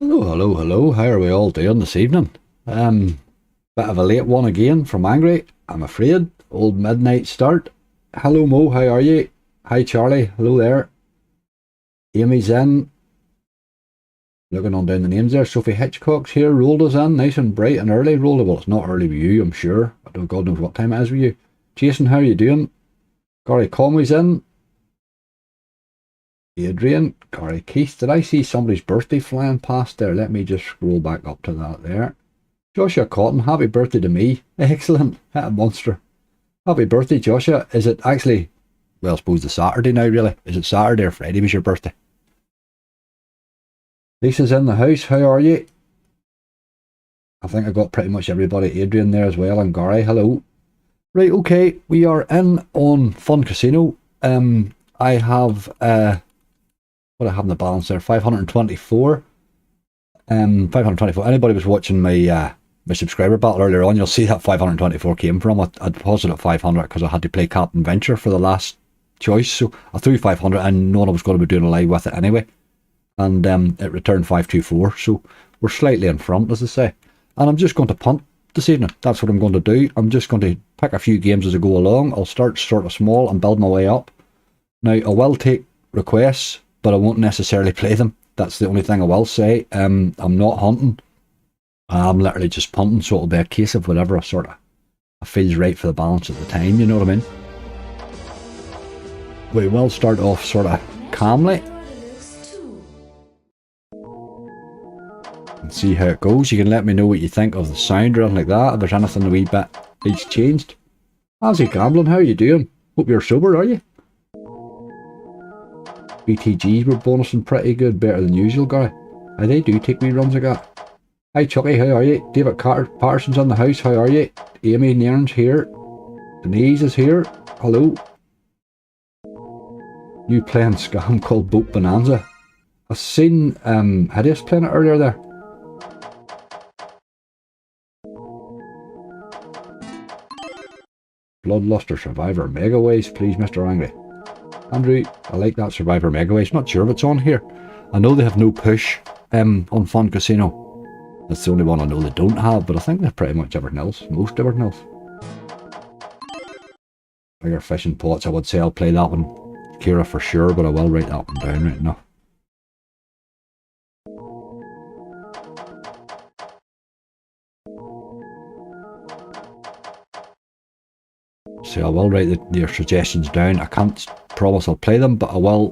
Hello, hello, hello. How are we all doing this evening? Bit of a late one again from Angry, I'm afraid. Old midnight start. Hello, Mo. How are you? Hi, Charlie. Hello there. Amy's in. Looking on down the names there. Sophie Hitchcock's here. Rolled us in nice and bright and early. Rolled. Well, it's not early with you, I'm sure. I don't. God knows what time it is with you. Jason, how are you doing? Gary Conway's in. Adrian, Gary Keith. Did I see somebody's birthday flying past there? Let me just scroll back up to that there. Joshua Cotton, happy birthday to me. Excellent. Hit a monster. Happy birthday, Joshua. Is it actually, well, I suppose the Saturday now, really? Is it Saturday or Friday was your birthday? Lisa's in the house. How are you? I think I got pretty much everybody. Adrian there as well, and Gary. Hello. Right, okay. We are in on Fun Casino. I have, what I have in the balance there, 524. 524. Anybody was watching my my subscriber battle earlier on, you'll see that 524 came from. I deposited 500 because I had to play Captain Venture for the last choice, so I threw 500 and no one was going to be doing a live with it anyway, and it returned 524, so we're slightly in front, as I say. And I'm just going to punt this evening. That's what I'm going to do. I'm just going to pick a few games as I go along. I'll start sort of small and build my way up. Now, I will take requests, but I won't necessarily play them. That's the only thing I will say. I'm not hunting. I'm literally just punting, so it'll be a case of whatever I feels right for the balance at the time, you know what I mean? We will start off sort of calmly and see how it goes. You can let me know what you think of the sound or anything like that, if there's anything a wee bit needs changed. How's he gambling? How are you doing? Hope you're sober, are you? BTGs were bonusing pretty good, better than usual, guy. They do take wee runs like that. Hi Chucky, how are you? David Patterson's in the house, how are you? Amy Nairn's here. Denise is here. Hello. You playing scam called Boat Bonanza. I seen Hideous playing it earlier there. Bloodluster Survivor Megaways, please, Mr. Angry. Andrew, I like that Survivor Megaways. Not sure if it's on here. I know they have no push on Fun Casino. That's the only one I know they don't have, but I think they're pretty much everything else. Most everything else. Bigger fishing pots, I would say I'll play that one. Kira for sure, but I will write that one down right now. So I will write your suggestions down. I can't promise I'll play them, but I will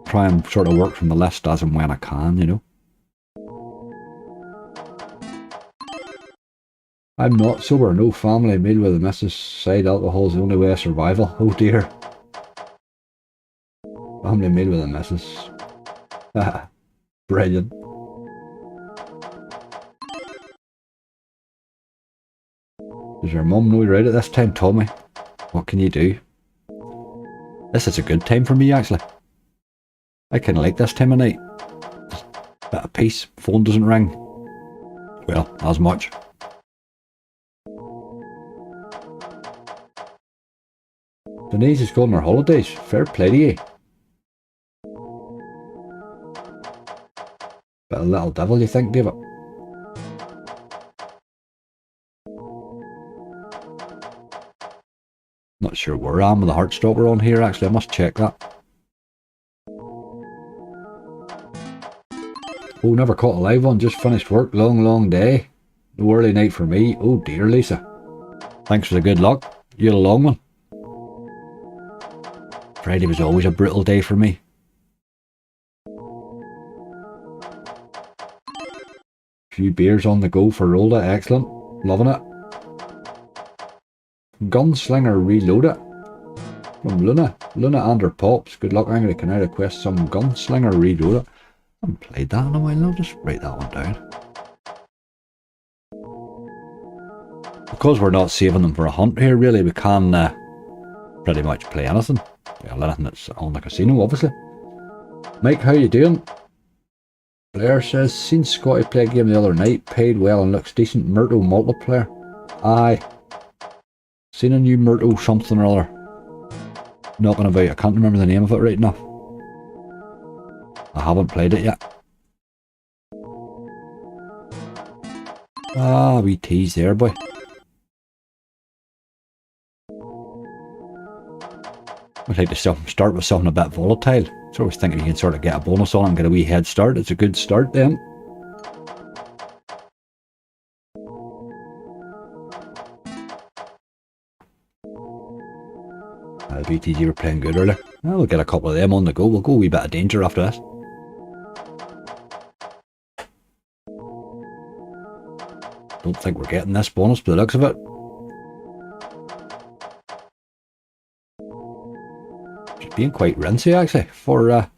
try and sort of work from the list as and when I can, you know. I'm not sober, no family, meal with the missus, side alcohol is the only way of survival. Oh dear. Family meal with the missus. Brilliant. Does your mum know you're out at this time, Tommy? What can you do? This is a good time for me, actually. I kinda like this time of night. Just a bit of peace, phone doesn't ring. Well, as much. Denise is going on her holidays. Fair play to you. Bit of little devil, you think, David? Not sure where I am with the Heartstopper on here, actually. I must check that. Oh, never caught a live one. Just finished work. Long day. No early night for me. Oh dear, Lisa. Thanks for the good luck. You had a long one. Friday was always a brutal day for me. Few beers on the go for Rolda. Excellent. Loving it. Gunslinger Reload It. From Luna. Luna and her pops. Good luck, Angry. Can I request some Gunslinger Reload It? I haven't played that in a while. I'll just write that one down. Because we're not saving them for a hunt here, really, we can pretty much play anything. Well, anything that's on the casino, obviously. Mike, how you doing? Blair says, seen Scotty play a game the other night, paid well and looks decent. Myrtle multiplayer. Aye. Seen a new Myrtle something or other. Knocking about, I can't remember the name of it right now. I haven't played it yet. Ah, we tease there, boy. I'd like to start with something a bit volatile. So I was thinking you can sort of get a bonus on it and get a wee head start. It's a good start then. The BTG were playing good earlier. Well, we'll get a couple of them on the go. We'll go a wee bit of danger after this. Don't think we're getting this bonus by the looks of it. It's being quite rinsy actually. For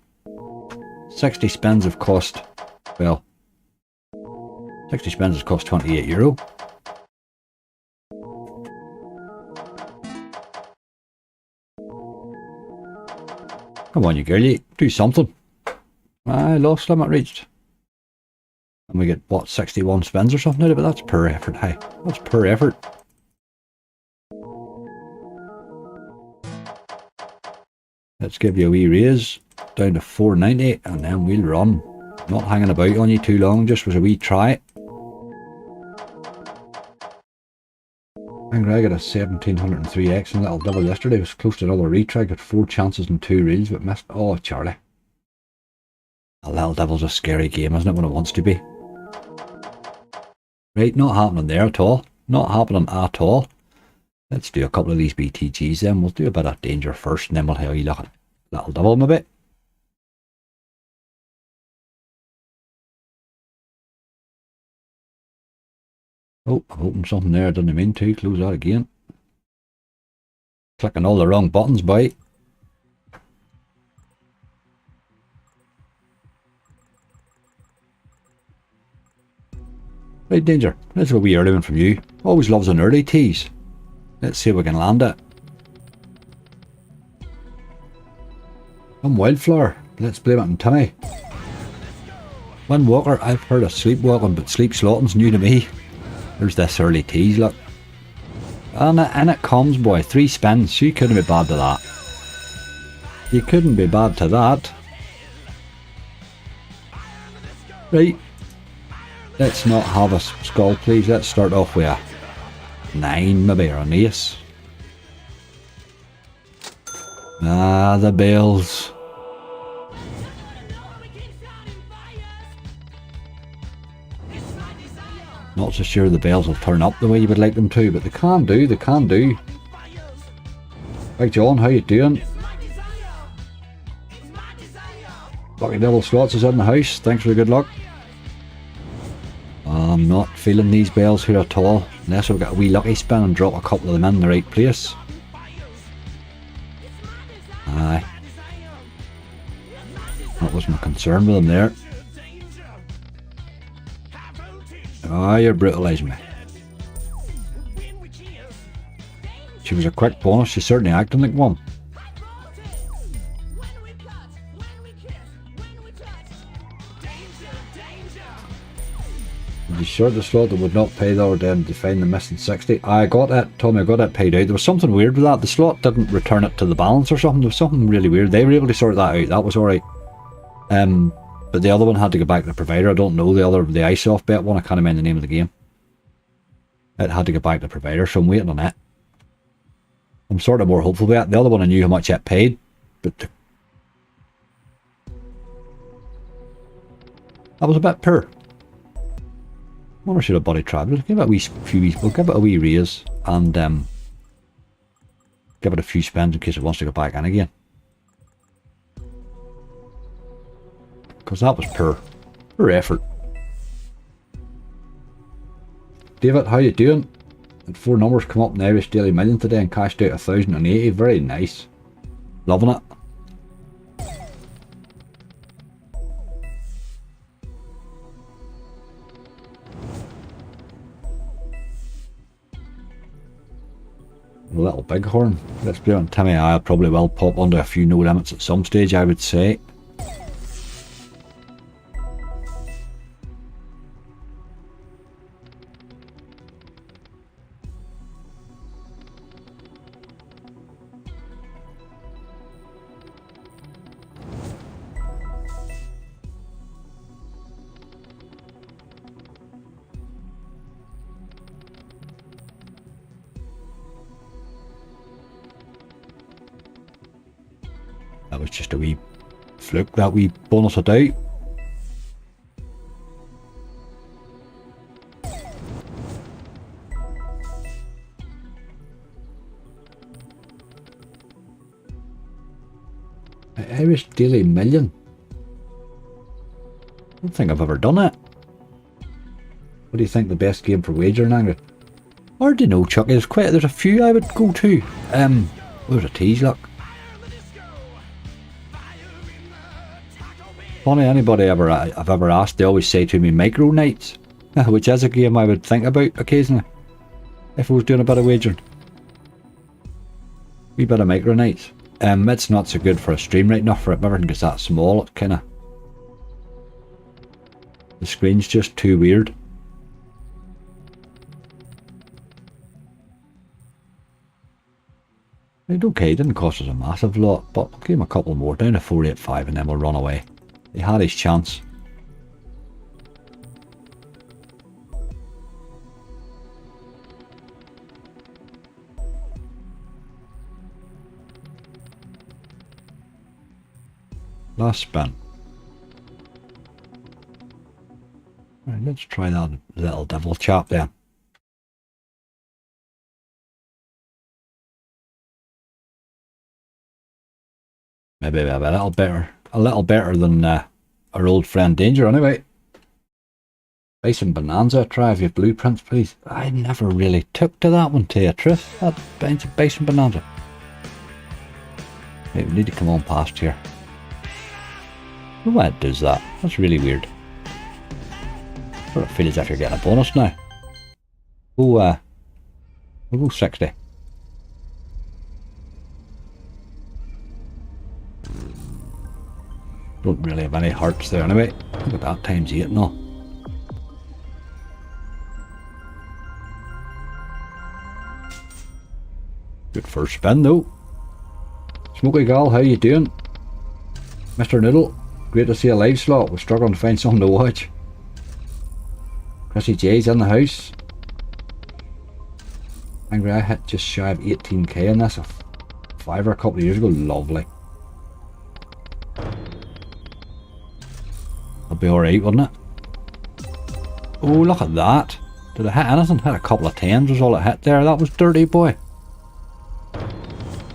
60 spins have cost, well, 60 spins has cost €28. Come on, you girlie, do something. Lost limit reached. And we get, what, 61 spins or something out of it? That's poor effort, hey. That's poor effort. Let's give you a wee raise down to 490 and then we'll run. Not hanging about on you too long, just was a wee try. I got a 1703x and little double yesterday. It was close to another retry. Got 4 chances and 2 reels but missed. Oh, Charlie. A little devil's a scary game, isn't it, when it wants to be? Right, not happening there at all. Not happening at all. Let's do a couple of these BTGs then. We'll do a bit of danger first and then we'll have a look at little double maybe. Oh, I've opened something there I didn't mean to. Close that again. Clicking all the wrong buttons, boy. Right, danger. That's a wee early one from you. Always loves an early tease. Let's see if we can land it. I'm Wildflower. Let's blame it on Timmy. Windwalker, I've heard of sleepwalking, but sleep slotting's new to me. There's this early tease, look. And it comes, boy. 3 spins. You couldn't be bad to that. You couldn't be bad to that. Right. Let's not have a skull, please. Let's start off with a 9, maybe, or an ace. Ah, the bells. Not so sure the bells will turn up the way you would like them to, but they can do, they can do. Right, John, how you doing? Lucky Devil Slots is in the house, thanks for the good luck. I'm not feeling these bells here at all, unless we've got a wee lucky spin and drop a couple of them in the right place. Aye. That was my concern with them there. Ah, you're brutalising me. She was a quick bonus, she's certainly acting like one. You sure the slot that would not pay there then to find the missing 60? I got it, Tommy, I got it paid out. There was something weird with that. The slot didn't return it to the balance or something. There was something really weird. They were able to sort that out. That was alright. But the other one had to go back to the provider. I don't know the ISOFT bet one. I can't remember the name of the game. It had to go back to the provider, so I'm waiting on it. I'm sort of more hopeful about it. The other one I knew how much it paid, but that was a bit poor. I wonder should have body tried. We'll give it a wee we'll give it a wee raise and give it a few spins in case it wants to go back in again. Because that was poor effort. David, how you doing? And 4 numbers come up in the Irish Daily Million today and cashed out 1,080. Very nice. Loving it. A little bighorn. Let's play on Timmy. I probably will pop under a few no limits at some stage, I would say. That was just a wee fluke, that wee bonus I do. Irish Daily Million. I don't think I've ever done it. What do you think the best game for wagering, Angry? Or do you know, Chucky? There's a few I would go to. There's a tease, look. Funny, anybody I've ever asked, they always say to me Micro Nights, which is a game I would think about occasionally if I was doing a bit of wagering. Wee bit of Micro Nights. It's not so good for a stream right enough for it. Everything gets that small. It kind of, the screen's just too weird. Right, okay, didn't cost us a massive lot, but I'll give him a couple more, down to 485, and then we'll run away. He had his chance. Last spin. Right, let's try that little devil chap then. Maybe a little better than our old friend Danger anyway. Bison Bonanza, try if you have blueprints please. I never really took to that one, to you truth. That Bison Bonanza. Hey, we need to come on past here. Why it does that? That's really weird. Sort of feel as if you're getting a bonus now. We'll go 60. Don't really have any hearts there anyway. Look at that, times 8 and all. Good first spin though. Smoky Gal, how you doing? Mr. Noodle, great to see a live slot. We're struggling to find something to watch. Chrissy J's in the house. Angry, I hit just shy of 18k on this a fiver a couple of years ago. Lovely. That'll be alright, wouldn't it? Oh, look at that. Did I hit anything? Hit a couple of 10s was all it hit there. That was dirty, boy.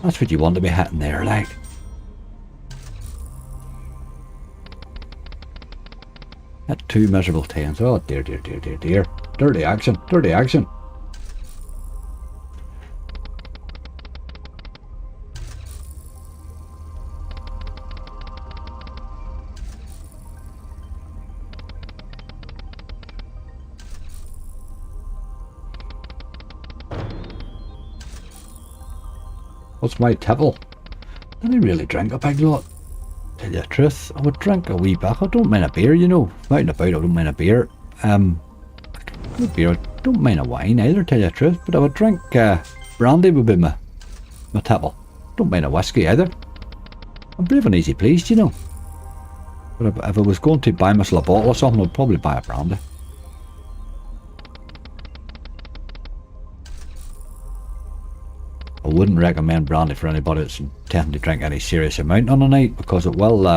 That's what you want to be hitting there, like. Hit 2 miserable 10s. Oh, dear, dear, dear, dear, dear. Dirty action, dirty action. What's my tipple? Did I really drink a big lot? Tell you the truth, I would drink a wee bit. I don't mind a beer, you know. Out and about, I don't mind a beer. Beer, I don't mind a wine either, tell you the truth. But I would drink brandy would be my tipple. Don't mind a whiskey either. I'm brave and easy pleased, you know. But if I was going to buy myself a bottle or something, I'd probably buy a brandy. I wouldn't recommend brandy for anybody that's intending to drink any serious amount on a night, because it will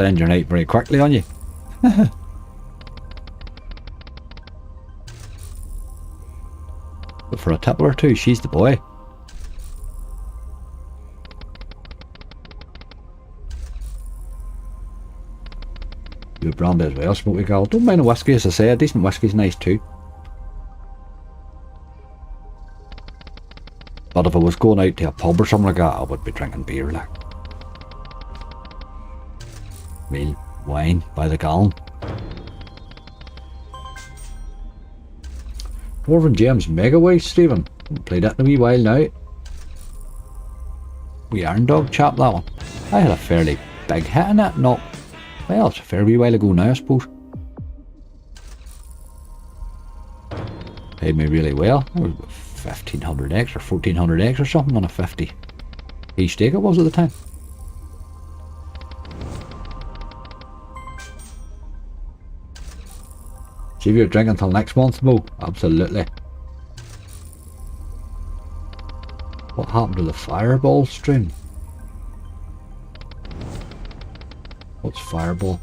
end your night very quickly on you. But for a tipple or two, she's the boy. You a brandy as well, Smoky Gal. Don't mind a whiskey, as I say. A decent whiskey's nice too. But if I was going out to a pub or something like that, I would be drinking beer, like. Real wine by the gallon. Dwarven James Megaway, Stephen. Played that in a wee while now. We Iron Dog chap, that one. I had a fairly big hit in it, not. Well, it's a fair wee while ago now, I suppose. Paid me really well. 1500x or 1400x or something on a 50 each stake it was at the time. See if you're drinking until next month, Mo. Absolutely. What happened to the Fireball stream? What's fireball?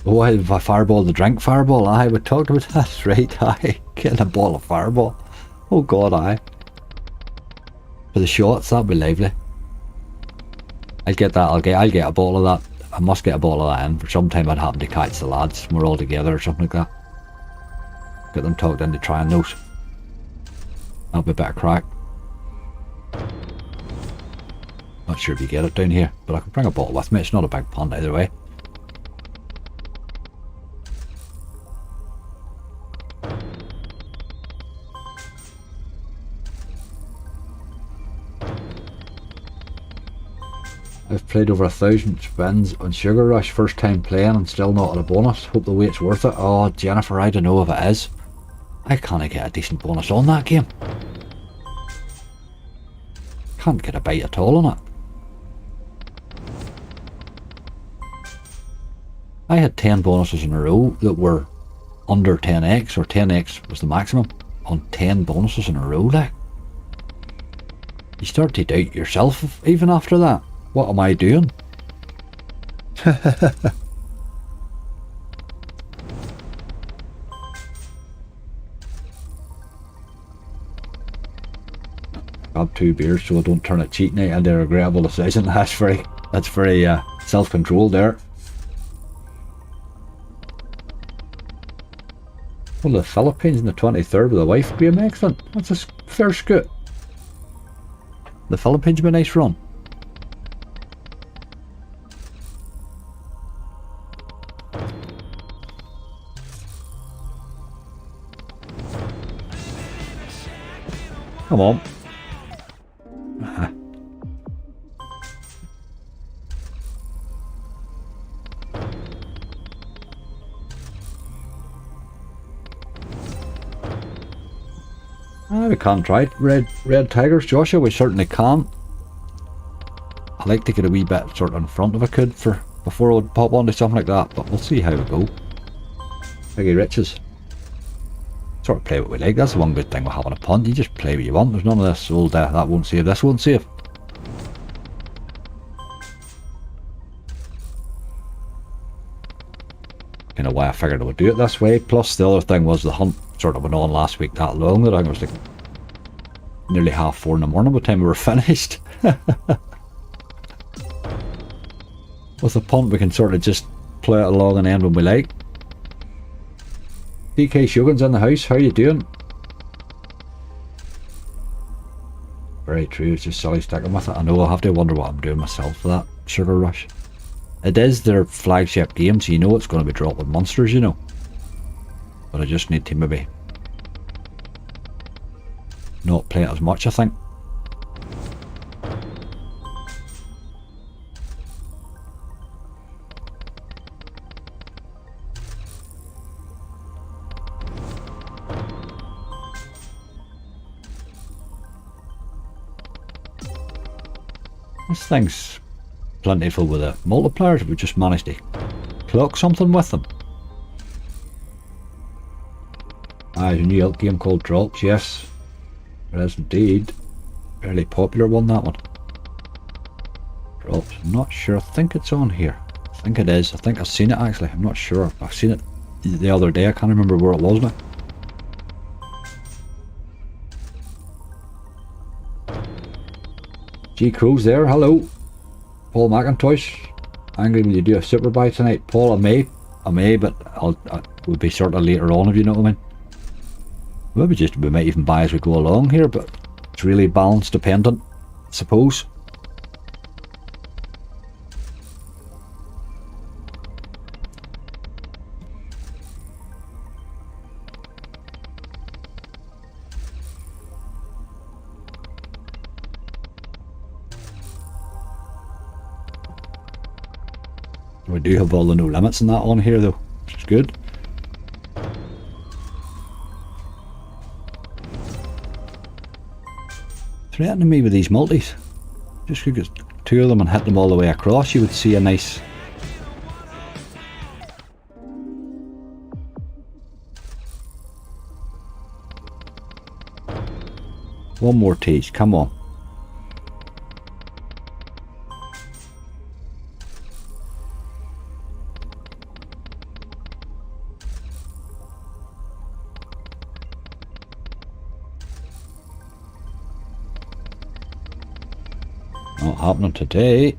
Oh, I have a fireball to drink. Fireball, aye, we talked about that, right? Aye, getting a bottle of fireball. Oh god, aye. For the shots, that'd be lively. I'll get that, I'll get a bottle of that. I must get a bottle of that in. For some time I'd happen to catch the lads when we're all together or something like that. Get them talked into trying those. That'll be a bit of crack. Not sure if you get it down here, but I can bring a bottle with me. It's not a big pond either way. I've played over 1,000 spins on Sugar Rush, first time playing and still not at a bonus. Hope the wait's worth it. Oh, Jennifer, I don't know if it is. I can't get a decent bonus on that game. Can't get a bite at all on it. I had 10 bonuses in a row that were under 10x, or 10x was the maximum, on 10 bonuses in a row, like. You start to doubt yourself even after that. What am I doing? Grab 2 beers so I don't turn a cheat night into a regrettable decision. That's very self-controlled there. Well, the Philippines in the 23rd with the wife would be excellent. That's a fair scoot. The Philippines would be a nice run. Come on. We can't try it. Red Tigers, Joshua, we certainly can. I like to get a wee bit sort of in front if I could before I would pop onto something like that, but we'll see how we go. Biggie Riches. Sort of play what we like. That's the one good thing with having a punt. You just play what you want. There's none of this old that won't save, this won't save. Kind of why I figured I would do it this way. Plus the other thing was the hunt sort of went on last week that long that I was like nearly 4:30 in the morning by the time we were finished. With the punt we can sort of just play it along and end when we like. DK Shogun's in the house, how you doing? Very true, it's just silly sticking with it. I know I'll have to wonder what I'm doing myself for that Sugar Rush. It is their flagship game, so you know it's going to be dropping monsters, you know. But I just need to maybe not play it as much, I think. This thing's plentiful with the multipliers. We just managed to clock something with them. There's a new Elk game called Drops, yes. It is indeed. Fairly popular one, that one. Drops, I'm not sure. I think it's on here. I think it is. I think I've seen it actually. I'm not sure. I've seen it the other day. I can't remember where it was now. G Crow's there, hello. Paul McIntosh. Angry, will you do a super buy tonight? Paul, I may, but I will be sort of later on, if you know what I mean. Maybe we might even buy as we go along here, but it's really balance dependent, I suppose. We do have all the no limits and that on here though, which is good. Threatening me with these multis. Just could get 2 of them and hit them all the way across, you would see a nice... One more tease, come on. Not happening today.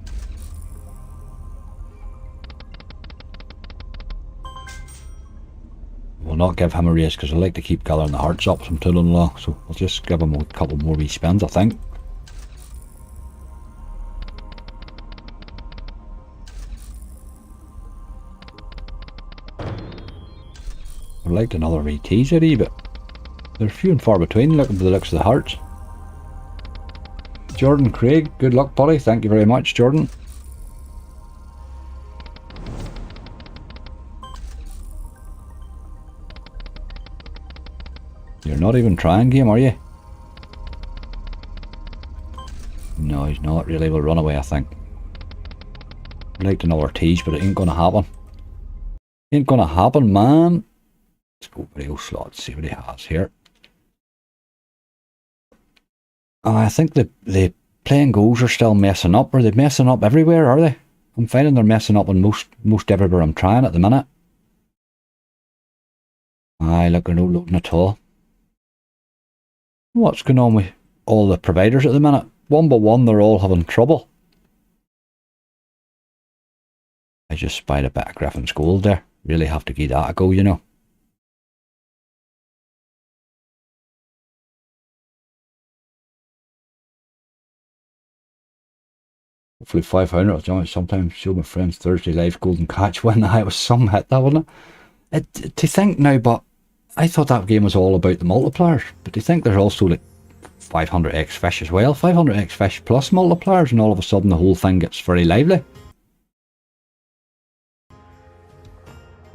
We'll not give him a race because I like to keep gathering the hearts up from too long, so we'll just give him a couple more wee spins, I think. I'd like another wee tease at but they're few and far between looking for the looks of the hearts. Jordan Craig, good luck buddy, thank you very much Jordan. You're not even trying game, are you? No, he's not really, will run away I think. I'd like another tease but it ain't gonna happen. Ain't gonna happen man. Let's go video slots, see what he has here. I think the playing goals are still messing up. Are they messing up everywhere, are they? I'm finding they're messing up on most everywhere I'm trying at the minute. Aye, look, they're no loading at all. What's going on with all the providers at the minute? One by one, they're all having trouble. I just spied a bit of Griffin's Gold there. Really have to give that a go, you know. Hopefully 500. I'll join sometimes show my friends Thursday live golden catch when I was some hit that, wasn't it? To think now, but I thought that game was all about the multipliers. But to think there's also like 500x fish as well, 500x fish plus multipliers, and all of a sudden the whole thing gets very lively.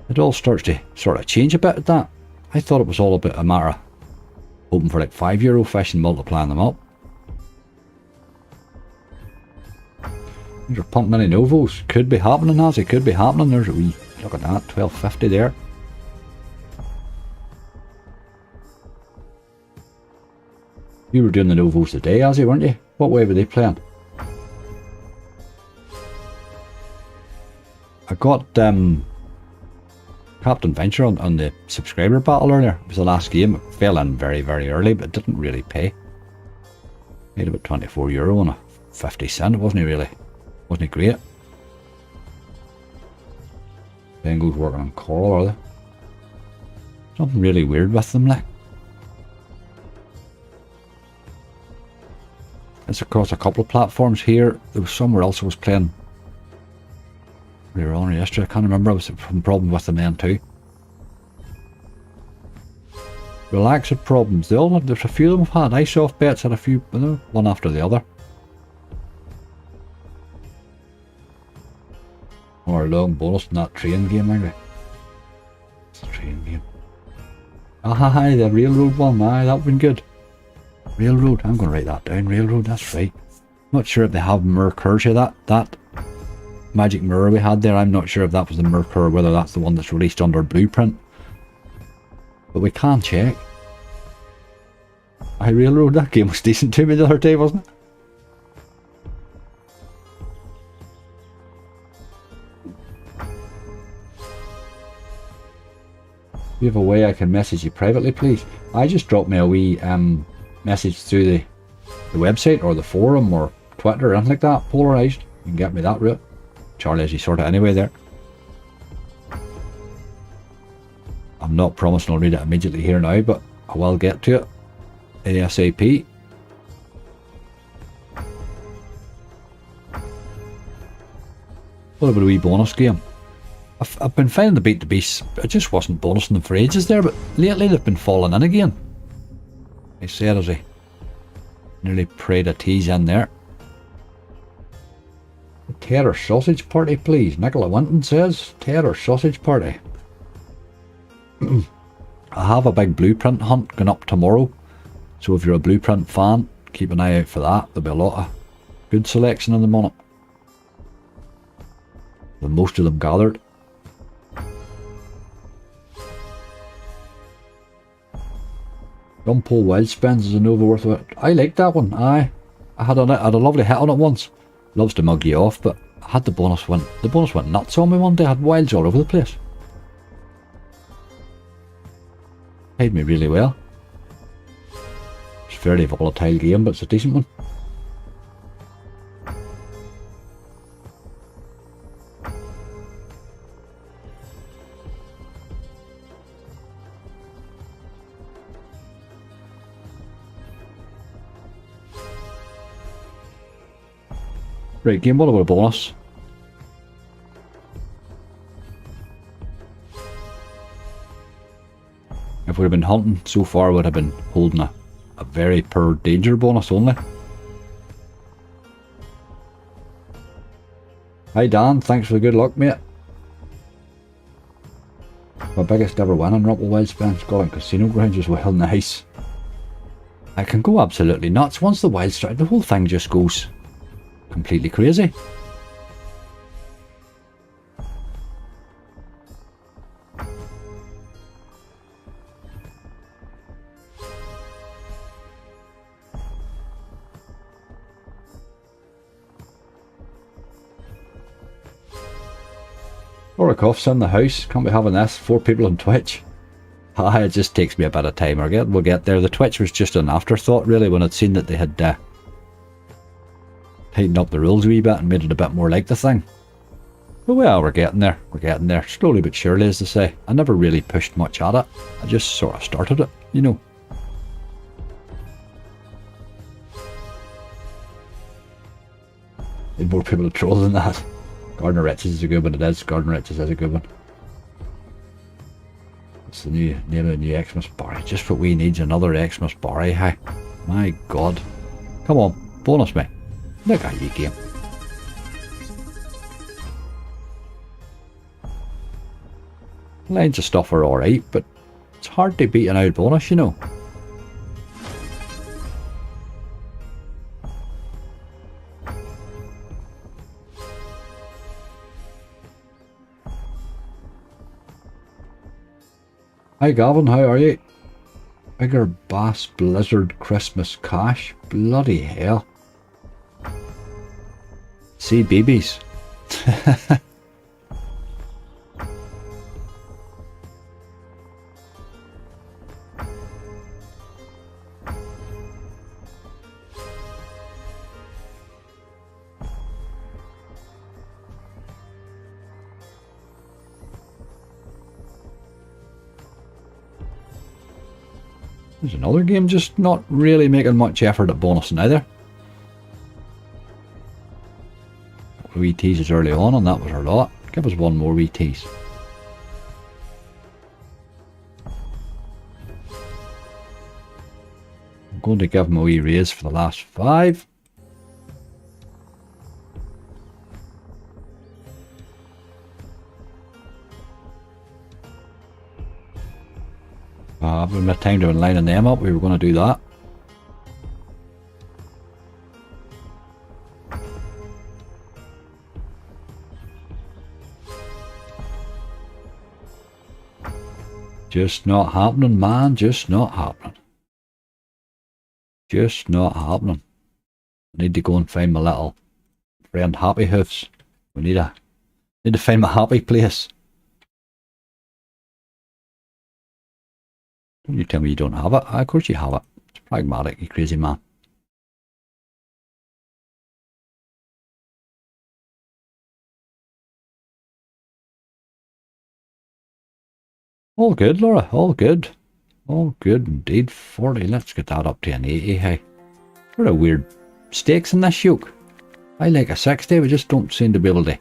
It all starts to sort of change a bit at that. I thought it was all about a matter of hoping for like €5 fish and multiplying them up. These are pumping many novos. Could be happening, as it could be happening. There's a wee, look at that, 1250 there. You were doing the novos today, Azzy, weren't you? What way were they playing? I got Captain Venture on the subscriber battle earlier. It was the last game. It fell in very, very early, but it didn't really pay. Made about €24 on a 50 cent. It wasn't really. Wasn't it great? Bengo's working on coral, are they? Something really weird with them, like. It's across a couple of platforms here. There was somewhere else I was playing. We were on yesterday, I can't remember. I was having problems with them then too. Relaxed problems. They all, there's a few of them have had. iSoft bets had a few, one after the other. Or a long bonus in that train game, maybe. It's a train game. Aye, the railroad one, aye, that would have been good. Railroad, I'm going to write that down. Railroad, that's right. Not sure if they have Mercursia, that magic mirror we had there. I'm not sure if that was the Mercur, whether that's the one that's released under Blueprint. But we can check. Aye, Railroad, that game was decent to me the other day, wasn't it? You have a way I can message you privately, please? I just dropped me a wee message through the website or the forum or Twitter or anything like that, polarised. You can get me that route. Charlie, as you sort of anyway there. I'm not promising I'll read it immediately here now, but I will get to it ASAP. What about a wee bonus game? I've been finding the Beat the Beast, I just wasn't bonusing them for ages there, but lately they've been falling in again. I said as I nearly prayed a tease in there. Terror sausage party, please. Nicola Winton says, Terror sausage party. I have a big Blueprint hunt going up tomorrow, so if you're a Blueprint fan, keep an eye out for that. There'll be a lot of good selection in them on it. With most of them gathered. Rumpole Wild Spins is a Nova worth of it. I like that one, aye. I had a lovely hit on it once. Loves to mug you off, but I had the bonus went nuts on me one day. I had wilds all over the place. Paid me really well. It's a fairly volatile game, but it's a decent one. Right, game, what about a bonus? If we'd have been hunting so far, we'd have been holding a very poor danger bonus only. Hi Dan, thanks for the good luck, mate. My biggest ever win on Rumple Wild Spin, Scotland Casino Grounds as well, nice. I can go absolutely nuts. Once the wild strike, the whole thing just goes completely crazy. Orakoff's in the house. Can't be having this. 4 people on Twitch. It just takes me a bit of time. We'll get there. The Twitch was just an afterthought, really, when I'd seen that they had tightened up the rules a wee bit and made it a bit more like the thing. But well, we're getting there. We're getting there. Slowly but surely, as they say. I never really pushed much at it. I just sort of started it, you know. Need more people to troll than that. Gardner Riches is a good one. It is. Gardner Riches is a good one. It's the new name of the new Xmas Barry. Just what we need, another Xmas Barry. Hi. My God. Come on, bonus me. Look at you, game. Lines of stuff are alright, but it's hard to beat an out bonus, you know. Hi Gavin, how are you? Bigger Bass Blizzard Christmas Cash? Bloody hell. See BBs. There's another game just not really making much effort at bonusing either. Wee teases early on and that was our lot. Give us one more wee tease. I'm going to give him a wee raise for the last 5. When we had time to be lining them up, we were going to do that. Just not happening, man. Just not happening. Just not happening. I need to go and find my little friend Happy Hoofs. We need to find my happy place. Don't you tell me you don't have it? Of course you have it. It's pragmatic, you crazy man. All good, Laura. All good. All good indeed. 40. Let's get that up to an 80. Hey, what a weird stakes in this yoke. I like a 60. We just don't seem to be able to.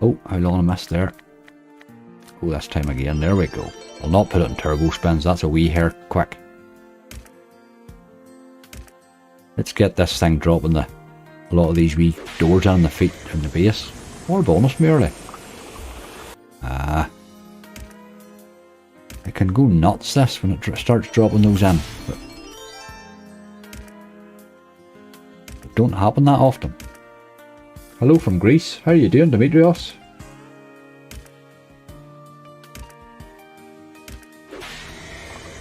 Oh, how long I missed there. Oh, this time again. There we go. I'll not put it in turbo spins. That's a wee hair quick. Let's get this thing dropping a lot of these wee doors on the feet and the base. More bonus merely. It can go nuts this when it starts dropping those in. But it don't happen that often. Hello from Greece. How are you doing, Dimitrios?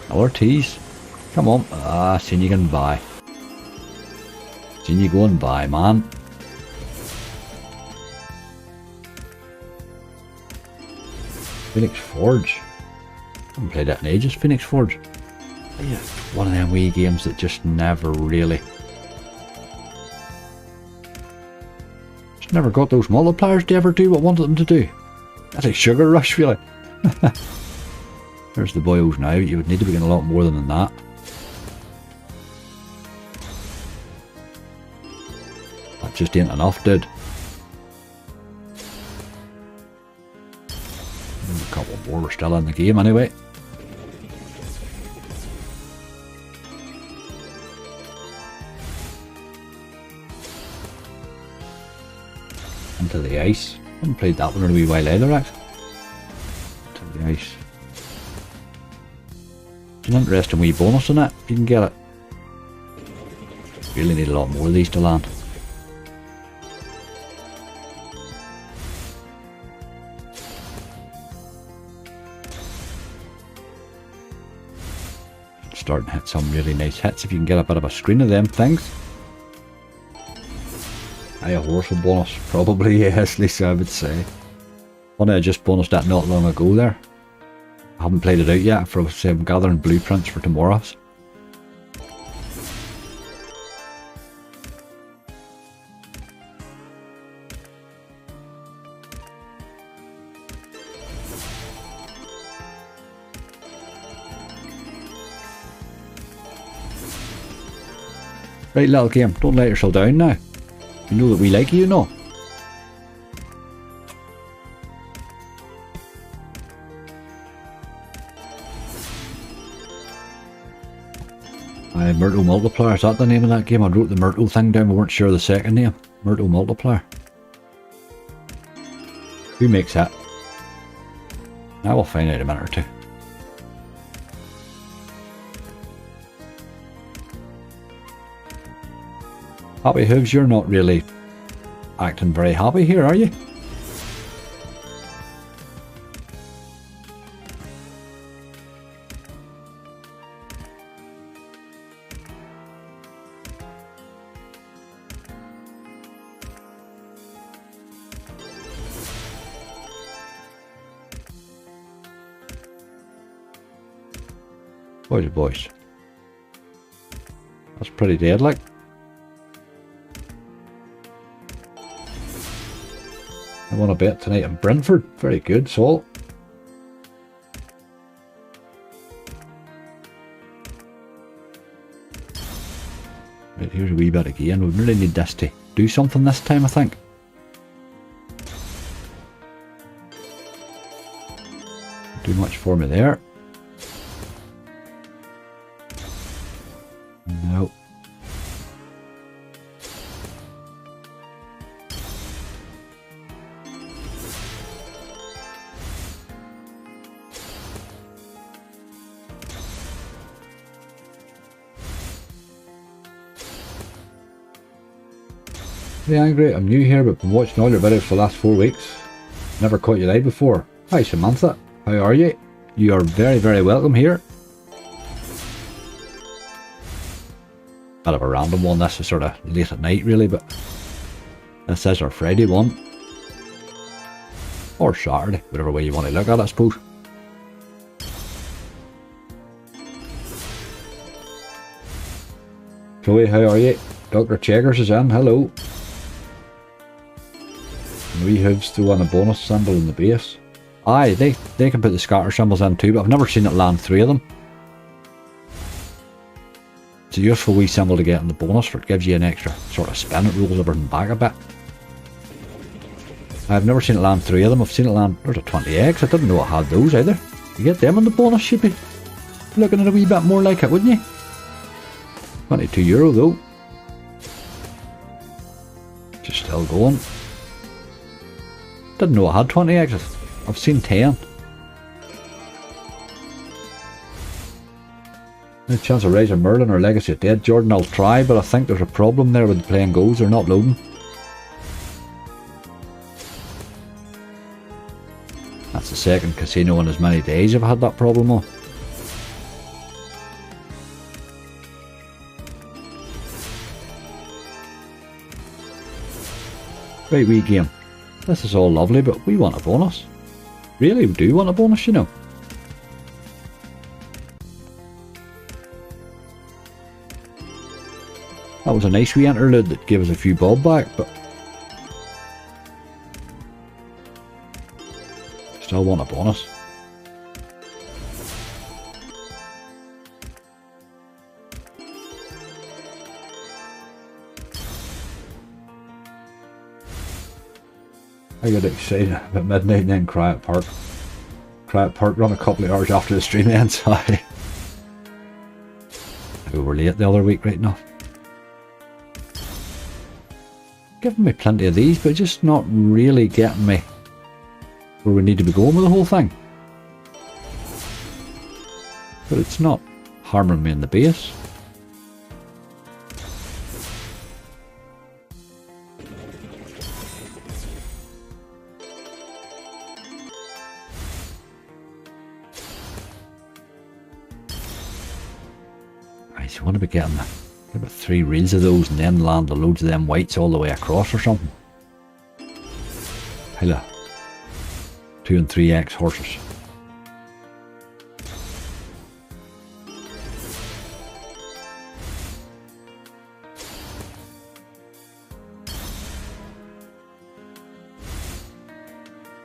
Another tease. Come on. Seen you going by. Seen you going by, man. Phoenix Forge. I haven't played that in ages, Phoenix Forge. Yeah, one of them wee games that just never really... Just never got those multipliers to ever do what I wanted them to do. That's like Sugar Rush, really. There's the boyos now. You would need to be getting a lot more than that. That just ain't enough, dude. A couple more, we're still in the game anyway. Into the ice. I haven't played that one in a wee while either, actually. Into the ice. It's an interesting wee bonus in it, if you can get it. Really need a lot more of these to land. Starting to hit some really nice hits if you can get a bit of a screen of them things. A horse bonus, probably yes, Lisa, I would say. One I just bonused that not long ago there. I haven't played it out yet, for say I'm gathering blueprints for tomorrow's. Right, little game, don't let yourself down now. You know that we like you, you know. Myrtle Multiplier, is that the name of that game? I wrote the Myrtle thing down, we weren't sure of the second name. Myrtle Multiplier. Who makes that? Now we'll find out in a minute or two. Happy Hooves, you're not really acting very happy here, are you? Boys, boys. That's pretty dead, like. I won a bet tonight in Brentford. Very good, Saul. Right, here's a wee bit again. We really need this to do something this time, I think. Do much for me there. No. Hey Angry, I'm new here but been watching all your videos for the last 4 weeks. Never caught you live before. Hi Samantha, how are you? You are very, very welcome here. Bit of a random one, this is sort of late at night really, but this is our Friday one. Or Saturday, whatever way you want to look at it, I suppose. Chloe, how are you? Dr. Checkers is in, hello. We have still won a bonus symbol in the base. Aye, they can put the scatter symbols in too, but I've never seen it land 3 of them. It's a useful wee symbol to get in the bonus, for it gives you an extra sort of spin, it rolls everything back a bit. I've never seen it land 3 of them, I've seen it land, there's a 20x, I didn't know it had those either. You get them in the bonus, you'd be looking at a wee bit more like it, wouldn't you? €22 though. Just still going. Didn't know I had 20 exits. I've seen 10. No chance of raising Merlin or Legacy of Dead. Jordan, I'll try, but I think there's a problem there with the playing goals. They're not loading. That's the second casino in as many days I've had that problem on. Right, wee game. This is all lovely, but we want a bonus. Really, we do want a bonus, you know. That was a nice wee interlude that gave us a few bob back, but still want a bonus. I get excited about midnight and then Quiet Park. Quiet Park run a couple of hours after the stream ends. We were late the other week, right now. Giving me plenty of these, but just not really getting me where we need to be going with the whole thing. But it's not harming me in the base. Right, you want to be getting about 3 reels of those and then land the loads of them whites all the way across or something. Hella. 2 and 3x horses.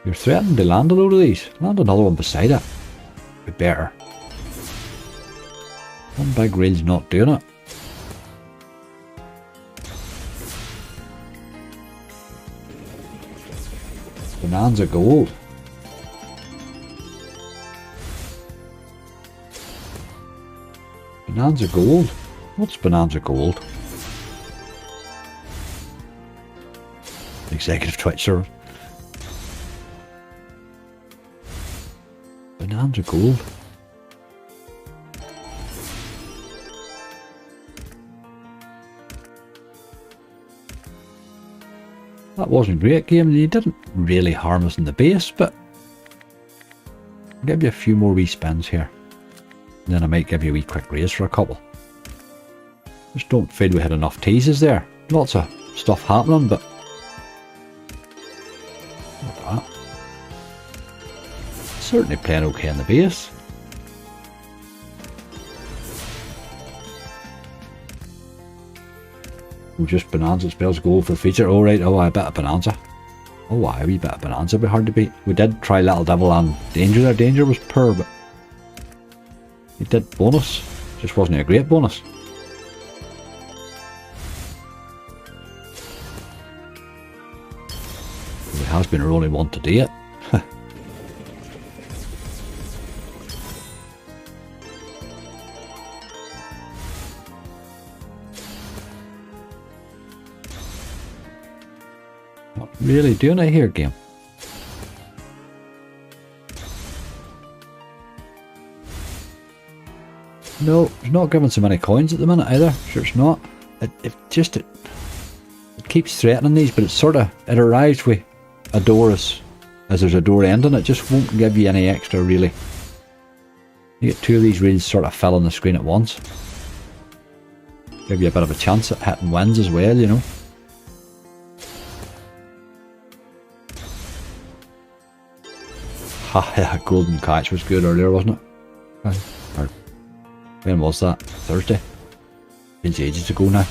You're threatening to land a load of these. Land another one beside it. Be better. One big reel's not doing it. Bonanza Gold. Bonanza Gold? What's Bonanza Gold? Executive Twitch server. Bonanza Gold. That wasn't a great game. You didn't really harm us in the base, but I'll give you a few more wee spins here. And then I might give you a wee quick raise for a couple. Just don't feel we had enough teases there. Lots of stuff happening, but look at that. Certainly playing okay in the base. Just Bonanza spells gold for the feature. Oh right, oh I bet a Bonanza. Oh why, a wee bit of Bonanza would be hard to beat. We did try Little Devil and Danger there. Danger was poor, but he did bonus. Just wasn't a great bonus. He has been our only one to date. Not really doing it here, game. No, it's not giving so many coins at the minute either. Sure it's not. It keeps threatening these, but it arrives with a door as there's a door ending. It just won't give you any extra really. You get 2 of these reels sort of filling the screen at once. Give you a bit of a chance at hitting wins as well, you know. Ha yeah, Golden Catch was good earlier, wasn't it? Or when was that? Thursday? Feels ages ago now.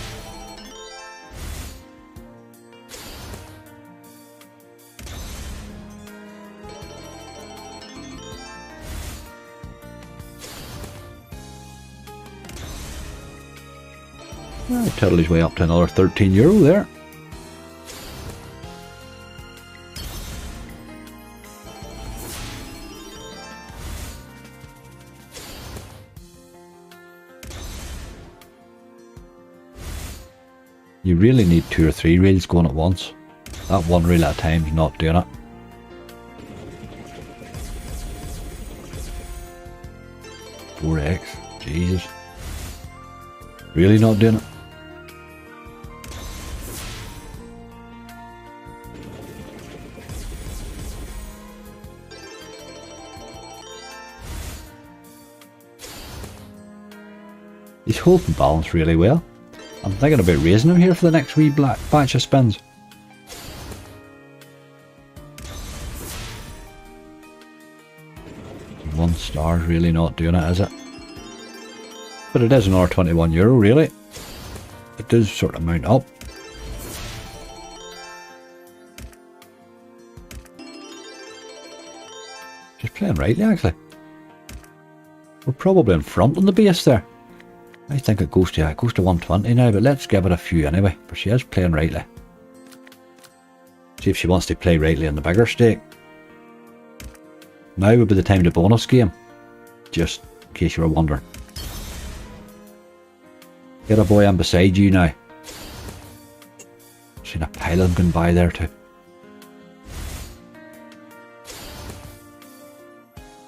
Well, total his way up to another €13 there. You really need 2 or 3 reels going at once. That one reel at a time is not doing it. $4X, Jesus. Really not doing it. He's holding balance really well. I'm thinking about raising him here for the next wee batch of spins. One star's really not doing it, is it? But it is another €21, really. It does sort of mount up. Just playing rightly, actually. We're probably in front on the base there. I think it goes to 120 now, but let's give it a few anyway, but she is playing rightly. See if she wants to play rightly in the bigger stake. Now would be the time to bonus game. Just in case you were wondering. Get a boy in beside you now. Seen a pylon going by there too.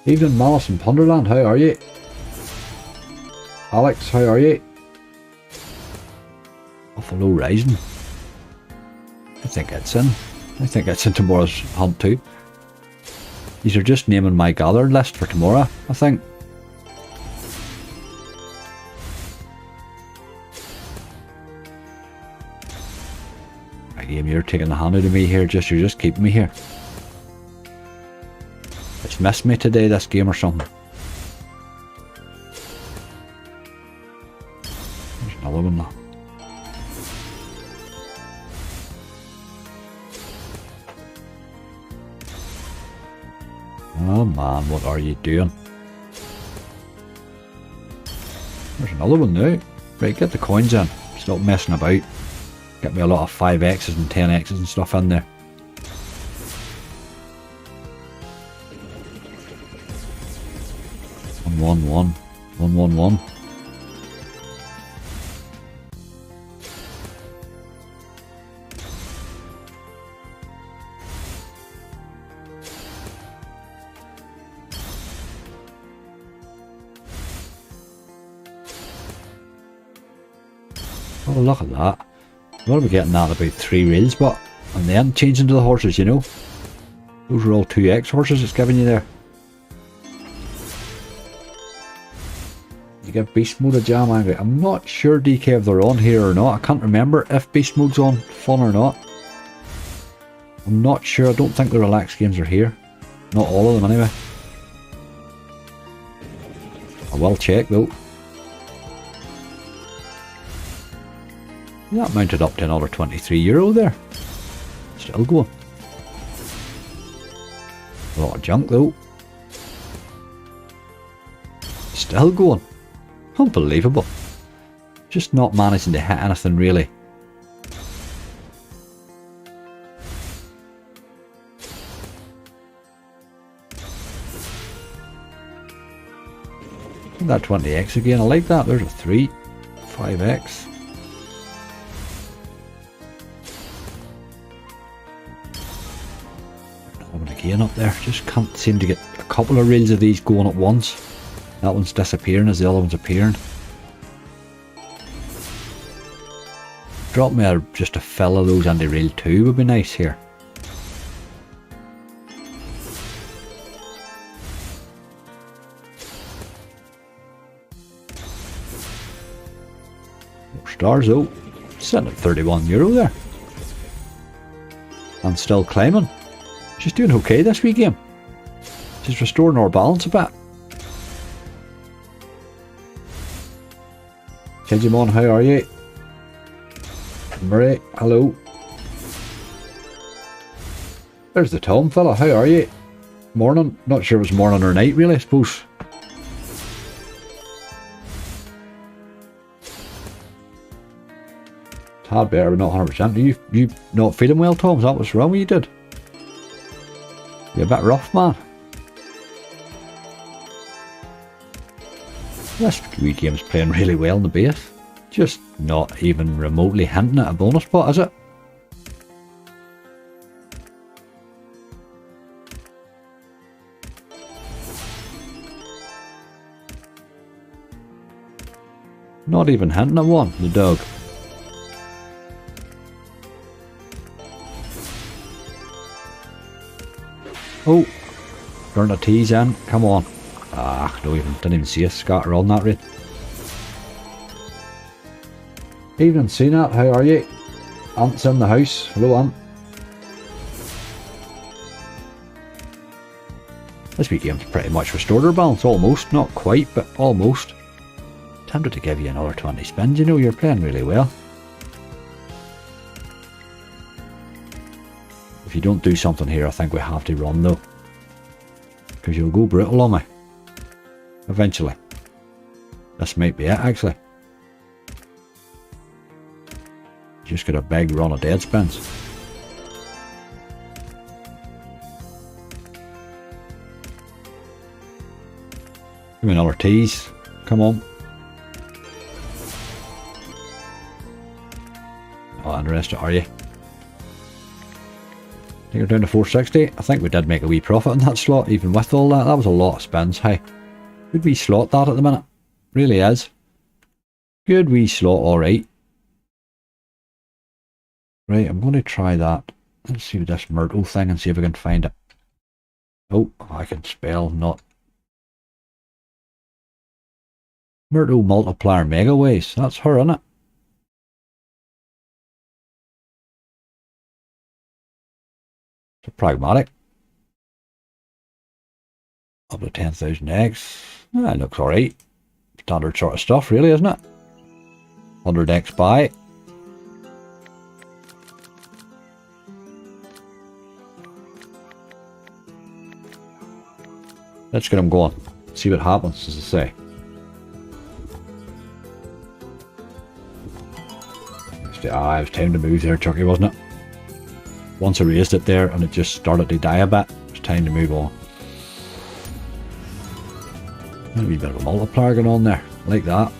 Evening Malice in Punderland, how are you? Alex, how are you? Buffalo Rising. I think it's in. I think it's in tomorrow's hunt too. These are just naming my gathered list for tomorrow, I think. Game, you're taking the hand out of me here, you're just keeping me here. It's missed me today, this game or something. There's another one now. Oh man, what are you doing? There's another one now. Right, get the coins in. Stop messing about. Get me a lot of 5x's and 10x's and stuff in there. One, one, one, one, one. Oh, look at that. What are we getting at? About 3 reels, but and then changing to the horses, you know. Those are all 2x horses it's giving you there. You give beast mode a jam angry. I'm not sure, DK, if they're on here or not. I can't remember if beast mode's on fun or not. I'm not sure. I don't think the relaxed games are here. Not all of them anyway. I will check though. That mounted up to another €23 there. Still going. A lot of junk though. Still going. Unbelievable. Just not managing to hit anything really. That 20x again, I like that. There's a 3, 5x. Again up there, just can't seem to get a couple of reels of these going at once. That one's disappearing as the other one's appearing. Drop me just a fill of those into reel 2 would be nice here. More stars though, sitting at €31 there. And still climbing. She's doing okay this wee game. She's restoring our balance a bit. Digimon, how are you? Murray, hello. There's the Tom fella, how are you? Morning, not sure it was morning or night really, I suppose. Tad better, but not 100%. You not feeling well, Tom? Is that what's wrong with you, dude? You're a bit rough, man. This wee game's playing really well in the base. Just not even remotely hinting at a bonus pot, is it? Not even hinting at one, the dog. Oh, turn the tees in, come on. Ah, didn't even see us scatter on that rate. Evening, CNAT, how are you? Ant's in the house. Hello, Ant. This wee game's pretty much restored our balance, almost. Not quite, but almost. Tempted to give you another 20 spins, you know, you're playing really well. If you don't do something here, I think we have to run though. Because you'll go brutal on me. Eventually. This might be it actually. Just got a big run of dead spins. another tease. Come on. Oh, interested, are you? I think you're down to 460. I think we did make a wee profit on that slot, even with all that. That was a lot of spins, hey. Good wee slot that at the minute. Really is. Good wee slot, alright. Right, I'm going to try that. Let's see this Myrtle thing and see if I can find it. Oh, I can spell not. Myrtle Multiplier Megaways. That's her, isn't it? So pragmatic. Up to 10,000x. That looks alright. Standard sort of stuff, really, isn't it? 100x buy. Let's get them going. See what happens, as I say. It was time to move there, Chucky, wasn't it? Once I raised it there and it just started to die a bit, it's time to move on. A wee bit of a multiplier going on there, like that.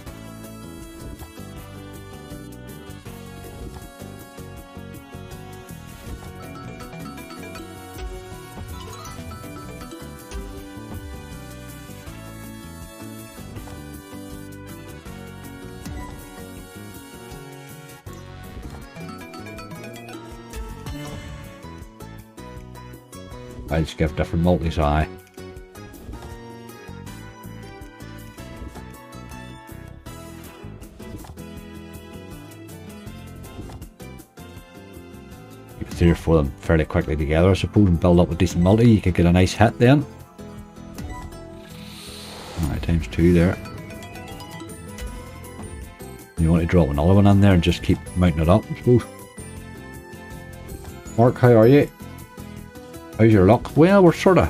I just give different multis, aye. You could 3 or 4 of them fairly quickly together, I suppose, and build up a decent multi. You could get a nice hit then. Alright, times 2 there. You want to drop another one in there and just keep mounting it up, I suppose. Mark, how are you? How's your luck? Well, we're sort of,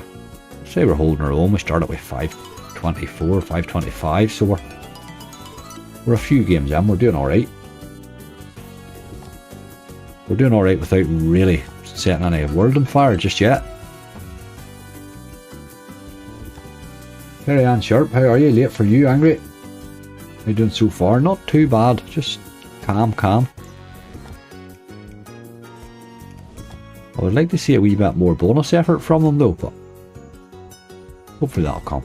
say we're holding our own. We started with 524, 525, so we're a few games in. We're doing alright. We're doing alright without really setting any world on fire just yet. Carry on, Sharp. How are you? Late for you, Angry? How you doing so far? Not too bad. Just calm. I would like to see a wee bit more bonus effort from them though, but hopefully that'll come.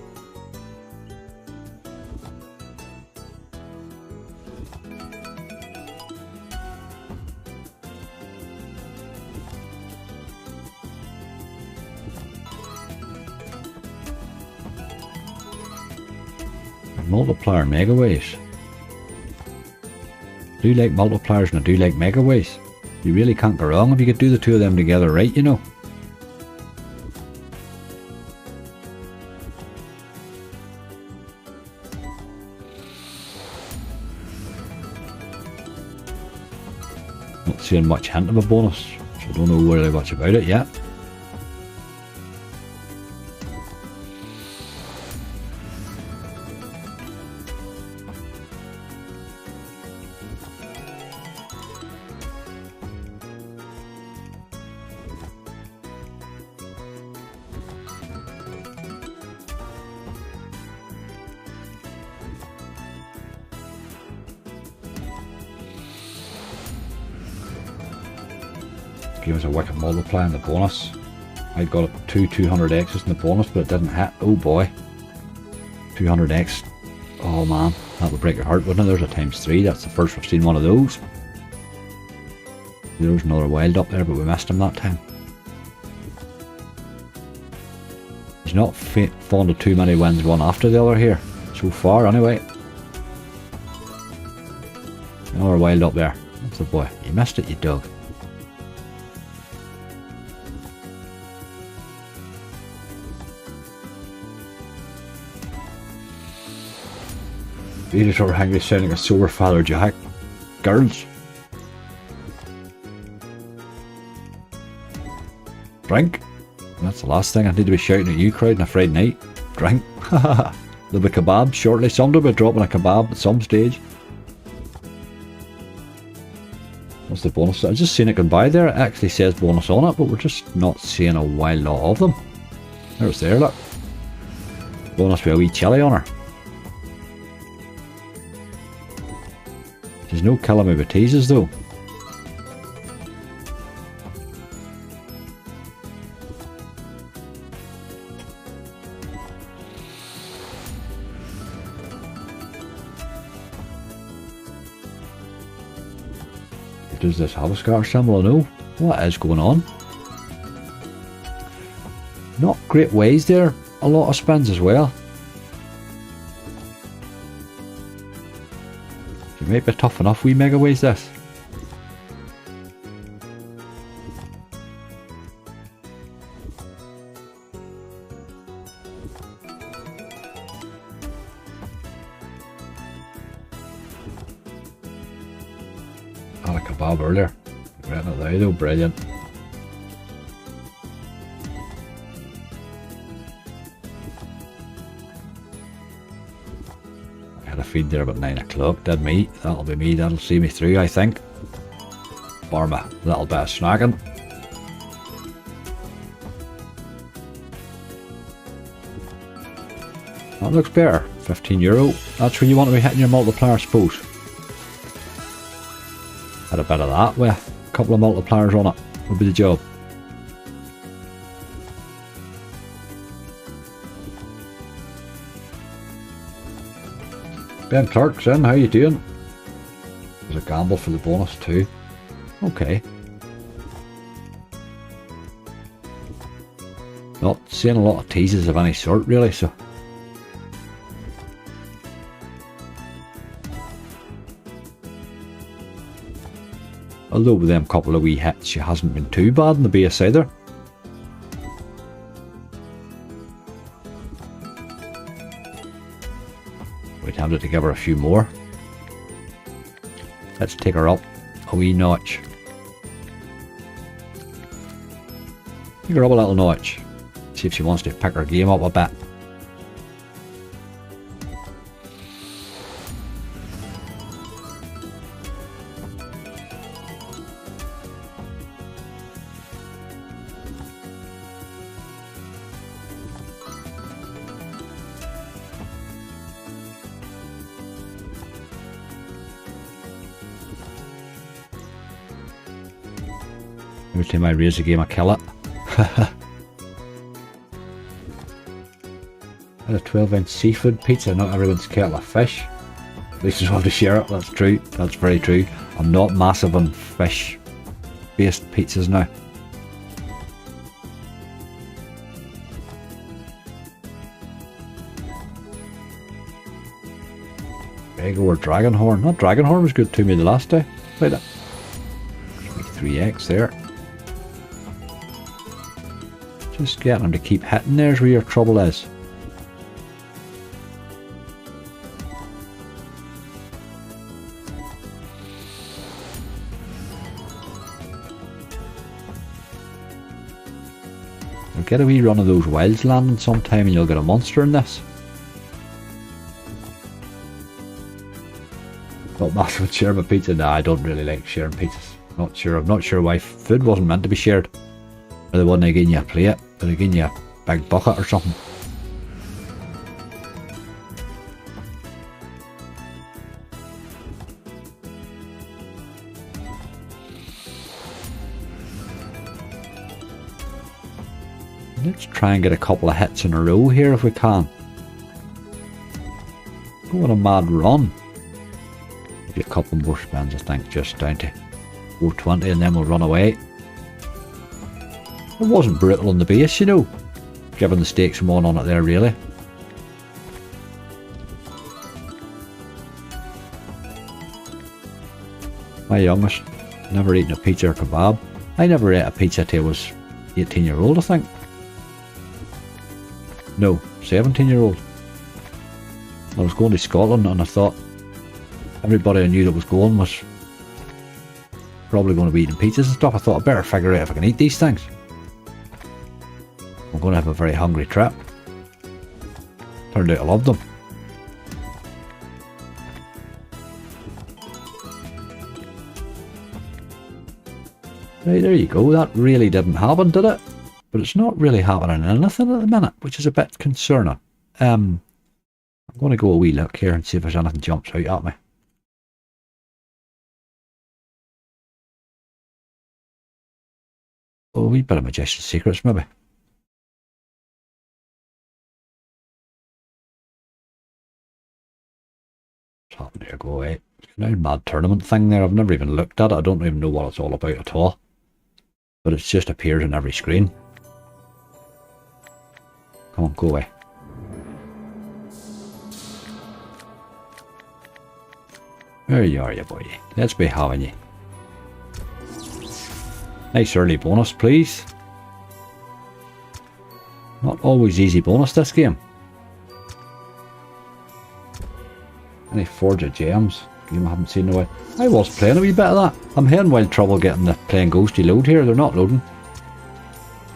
Multiplier Megaways. I do like multipliers and I do like Megaways. You really can't go wrong if you could do the two of them together right, you know. Not seeing much hint of a bonus, so I don't know really much about it yet. Give us a wicked multiplier in the bonus. I got 200x's in the bonus, but it didn't hit. Oh boy. 200x. Oh man, that would break your heart, wouldn't it? There's a times 3. That's the first we've seen one of those. There was another wild up there, but we missed him that time. He's not fond of too many wins one after the other here. So far, anyway. Another wild up there. That's the boy. You missed it, you dog. Venusaur Hangry sounding a sober father Jack. Girls. Drink. That's the last thing I need to be shouting at you crowd on a Friday night. Drink. There'll be kebab shortly. Somebody will be dropping a kebab at some stage. What's the bonus? I just seen it go by there. It actually says bonus on it, but we're just not seeing a wild lot of them. There's there, look. Bonus with a wee chili on her. no killing me with teases though. Does this have a scar symbol? I know. What is going on? Not great ways there. A lot of spins as well. It might be tough enough we mega ways this. Had a kebab earlier. Right now though, brilliant. I had a feed there about 9 o'clock, did me. That'll be me, that'll see me through, I think. Bar my little bit of snacking. That looks better. €15. That's where you want to be hitting your multiplier, I suppose. Had a bit of that with a couple of multipliers on it. Would be the job. Ben Clark's in, how you doing? There's a gamble for the bonus too. Okay. Not seeing a lot of teases of any sort really, so. Although with them couple of wee hits, she hasn't been too bad in the base either. We tempted to give her a few more. Let's take her up a wee notch. Take her up a little notch. See if she wants to pick her game up a bit. Every time I raise the game I kill it. Had a 12-inch seafood pizza, not everyone's kettle of fish. At least just want to share it, that's true, that's very true. I'm not massive on fish based pizzas now. Eggo or Dragonhorn. Not Dragonhorn was good to me the last day. Played it. 3x there. Just getting them to keep hitting, there's where your trouble is. You'll get a wee run of those wilds landing sometime and you'll get a monster in this. Not massive with sharing my pizza. Nah, I don't really like sharing pizzas. Not sure. I'm not sure why food wasn't meant to be shared. Or they wouldn't have given you a plate, but they gave you a big bucket or something. Let's try and get a couple of hits in a row here if we can. Go on a mad run. Maybe a couple more spins, I think, just down to 420 and then we'll run away. It wasn't brutal on the base, you know, given the stakes and one on it there, really. My youngest, never eaten a pizza or kebab. I never ate a pizza till I was 18-year-old, I think. No, 17-year-old. I was going to Scotland and I thought everybody I knew that was going was probably going to be eating pizzas and stuff. I thought I better figure out if I can eat these things. I'm going to have a very hungry trip. Turned out I loved them. Right, there you go. That really didn't happen, did it? But it's not really happening anything at the minute, which is a bit concerning. I'm going to go a wee look here and see if there's anything jumps out at me. Oh, a wee bit of Magician's Secrets, maybe. What's happened here? Go away. Now, mad tournament thing there. I've never even looked at it. I don't even know what it's all about at all. But it just appears on every screen. Come on, go away. There you are, you boy. Let's be having you. Nice early bonus, please. Not always easy bonus this game. Any Forge of Gems? Game I haven't seen in a while. I was playing a wee bit of that. I'm having wild trouble getting the playing Ghosty load here. They're not loading.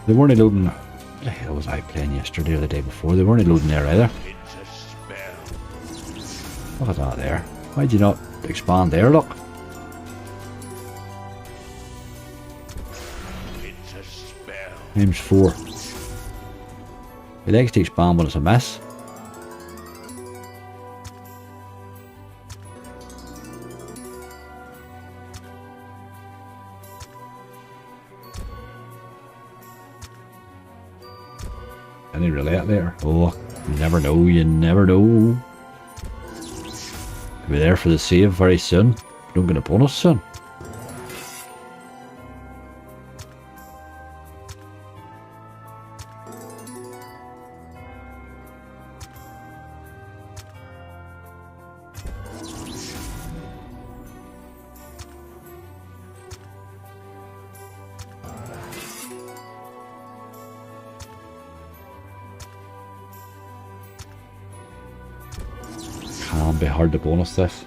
They weren't loading. What the hell was I playing yesterday or the day before? They weren't loading there either. Look at that there. Why'd you not expand there, look? Times 4. He likes to expand when it's a mess. Any relate there? Oh, you never know, you never know. Be there for the save very soon. Don't get a bonus soon. Can be hard to bonus this.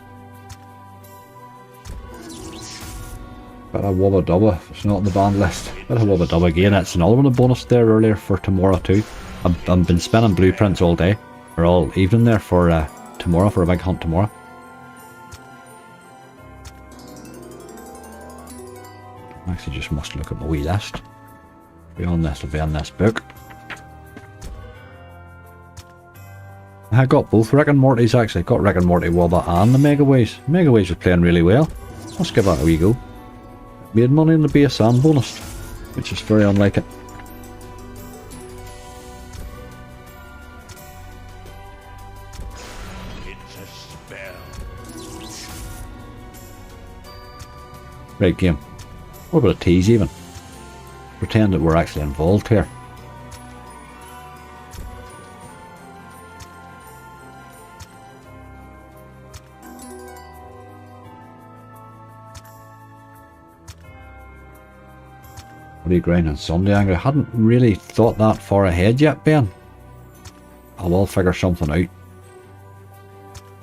Bit of Wubba Dubba if it's not on the banned list. Bit of Wubba Dubba again. It's another one of bonus there earlier for tomorrow too. I've been spinning blueprints all day, or all evening there for tomorrow, for a big hunt tomorrow. I actually just must look at my wee list. Be on this, will be on this book. I got both Rick and Morty's actually. Got Rick and Morty Wubba and the Mega Waves. Mega Waves was playing really well. Let's give that a wee go. Made money in the base and bonus, which is very unlike it. Right, game. What about a tease even? Pretend that we're actually involved here. What are you grinding Sunday Angry? I hadn't really thought that far ahead yet, Ben. I will figure something out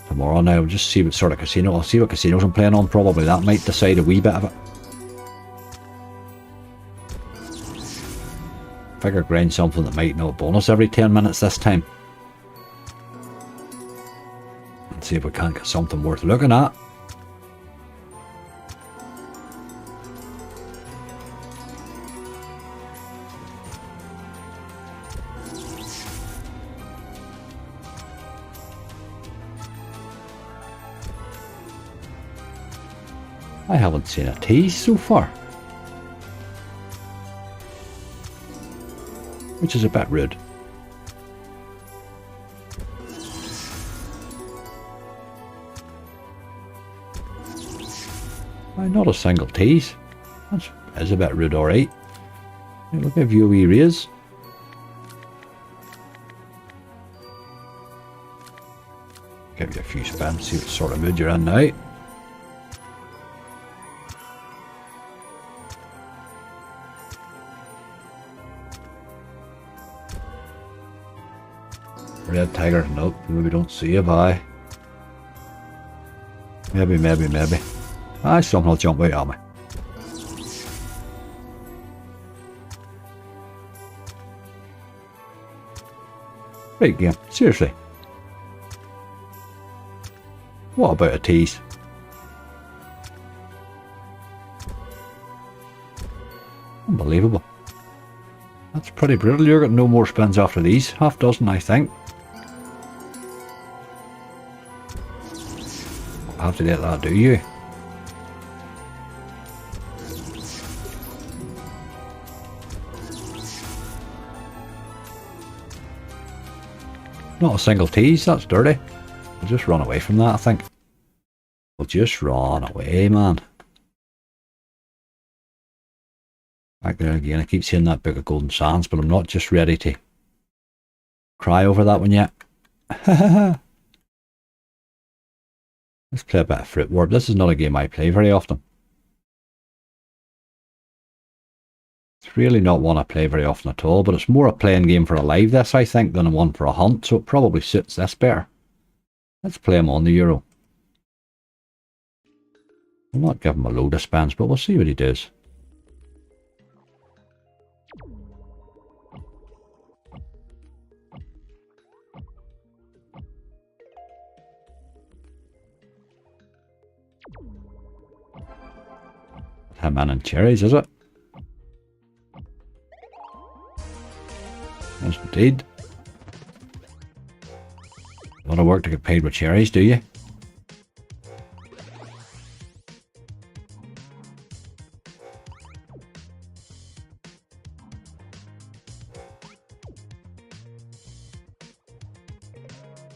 tomorrow now. I'll just see what sort of casino. I'll see what casinos I'm playing on. Probably that might decide a wee bit of it. Figure grind something that might not bonus every 10 minutes this time. And see if we can't get something worth looking at. I haven't seen a tease so far, which is a bit rude. Why not a single tease? That is a bit rude, alright. I'll give you a wee raise. Give you a few spins, see what sort of mood you're in now. Red Tiger, nope, maybe don't see you, bye. Maybe. Aye, something will jump out at me. Right, game, seriously. What about a tease? Unbelievable. That's pretty brutal. You're getting no more spins after these. Half dozen, I think. Have to let that do you. Not a single tease, that's dirty. We'll just run away from that, I think. We'll just run away, man. Back there again, I keep seeing that Book of Golden Sands, but I'm not just ready to cry over that one yet. Let's play a bit of Fruit Warp. This is not a game I play very often. It's really not one I play very often at all, but it's more a playing game for a live this, I think, than a one for a hunt, so it probably suits this better. Let's play him on the Euro. I'll not give him a load of spans, but we'll see what he does. Him and cherries, is it? Yes, indeed. A lot of work to get paid with cherries, do you?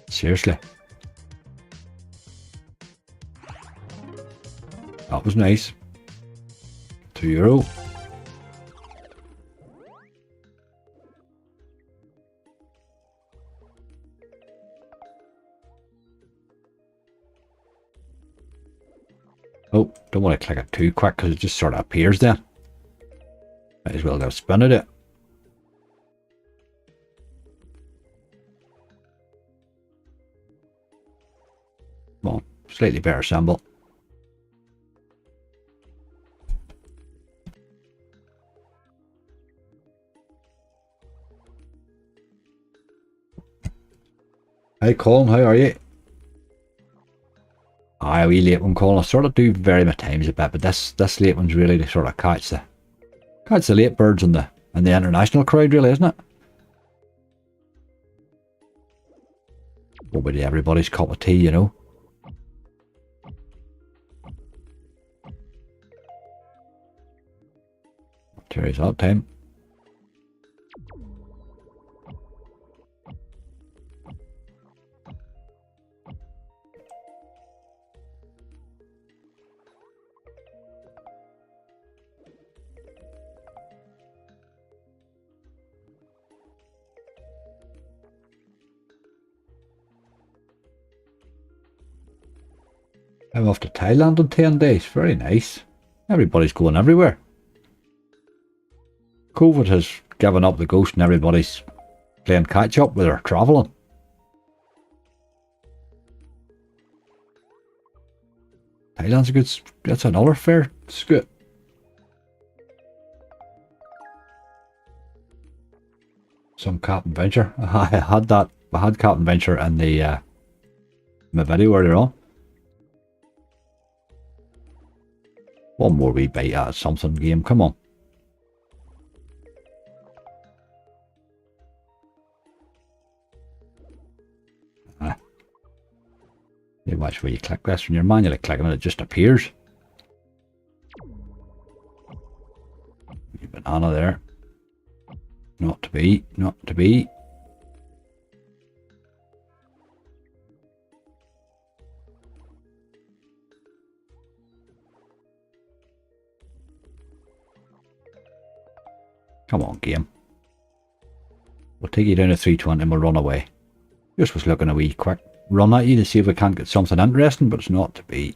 Seriously. That was nice. €2. Oh, don't want to click it too quick because it just sort of appears then. Might as well go spin it. Come on, slightly better symbol. Hey Colin, how are you? Aye, a wee late one, Colin. I sort of do vary my times a bit, but this late one's really to sort of catch the late birds and the international crowd, really, isn't it? What would be everybody's cup of tea, you know? Cherries that time. I'm off to Thailand in 10 days. Very nice. Everybody's going everywhere. COVID has given up the ghost and everybody's playing catch up with their travelling. Thailand's a good, that's another fair scoot. Some Captain Venture. I had Captain Venture in the my video earlier on. One more wee bite at something game, come on. You watch where you click this. When you're manually clicking it, it just appears. Wee banana there. Not to be, not to be. Come on, game. We'll take you down to 320 and we'll run away. Just was looking a wee quick run at you to see if we can't get something interesting, but it's not to be.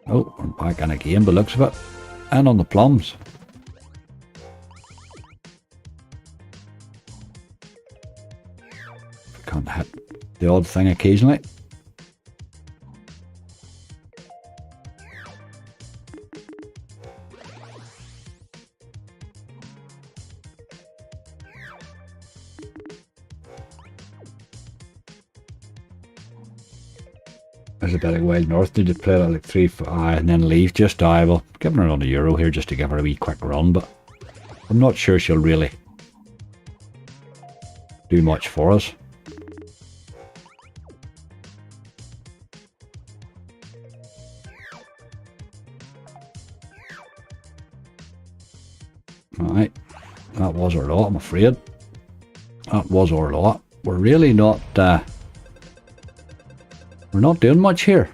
Oh, we're back in a game, the looks of it. And on the plums. We can't hit the odd thing occasionally. There's a bit of Wild North. Need to play that like 3 and then leave. Just die. Well, giving her on a Euro here just to give her a wee quick run, but I'm not sure she'll really do much for us. Alright, that was her lot, I'm afraid. That was our lot. We're really not, we're not doing much here.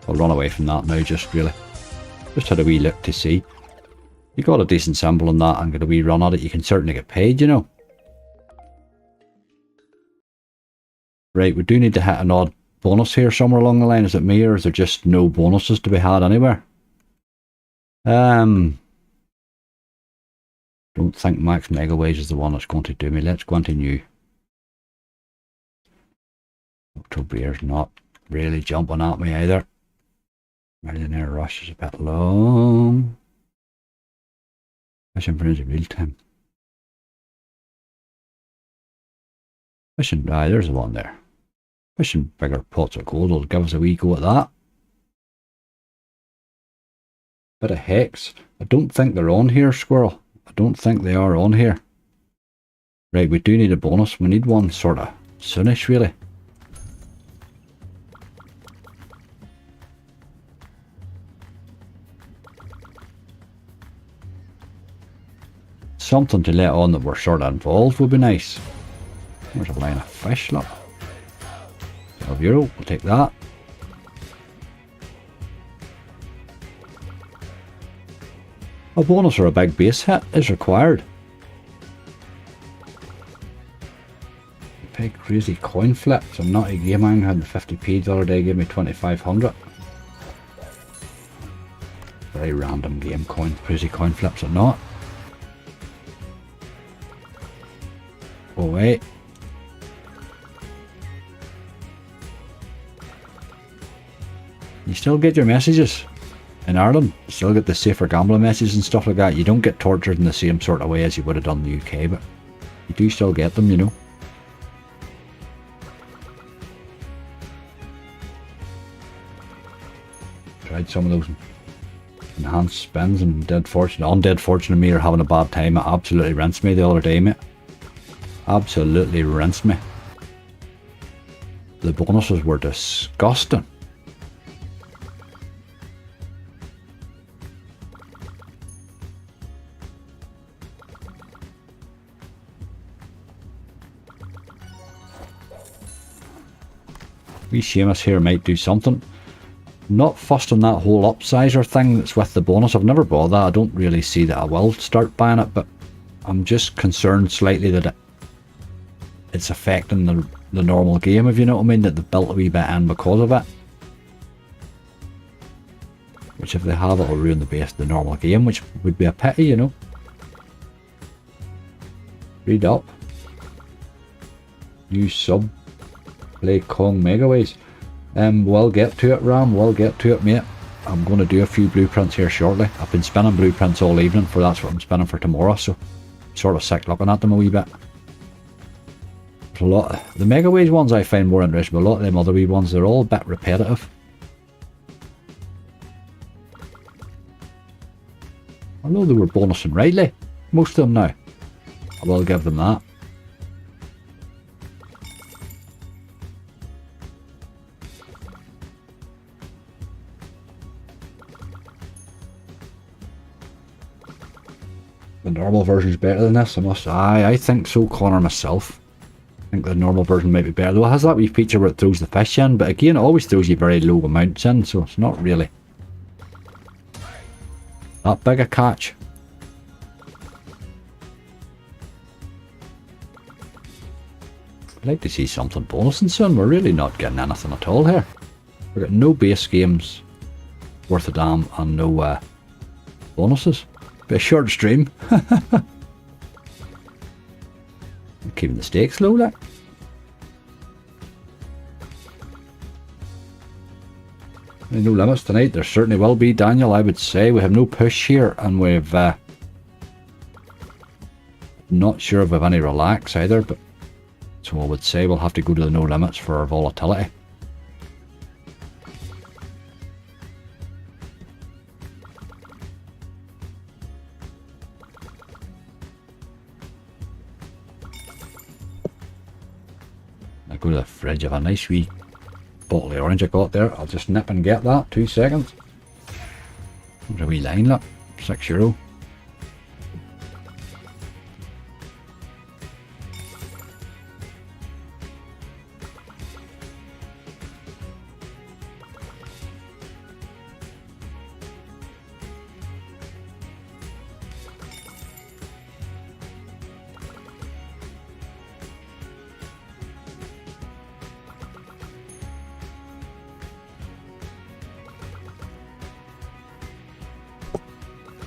I'll run away from that now, just had a wee look to see. You got a decent sample on that and got a wee run at it, you can certainly get paid, you know. Right, we do need to hit an odd bonus here somewhere along the line. Is it me, or is there just no bonuses to be had anywhere? Don't think Max Megawage is the one that's going to do me. Let's go into new. October's not really jumping at me either. Millionaire Rush is a bit long. Mission Frenzy real time. Mission, there's the one there. Mission Bigger Pots of Gold will give us a wee go at that. Bit of Hex. I don't think they're on here, Squirrel. I don't think they are on here. Right, we do need a bonus. We need one sort of soonish, really. Something to let on that we're sort of involved would be nice. There's a line of fish, look. €12, we'll take that. A bonus or a big base hit is required. Big crazy coin flips. I'm not a gaming, had the 50p the other day, gave me 2500. Very random game coin, crazy coin flips or not. Oh wait. You still get your messages in Ireland. You still get the safer gambling messages and stuff like that. You don't get tortured in the same sort of way as you would have done in the UK, but you do still get them, you know. Tried some of those enhanced spins and Dead Fortune. Undead Fortune and me are having a bad time. It absolutely rinsed me the other day, mate. Absolutely rinsed me. The bonuses were disgusting. Wee Seamus here might do something. Not fussed on that whole upsizer thing that's with the bonus. I've never bought that. I don't really see that I will start buying it, but I'm just concerned slightly that it's affecting the normal game, if you know what I mean, that they've built a wee bit in because of it. Which if they have, it'll ruin the base of the normal game, which would be a pity, you know. Read up. New sub. Play Kong Megaways. We'll get to it, Ram. We'll get to it, mate. I'm going to do a few blueprints here shortly. I've been spinning blueprints all evening, for that's what I'm spinning for tomorrow, so I'm sort of sick looking at them a wee bit. There's a lot. The Megaways ones I find more interesting, but a lot of them other wee ones, they're all a bit repetitive. I know they were bonusing rightly, most of them now. I will give them that. The normal version is better than this, I think so, Connor, myself. I think the normal version might be better, though it has that wee feature where it throws the fish in, but again it always throws you very low amounts in, so it's not really that big a catch. I'd like to see something bonusing soon. We're really not getting anything at all here. We've got no base games worth a damn and no bonuses. Be a short stream. Keeping the stakes low, like. No limits tonight. There certainly will be, Daniel. I would say we have no push here, and we've not sure if we have any relax either. But so I would say we'll have to go to the no limits for our volatility. Go to the fridge. I have a nice wee bottle of orange I got there. I'll just nip and get that. 2 seconds. There's a wee line, look. €6.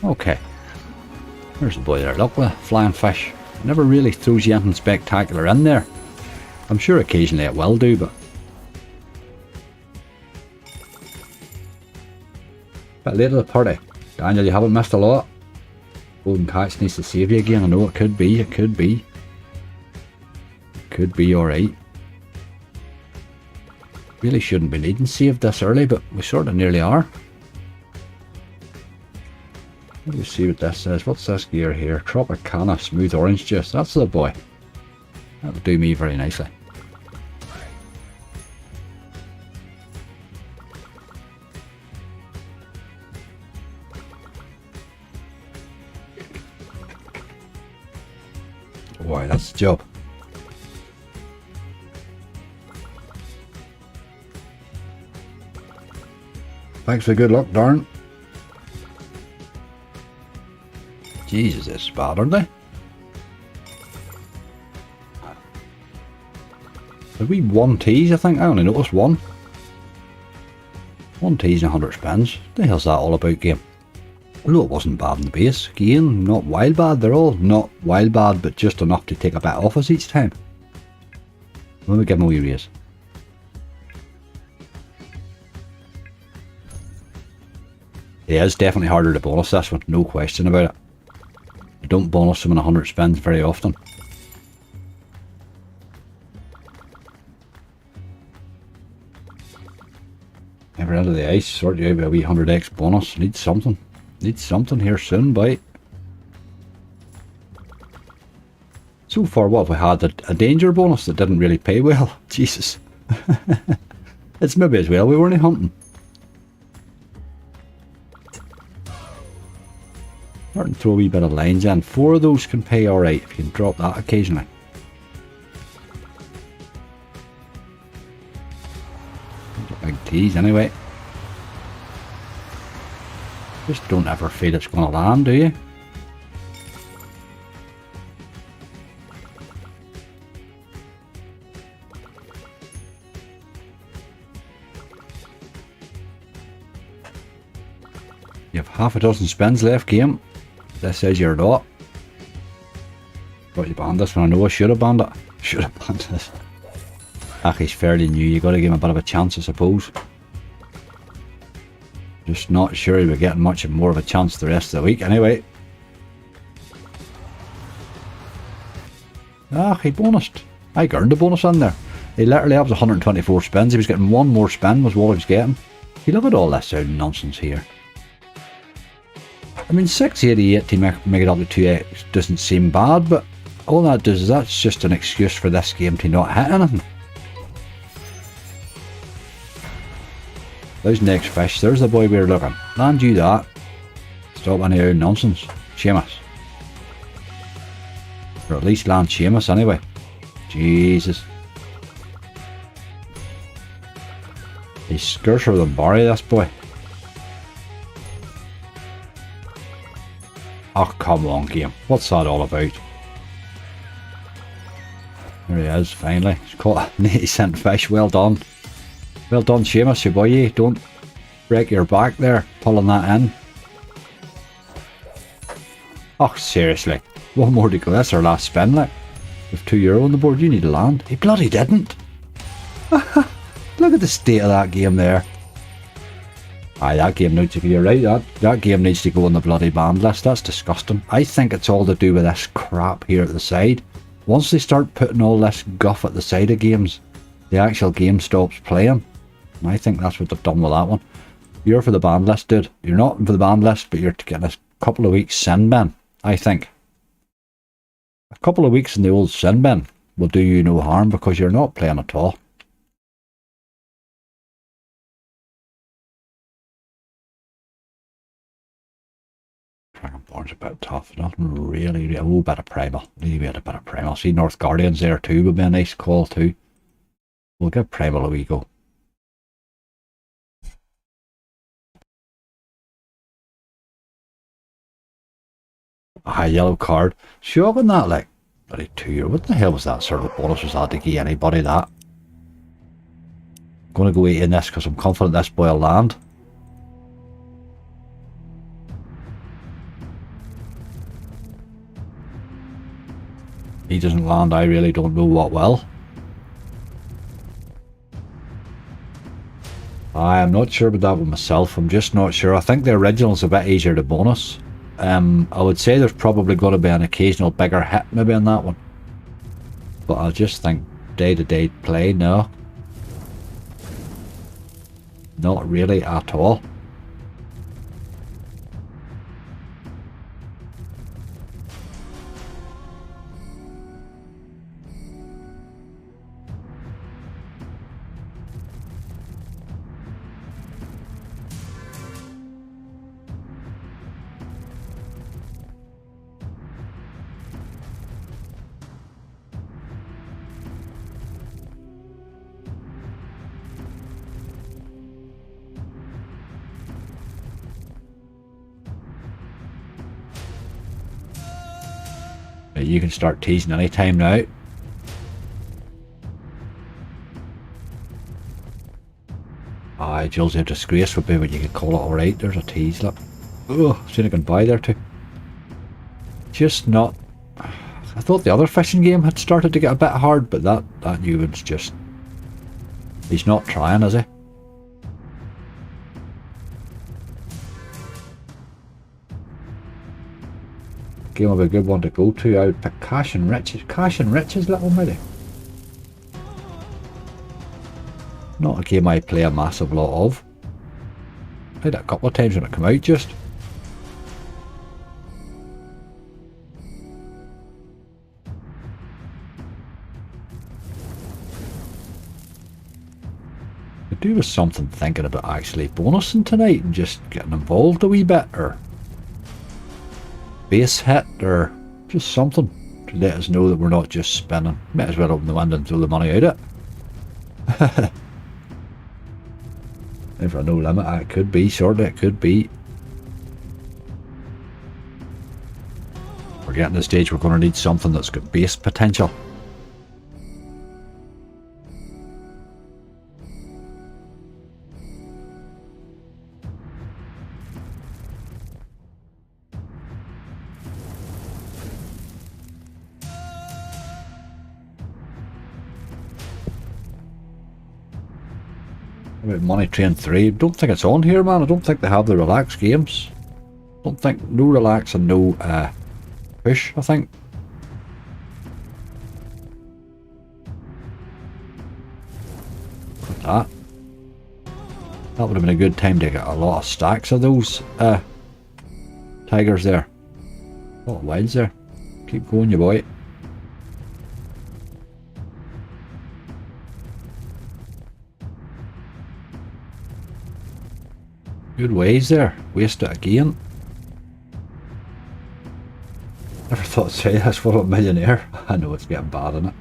Okay. There's the boy there. Look, with flying fish. Never really throws you anything spectacular in there. I'm sure occasionally it will do, but... Bit late to the party. Daniel, you haven't missed a lot. Golden Catch needs to save you again. I know it could be. It could be. It could be alright. Really shouldn't be needing saved this early, but we sort of nearly are. Let me see what this says. What's this gear here? Tropicana Smooth Orange Juice. That's the boy. That'll do me very nicely. Why, that's the job. Thanks for the good luck, Darren. Jesus, it's bad, aren't they? Have we one tease, I think? I only noticed one. One tease and 100 spins. What the hell's that all about, game? No, it wasn't bad in the base. Again, not wild bad. They're all not wild bad, but just enough to take a bit off us each time. Let me give him a wee raise. It is definitely harder to bonus this one, no question about it. You don't bonus them in 100 spins very often. Never out of the ice, sort you out with a wee 100x bonus. Need something. Need something here soon, boy. So far, what have we had? A danger bonus that didn't really pay well. Jesus. It's maybe as well we weren't hunting. Starting to throw a wee bit of lines in. 4 of those can pay alright if you can drop that occasionally. A big tease anyway. Just don't ever feel it's going to land, do you? You have half a dozen spins left, game. This says you're not. Got you banned this one. I know I should have banned it. Should have banned this. Ah, he's fairly new. You got to give him a bit of a chance, I suppose. Just not sure he'll be getting much more of a chance the rest of the week anyway. Ah, he bonused. I earned a bonus in there. He literally had 124 spins. He was getting one more spin was what he was getting. You look at all this nonsense here. I mean, 688 to make it up to 2x doesn't seem bad, but all that does is that's just an excuse for this game to not hit anything. Those next fish, there's the boy we were looking. Land you that. Stop any old nonsense. Seamus. Or at least land Seamus anyway. Jesus. He's scarcer than Barry, this boy. Oh, come on, game. What's that all about? There he is, finally. He's caught an 80-cent fish. Well done. Well done, Seamus, you boy. Don't break your back there, pulling that in. Oh, seriously. One more to go. That's our last spin, like. With €2 on the board, you need to land. He bloody didn't. Look at the state of that game there. Aye, that game needs to go. You're right, that game needs to go on the bloody banned list. That's disgusting. I think it's all to do with this crap here at the side. Once they start putting all this guff at the side of games, the actual game stops playing. And I think that's what they've done with that one. You're for the banned list, dude. You're not for the banned list, but you're getting a couple of weeks sin bin, I think. A couple of weeks in the old sin bin will do you no harm because you're not playing at all. Dragonborn's a bit tough. Nothing really. Oh, bit of primal. Maybe a bit of primal. See, North Guardians there too would be a nice call too. We'll give primal a wee go. Ah, yellow card. Shocking that, like. Bloody €2. What the hell was that sort of bonus? Was that to give anybody that? I'm going to go eat in this because I'm confident this boy will land. He doesn't land, I really don't know what will. I am not sure about that with myself. I'm just not sure. I think the original's a bit easier to bonus. I would say there's probably going to be an occasional bigger hit maybe on that one. But I just think day-to-day play, no. Not really at all. You can start teasing any time now. Aye, Jules, a disgrace would be what you could call it. Alright, there's a tease, look. Oh, seen I can buy there too. Just not... I thought the other fishing game had started to get a bit hard, but that new one's just... He's not trying, is he? Game will be a good one to go to. I would pick Cash and Riches. Cash and Riches, little maybe. Not a game I play a massive lot of. Played it a couple of times when it came out just. Could do with something thinking about actually bonusing tonight and just getting involved a wee bit, or base hit, or just something to let us know that we're not just spinning. Might as well open the window and throw the money out it. Never no limit. It could be, certainly it could be. We're getting to the stage we're going to need something that's got base potential. About Money Train 3, don't think it's on here, man. I don't think they have the relax games. Don't think, no relax and no push, I think. Look at that. That would have been a good time to get a lot of stacks of those tigers there. A lot of wilds there. Keep going, you boy. Good ways there. Waste it again. Never thought to say this for a millionaire. I know it's getting bad, isn't it?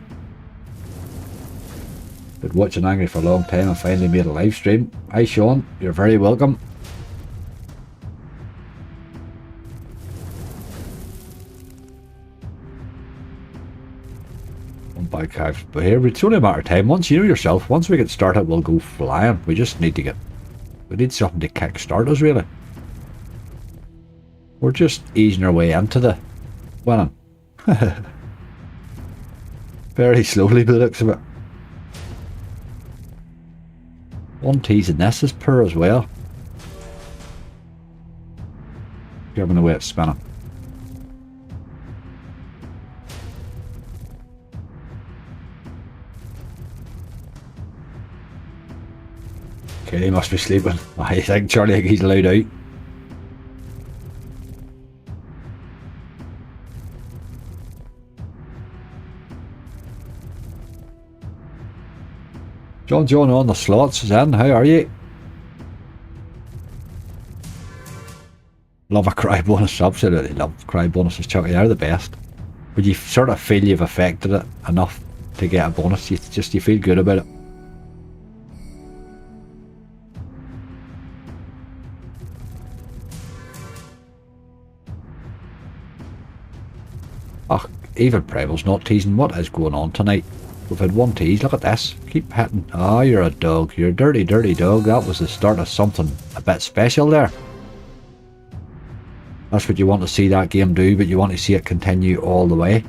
Been watching Angry for a long time and finally made a live stream. Hi Sean, you're very welcome. One by Caves. But here, it's only a matter of time. Once you know yourself, once we get started, we'll go flying. We just need to get... We need something to kickstart us, really. We're just easing our way into the winning. Very slowly by the looks of it. One tease in this is poor as well. Giving away it's spinning. Okay, he must be sleeping. I think Charlie, he's allowed out. John on the slots is in. How are you? Love a cry bonus. Absolutely love cry bonuses, Chucky. They're the best. But you sort of feel you've affected it enough to get a bonus. You feel good about it. Oh, even Prevel's not teasing. What is going on tonight? We've had one tease. Look at this. Keep hitting. Ah, you're a dog. You're a dirty, dirty dog. That was the start of something a bit special there. That's what you want to see that game do, but you want to see it continue all the way.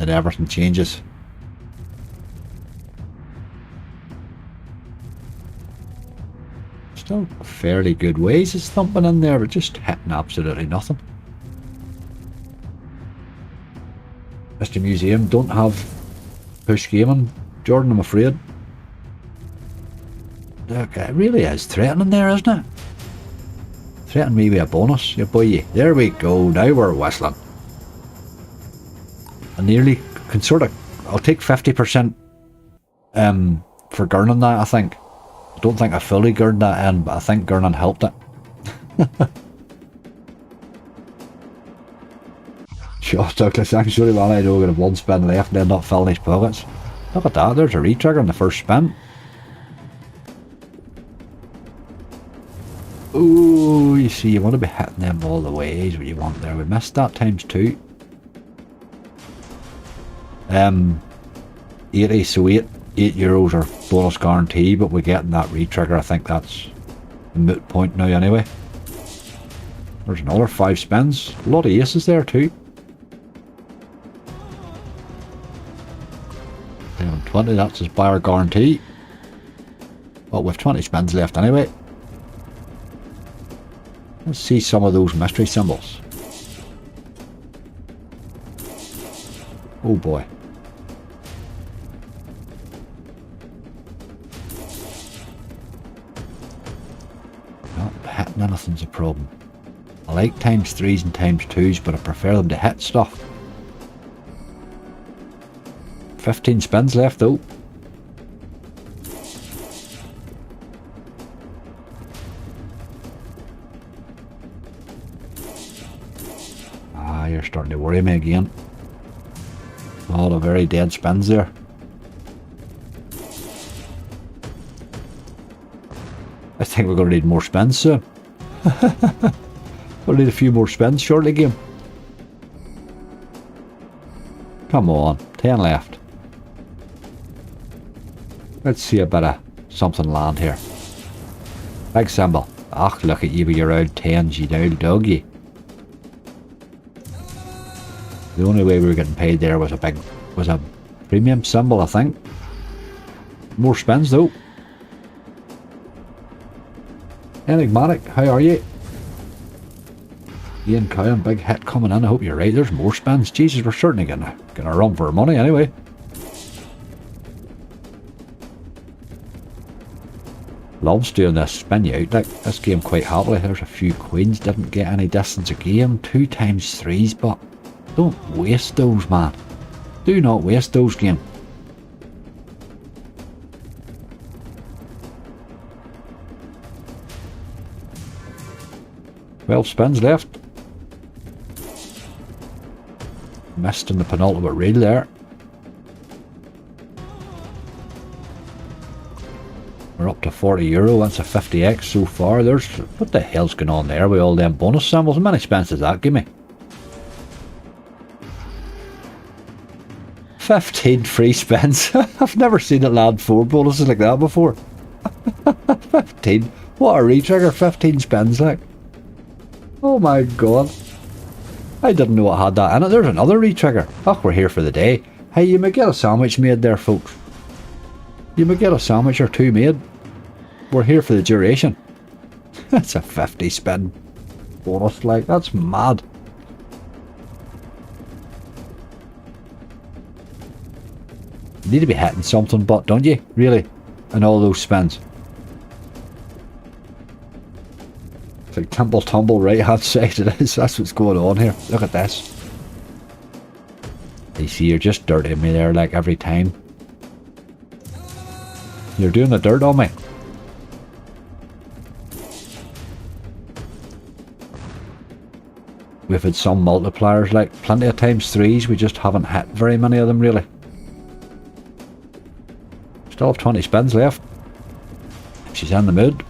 then everything changes. Still fairly good ways it's thumping in there, but just hitting absolutely nothing. Mr. Museum don't have push gaming, Jordan, I'm afraid. Look, it really is threatening there, isn't it? Threaten me with a bonus, you boy. There we go, now we're whistling. I nearly can sort of, I'll take 50% for gurning that, I think. I don't think I fully gurned that in, but I think gurning helped it. Sure, Douglas, I'm sure man, I know we're going to have one spin left and then not filling his pockets. Look at that, there's a retrigger in the first spin. Ooh, you see, you want to be hitting them all the ways what you want there. We missed that times 2. 80, so €8 are bonus guarantee, but we're getting that retrigger. I think that's a moot point now anyway. There's another 5 spins. A lot of aces there too. 20, that's his buyer guarantee. But with 20 spins left anyway. Let's see some of those mystery symbols. Oh boy. Not hitting anything's a problem. I like times 3s and times 2s, but I prefer them to hit stuff. 15 spins left though. Ah, you're starting to worry me again. A lot of very dead spins there. I think we're going to need more spins soon. We'll need a few more spins shortly, game. Come on, 10 left. Let's see a bit of something land here. Big symbol. Ach, look at you with your old 10s, you old doggy. The only way we were getting paid there was a premium symbol, I think. More spins though. Enigmatic, how are you? Ian Cowan, big hit coming in. I hope you're right. There's more spins. Jesus, we're certainly gonna run for our money anyway. Loves doing this spin you out like this game quite happily. There's a few queens, didn't get any distance of game. 2 times 3s, but don't waste those, man. Do not waste those, game. Well, spins left. Missed in the penultimate reel there. We're up to €40. That's a 50x so far. There's what the hell's going on there with all them bonus symbols? How many spins does that give me? 15 free spins. I've never seen it land 4 bonuses like that before. 15. What a retrigger. 15 spins like. Oh my god. I didn't know it had that in it. There's another retrigger. Oh, we're here for the day. Hey, you may get a sandwich made there, folks. You may get a sandwich or 2 made. We're here for the duration. That's a 50 spin bonus, like, that's mad. You need to be hitting something, but don't you? Really? And all those spins. It's like Temple Tumble right hand side it is. That's what's going on here. Look at this. You see, you're just dirtying me there like every time. You're doing the dirt on me. We've had some multipliers, like plenty of times 3s, we just haven't hit very many of them really. Still have 20 spins left. She's in the mood.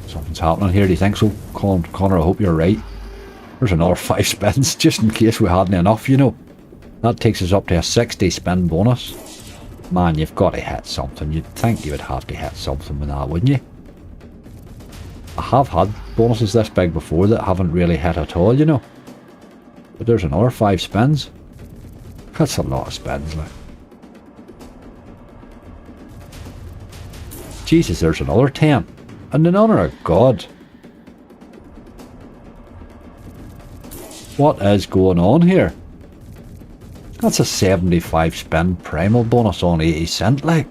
Something's happening here, do you think so? Connor, I hope you're right. There's another 5 spins, just in case we hadn't enough, you know. That takes us up to a 60 spin bonus. Man, you've got to hit something. You'd think you would have to hit something with that, wouldn't you? I have had bonuses this big before that haven't really hit at all, you know. But there's another 5 spins. That's a lot of spins, like. Jesus, there's another 10. And in honour of God. What is going on here? That's a 75 spin primal bonus on 80 cent, like.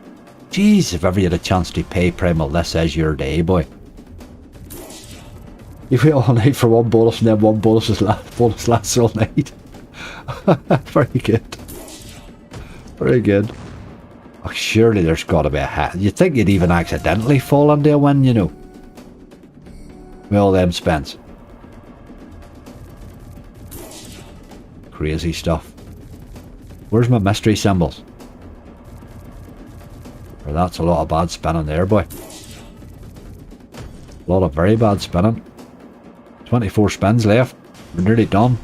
Jeez, if ever you had a chance to pay primal, this is your day, boy. You wait all night for one bonus and then one bonus lasts all night. Very good. Very good. Oh, surely there's got to be a hat. You'd think you'd even accidentally fall into a win, you know. With all them spins. Crazy stuff. Where's my mystery symbols? Well, that's a lot of bad spinning there, boy. A lot of very bad spinning. 24 spins left. We're nearly done.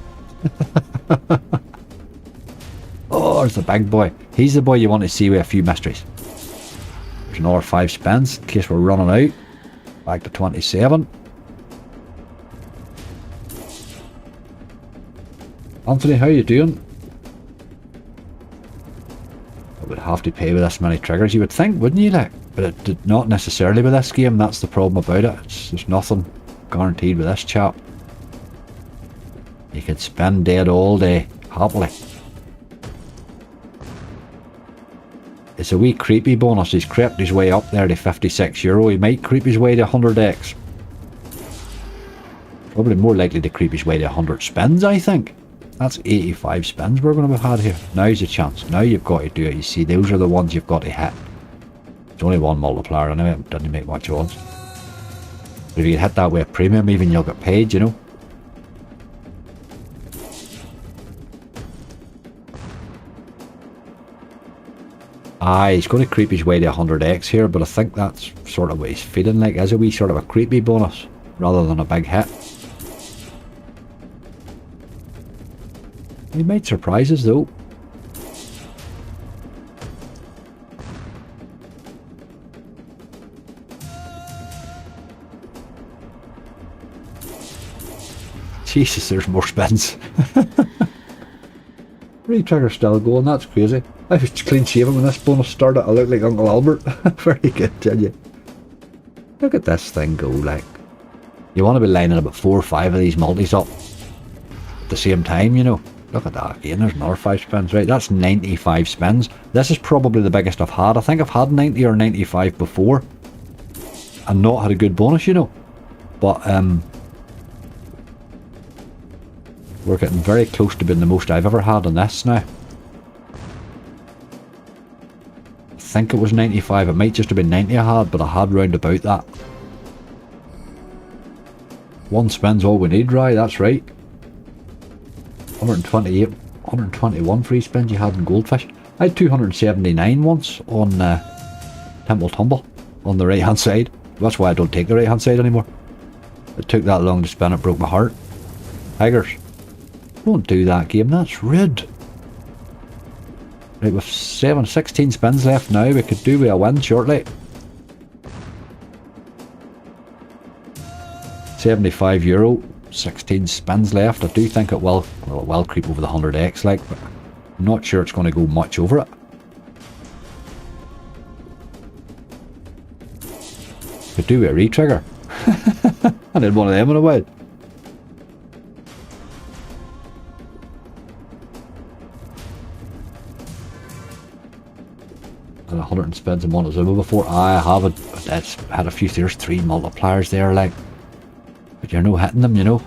Oh, there's the big boy. He's the boy you want to see with a few mysteries. There's another 5 spins in case we're running out. Back to 27. Anthony, how you doing? I would have to pay with this many triggers, you would think, wouldn't you, like? But it did not necessarily with this game. That's the problem about it. There's nothing guaranteed with this chap. You could spend dead all day, happily. It's a wee creepy bonus. He's crept his way up there to €56. He might creep his way to 100x. Probably more likely to creep his way to 100 spins, I think. That's 85 spins we're going to have had here. Now's the chance. Now you've got to do it. You see, those are the ones you've got to hit. It's only one multiplier anyway. It doesn't make much odds. But if you hit that with a premium, even you'll get paid, you know. Aye, he's going to creep his way to 100x here, but I think that's sort of what he's feeling like. As a wee sort of a creepy bonus, rather than a big hit. He might surprise us though. Jesus, there's more spins. Re-trigger still going, that's crazy. I was clean shaven when this bonus started. I look like Uncle Albert. Very good, tell you. Look at this thing go, like. You want to be lining about 4 or 5 of these multis up at the same time, you know. Look at that again, there's another 5 spins, right? That's 95 spins. This is probably the biggest I've had. I think I've had 90 or 95 before and not had a good bonus, you know. But we're getting very close to being the most I've ever had on this now. I think it was 95. It might just have been 90 I had, but I had round about that. 1 spin's all we need, right? That's right. 128, 121 free spins you had in Goldfish. I had 279 once on Temple Tumble on the right hand side. That's why I don't take the right hand side anymore. It took that long to spin, it broke my heart. Tigers, don't do that game, that's rude. Right, with 16 spins left now, we could do with a win shortly. 75 euro, 16 spins left. I do think it will creep over the 100x, like, but I'm not sure it's going to go much over it. Could do with a re-trigger. I need one of them in a while. And 100 spins in Montezuma before. I haven't. It's had a few. There's 3 multipliers there, like. But you're no hitting them, you know.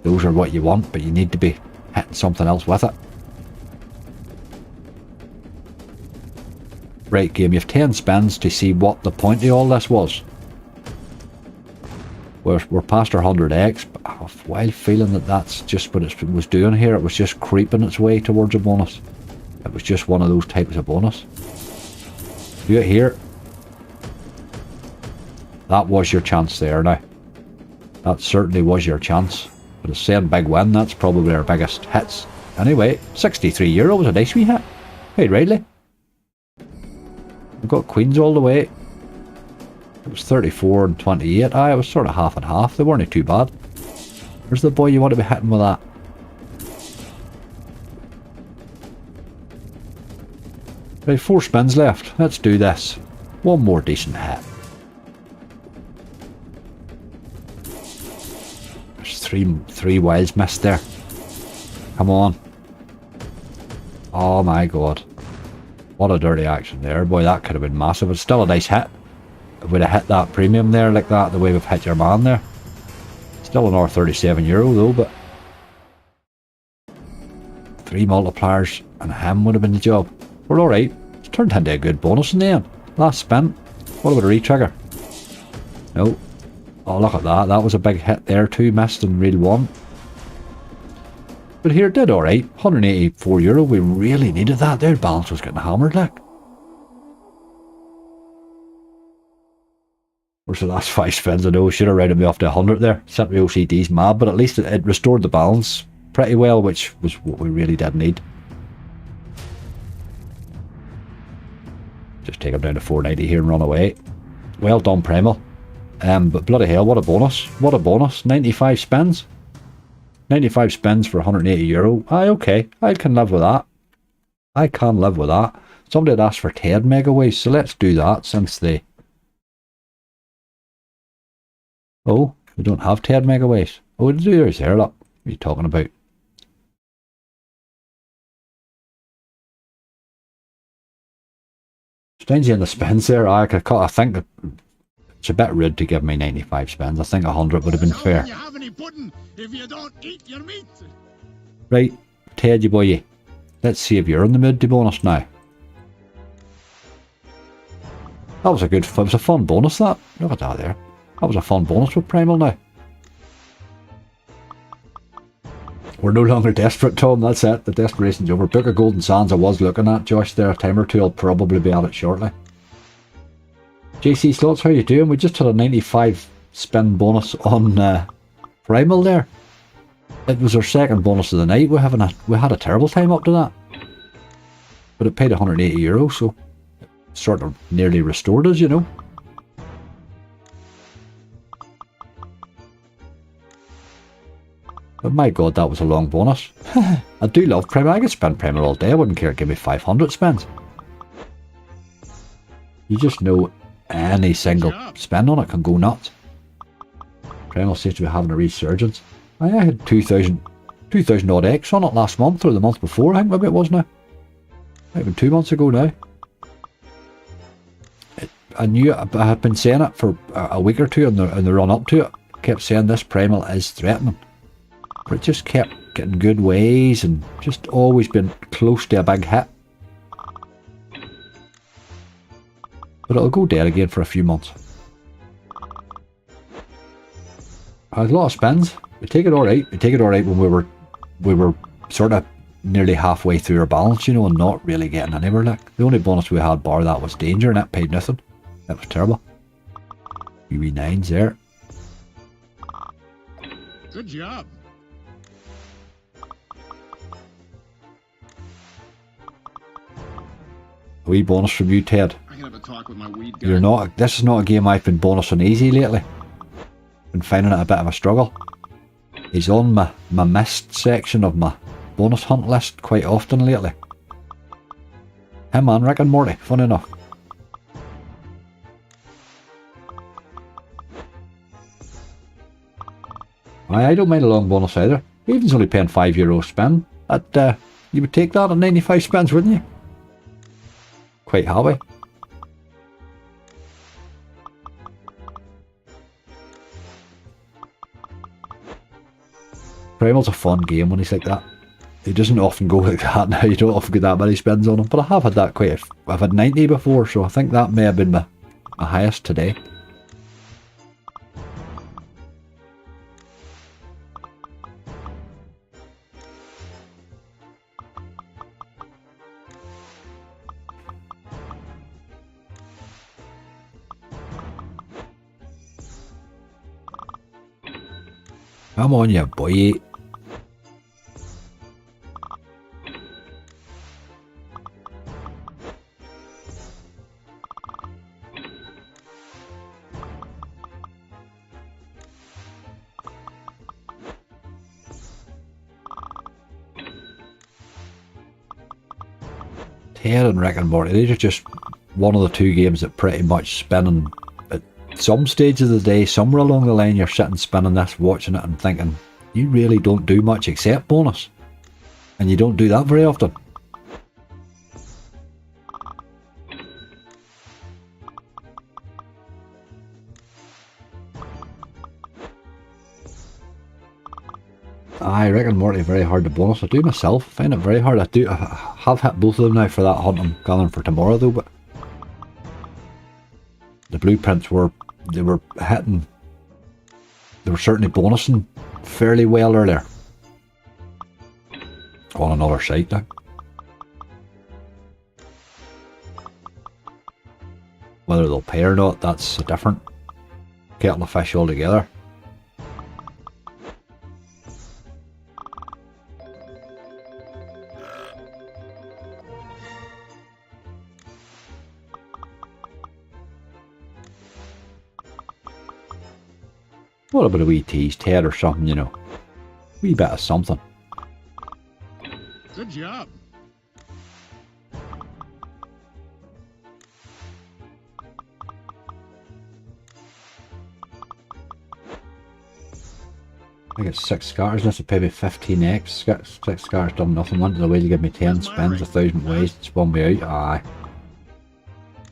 Those are what you want, but you need to be hitting something else with it. Right, game, you have 10 spins to see what the point of all this was. We're past our 100x, but I have a wild feeling that that's just what it was doing here. It was just creeping its way towards a bonus. It was just one of those types of bonus. Do it here. That was your chance there now. That certainly was your chance. But it's saying big win, that's probably our biggest hits. Anyway, 63 euro was a nice wee hit. Hey, Riley. We've got queens all the way. It was 34 and 28. Aye, it was sort of half and half. They weren't too bad. Where's the boy you want to be hitting with that? Right, 4 spins left. Let's do this. One more decent hit. There's three wilds missed there. Come on. Oh my god. What a dirty action there. Boy, that could have been massive. It's still a nice hit. If we'd have hit that premium there like that, the way we've hit your man there. Still another €37 though, but 3 multipliers and him would have been the job. We're alright. It's turned into a good bonus in the end. Last spin. What about a re-trigger? No. Oh, look at that. That was a big hit there too. Missed in reel 1. But here did alright. €184. We really needed that. Their balance was getting hammered like. Where's the last 5 spins? I know, should have rounded me off to 100 there. Sent me OCD's mad, but at least it restored the balance pretty well, which was what we really did need. Just take him down to 490 here and run away. Well done, Primal. But bloody hell, what a bonus. What a bonus. 95 spins. 95 spins for €180. Aye, okay. I can live with that. I can live with that. Somebody had asked for 10 megaways, so let's do that since they... Oh, we don't have 10 megaways. Oh, there's there, look. What are you talking about? Stingy in the spins there. I think it's a bit rude to give me 95 spins. I think 100 would have been fair. Right, Ted, you boy. Let's see if you're in the mood to bonus now. That was it was a fun bonus, that. Look at that there. That was a fun bonus with Primal now. We're no longer desperate, Tom. That's it. The desperation's over. Book of Golden Sands I was looking at, Josh, there. A time or two. I'll probably be at it shortly. JC Slots, how you doing? We just had a 95 spin bonus on Primal there. It was our second bonus of the night. We had a terrible time up to that. But it paid €180, so it sort of nearly restored us, you know. But my god, that was a long bonus. I do love Primal. I could spend Primal all day. I wouldn't care. Give me 500 spins. You just know any single spin on it can go nuts. Primal seems to be having a resurgence. I had 2,000 odd X on it last month or the month before. I think maybe it was now. Might have been 2 months ago now. I knew I had been saying it for a week or two in the run up to it. Kept saying this Primal is threatening. But it just kept getting good ways and just always been close to a big hit. But it'll go dead again for a few months. I had a lot of spins. We take it alright. We take it alright when we were sort of nearly halfway through our balance, you know, and not really getting anywhere. Like the only bonus we had bar that was danger, and that paid nothing. That was terrible. Wee 9s there. Good job. A wee bonus from you, Ted. I can have a talk with my weed guy. You're not. This is not a game I've been bonusing easy lately. Been finding it a bit of a struggle. He's on my missed section of my bonus hunt list quite often lately. Him and Rick and Morty, funny enough. I don't mind a long bonus either. Even's only paying €5 spin. You would take that at 95 spins, wouldn't you? Quite happy. Primal's a fun game when he's like that. He doesn't often go like that now. You don't often get that many spins on him. But I have had that I've had 90 before, so I think that may have been my highest today. Come on, you boy. Ted and Rick and Morty, these are just one of the two games that pretty much spinning at some stage of the day, somewhere along the line, you're sitting spinning this, watching it and thinking, you really don't do much except bonus. And you don't do that very often. Aye, Rick and Morty very hard to bonus. I do myself. I find it very hard. I have hit both of them now for that hunt I'm gathering for tomorrow though, but the blueprints were hitting. They were certainly bonusing fairly well earlier. On another site now. Whether they'll pay or not, that's a different kettle of fish altogether. What about a wee tease, Ted, or something, you know? Wee bit of something. Good job. I get 6 scatters, this would pay me 15x. 6 scatters done nothing. Wanted the way to give me 10 spins, 1,000 ways to spawn me out. Aye.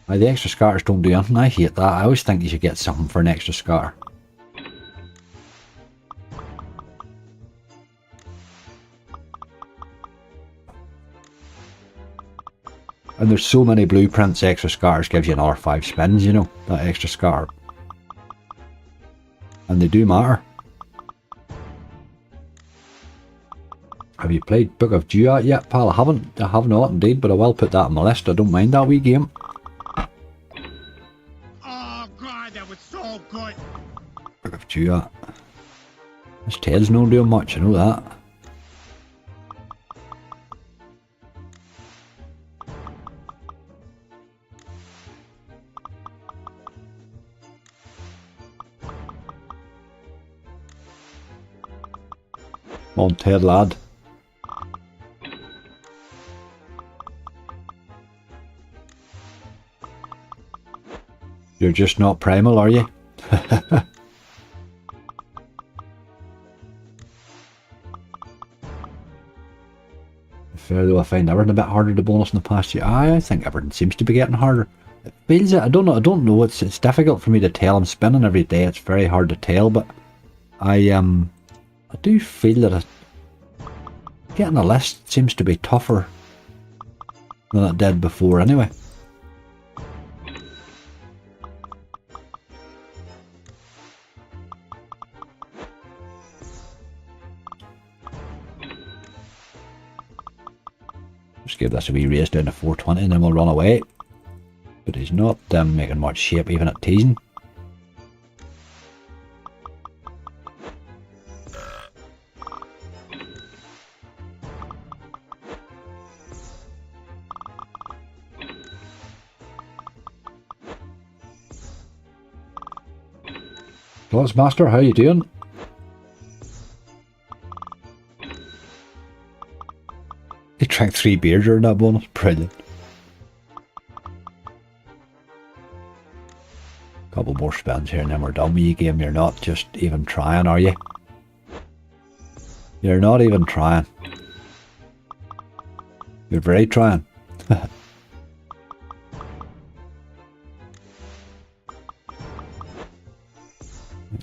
Aye, the extra scatters don't do anything. I hate that. I always think you should get something for an extra scatter. And there's so many blueprints, extra scatters gives you another 5 spins, you know, that extra scatter. And they do matter. Have you played Book of Duat yet, pal? I haven't. I have not indeed, but I will put that on my list. I don't mind that wee game. Oh God, that was so good. Book of Duat. This Ted's not doing much, I know that. Come on, Ted, lad. You're just not primal, are you? Fair though, I find everything a bit harder to bonus in the past year. I think everything seems to be getting harder. It feels it. I don't know. It's difficult for me to tell. I'm spinning every day. It's very hard to tell, but I do feel that getting a list seems to be tougher than it did before anyway. Just give this a wee race down to 420 and then we'll run away. But he's not making much shape even at teasing. Lots Master, how you doing? He drank 3 beers during that bonus. Brilliant. Couple more spins here and then we're done with you game. You're not just even trying, are you? You're not even trying. You're very trying.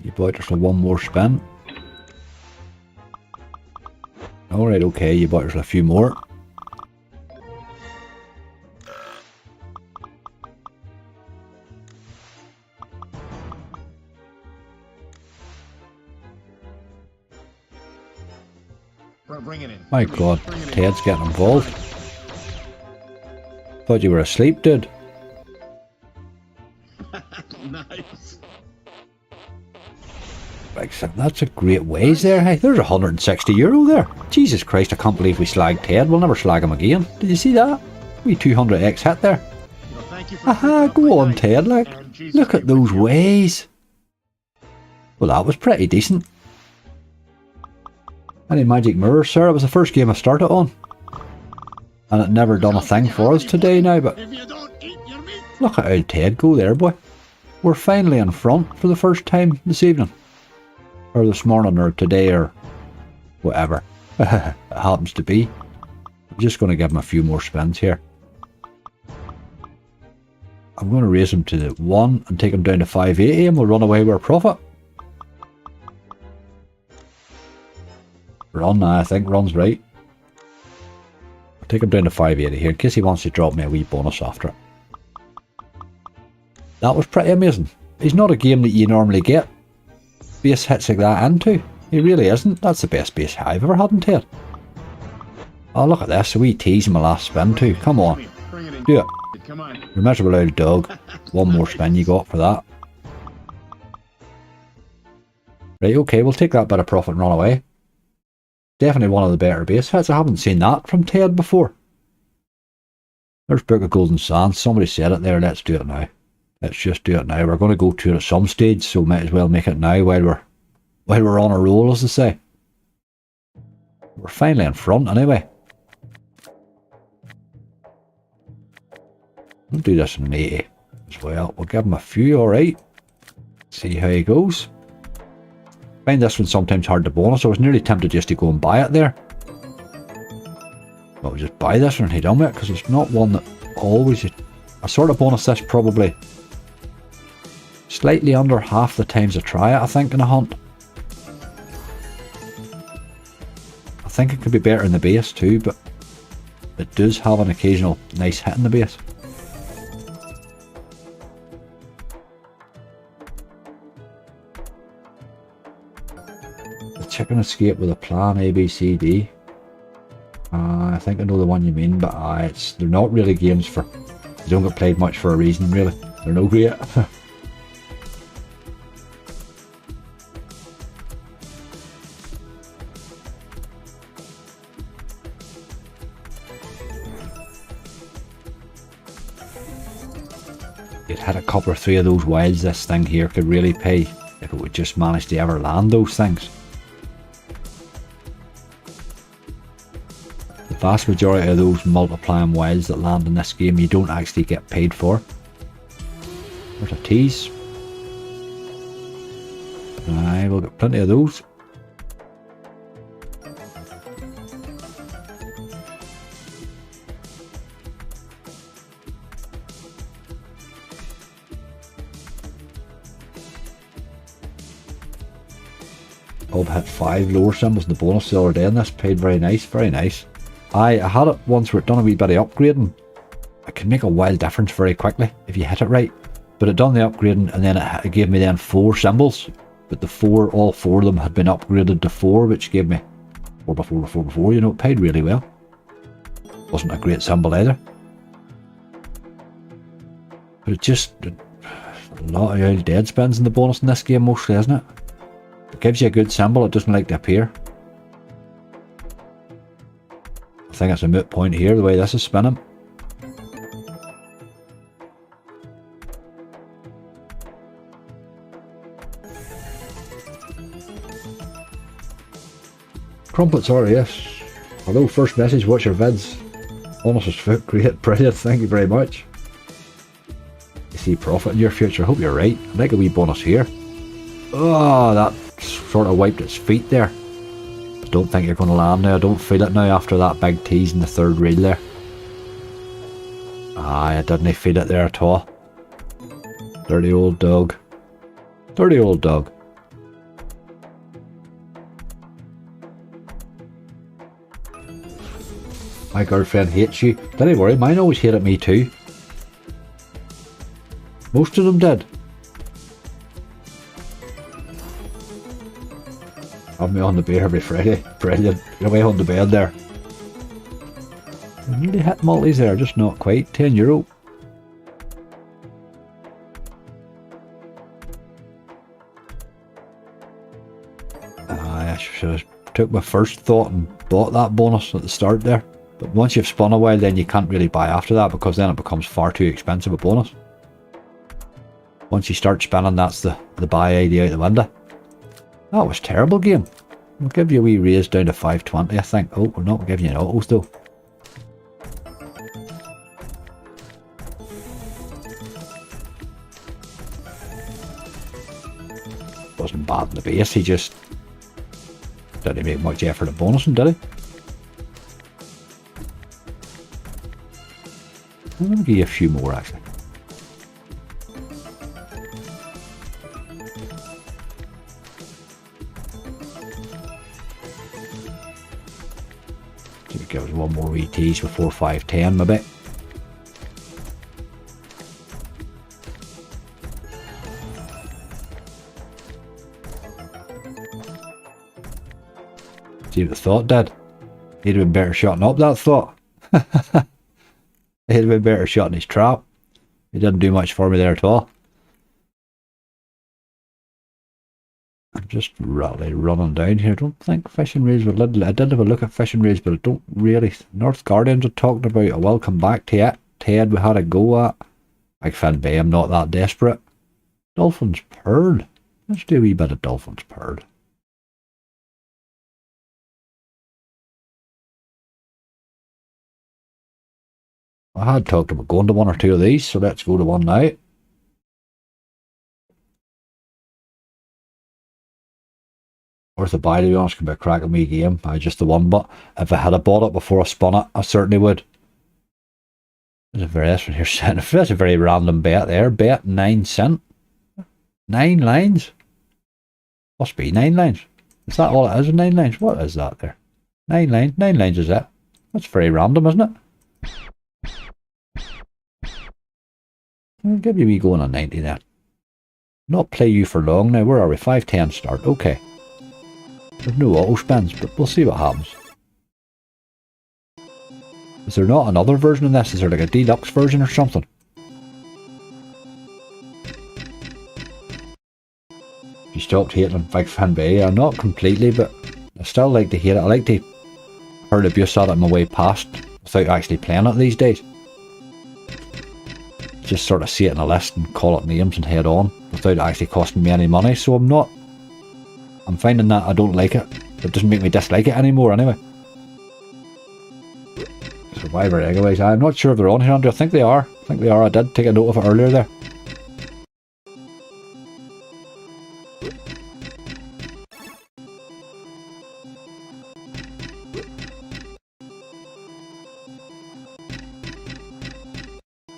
You bought yourself one more spin. Alright, okay, you bought yourself a few more. Bring it in. My God, Ted's getting involved. Thought you were asleep, dude. Nice. Like, that's a great ways there. Hey, there's €160 there. Jesus Christ, I can't believe we slagged Ted. We'll never slag him again. Did you see that? Wee 200x hit there. Well, thank you for Aha, go on, Ted. Like, look at those ways. Well, that was pretty decent. Any magic mirrors, sir? It was the first game I started on. And it never done a thing for us today now, but If you don't eat your meat, look at how Ted go there, boy. We're finally in front for the first time this evening. Or this morning, or today, or whatever it happens to be. I'm just going to give him a few more spins here. I'm going to raise him to 1 and take him down to 580 and we'll run away with a profit. Run, I think. Run's right. I'll take him down to 580 here in case he wants to drop me a wee bonus after it. That was pretty amazing. He's not a game that you normally get base hits like that into. He really isn't. That's the best base I've ever had in Ted. Oh, look at this. A wee tease in my last spin too. Come on. bring it in. Do it. Come on. You're a miserable old dog. One more spin you got for that. Right, okay, we'll take that bit of profit and run away. Definitely one of the better base hits. I haven't seen that from Ted before. There's Book of Golden Sands. Somebody said it there. Let's do it now. Let's just do it now. We're going to go to it at some stage, so might as well make it now while we're on a roll, as they say. We're finally in front anyway. We'll do this in an 80 as well. We'll give him a few, alright. See how he goes. Find this one sometimes hard to bonus. I was nearly tempted just to go and buy it there. But we'll just buy this one and head on with it, because it's not one that always... I sort of bonus this probably slightly under half the times I try it, I think, in a hunt. I think it could be better in the base too, but it does have an occasional nice hit in the base. The chicken escape with a plan A, B, C, D. I think I know the one you mean, but they're not really games for... They don't get played much for a reason, really. They're no great. You'd had a couple or three of those wilds. This thing here could really pay if it would just manage to ever land those things. The vast majority of those multiplying wilds that land in this game you don't actually get paid for. There's a tease. Aye, we'll get plenty of those. Bob hit 5 lower symbols in the bonus the other day and this paid very nice, very nice. I had it once where it done a wee bit of upgrading. It can make a wild difference very quickly if you hit it right. But it done the upgrading and then it gave me then 4 symbols. But all 4 of them had been upgraded to 4, which gave me 4 by 4 by 4 by 4, you know, it paid really well. Wasn't a great symbol either. But it just... a lot of old dead spins in the bonus in this game mostly, isn't it? It gives you a good symbol, it doesn't like to appear. I think it's a moot point here, the way this is spinning. Crumpets RAS. Hello, first message, watch your vids. Honest as fuck, great, brilliant, thank you very much. You see profit in your future, hope you're right. I'd like a wee bonus here. Oh, that sort of wiped its feet there. I don't think you're going to land now. I don't feel it now after that big tease in the third reel there. Aye, I didn't feel it there at all. Dirty old dog. Dirty old dog. My girlfriend hates you. Don't worry, mine always hated me too. Most of them did. Have me on the beer every Friday. Brilliant. You're away on the bed there. I nearly hit multis there, just not quite. €10. I should have took my first thought and bought that bonus at the start there. But once you've spun a while, then you can't really buy after that because then it becomes far too expensive a bonus. Once you start spinning, that's the buy idea out the window. That was a terrible game. We'll give you a wee raise down to 520, I think. Oh, we're not giving you an autos though. wasn't bad in the base, he just didn't make much effort at bonusing, did he? I'm going to give you a few more actually. Give us one more wee tease before 510 maybe. See what the thought did. He'd have been better shutting up that thought. He'd have been better shutting his trap. He didn't do much for me there at all. I'm just really running down here. I don't think Fishing Raids were little. I did have a look at Fishing Raids, but I don't really. North Guardians are talking about a welcome back to it. Ted we had a go at. Big Fin Bay, I'm not that desperate. Dolphin's Purd. Let's do a wee bit of Dolphin's Purd. I had talked about going to one or two of these, so let's go to one now. Worth a buy, to be honest, could be a cracking wee game. Just the one, but if I had bought it before I spun it, I certainly would. There's a very, that's a very random bet there. Bet 9 cent. 9 lines? Must be 9 lines. Is that all it is? 9 lines? What is that there? 9 lines? 9 lines is it? That's very random, isn't it? I'll give you a wee going on 90 then. Not play you for long now. Where are we? 510 start. Okay. There's no auto spins, but we'll see what happens. Is there not another version of this? Is there like a deluxe version or something? You stopped hating Big Fin Bay? Yeah, not completely, but I still like to hate it. I like to hurl abuse at it on my way past without actually playing it these days. Just sort of see it in a list and call it names and head on without actually costing me any money. So I'm finding that I don't like it. It doesn't make me dislike it anymore anyway. Survivor Egaways. I'm not sure if they're on here, Andrew. I think they are. I did take a note of it earlier there.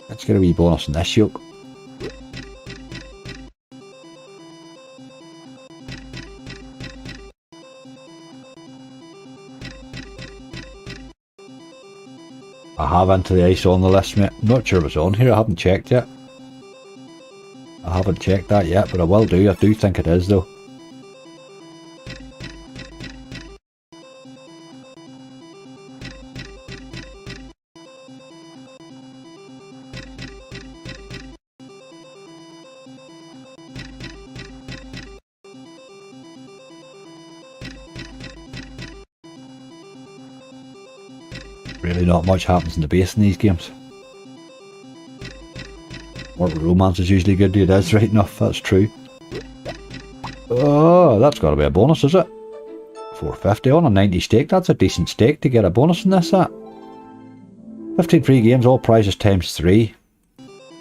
Let's get a wee bonus in this yoke. I have Into the Ice on the list, mate. I'm not sure if it's on here. I haven't checked yet. I haven't checked that yet, but I will do. I do think it is, though. Really not much happens in the base in these games. Mortal Romance is usually good, it is right enough, that's true. Oh, that's got to be a bonus, is it? 450 on a 90 stake, that's a decent stake to get a bonus in this at. 15 free games, all prizes times 3.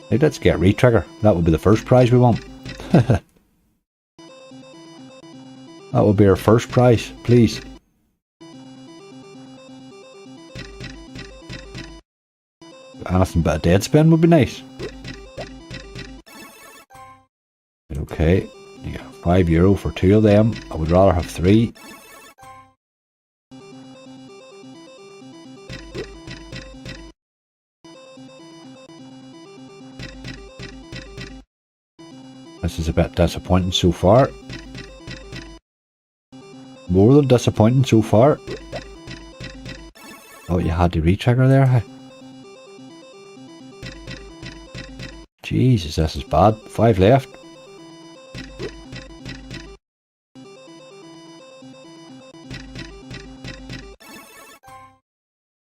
Hey, let's get Retrigger, that would be the first prize we want. That would be our first prize, please. Anything but a dead spin would be nice. Okay, yeah, €5 for 2 of them. I would rather have 3. This is a bit disappointing so far. More than disappointing so far. Oh, you had to retrigger there, hey? Jesus, this is bad. 5 left.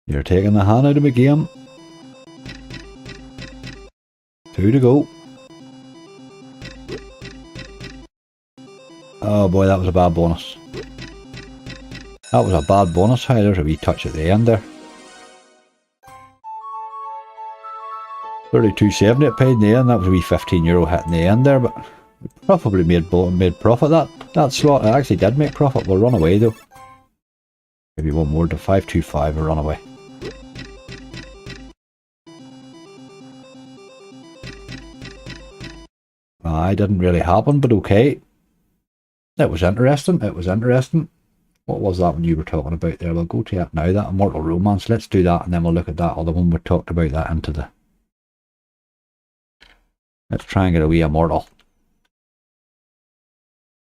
You're taking the hand out of my game. 2 to go. Oh boy, that was a bad bonus. That was a bad bonus. Hey, there's a wee touch at the end there. 32.70 it paid in the end. That was a wee €15 hit in the end there, but Probably made profit that slot. It actually did make profit. We'll run away though. Maybe one more to 525 and run away. I didn't really happen, but okay. It was interesting. It was interesting. What was that one you were talking about there? We'll go to that now. That Immortal Romance. Let's do that, and then we'll look at that other one we talked about. That into the. Let's try and get a wee Immortal.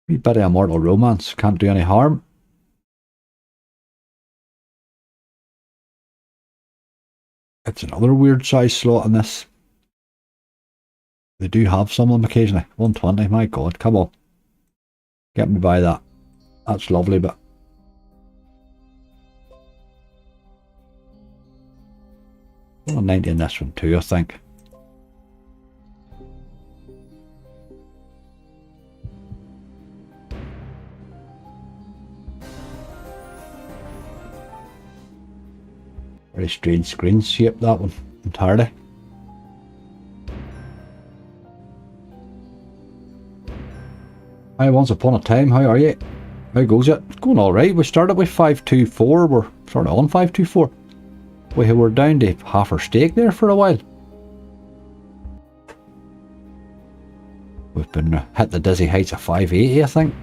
Wee bit of Immortal Romance. Can't do any harm. It's another weird size slot in this. They do have some of them occasionally. 120, my god, come on. Get me by that. That's lovely, but... 190 in this one too, I think. Very strange screen shape, that one, entirely. Hi, once upon a time, how are you? How goes it? It's going alright. We started with 524, we're sort of on 524. We were down to half our stake there for a while. We've been hit the dizzy heights of 580, I think.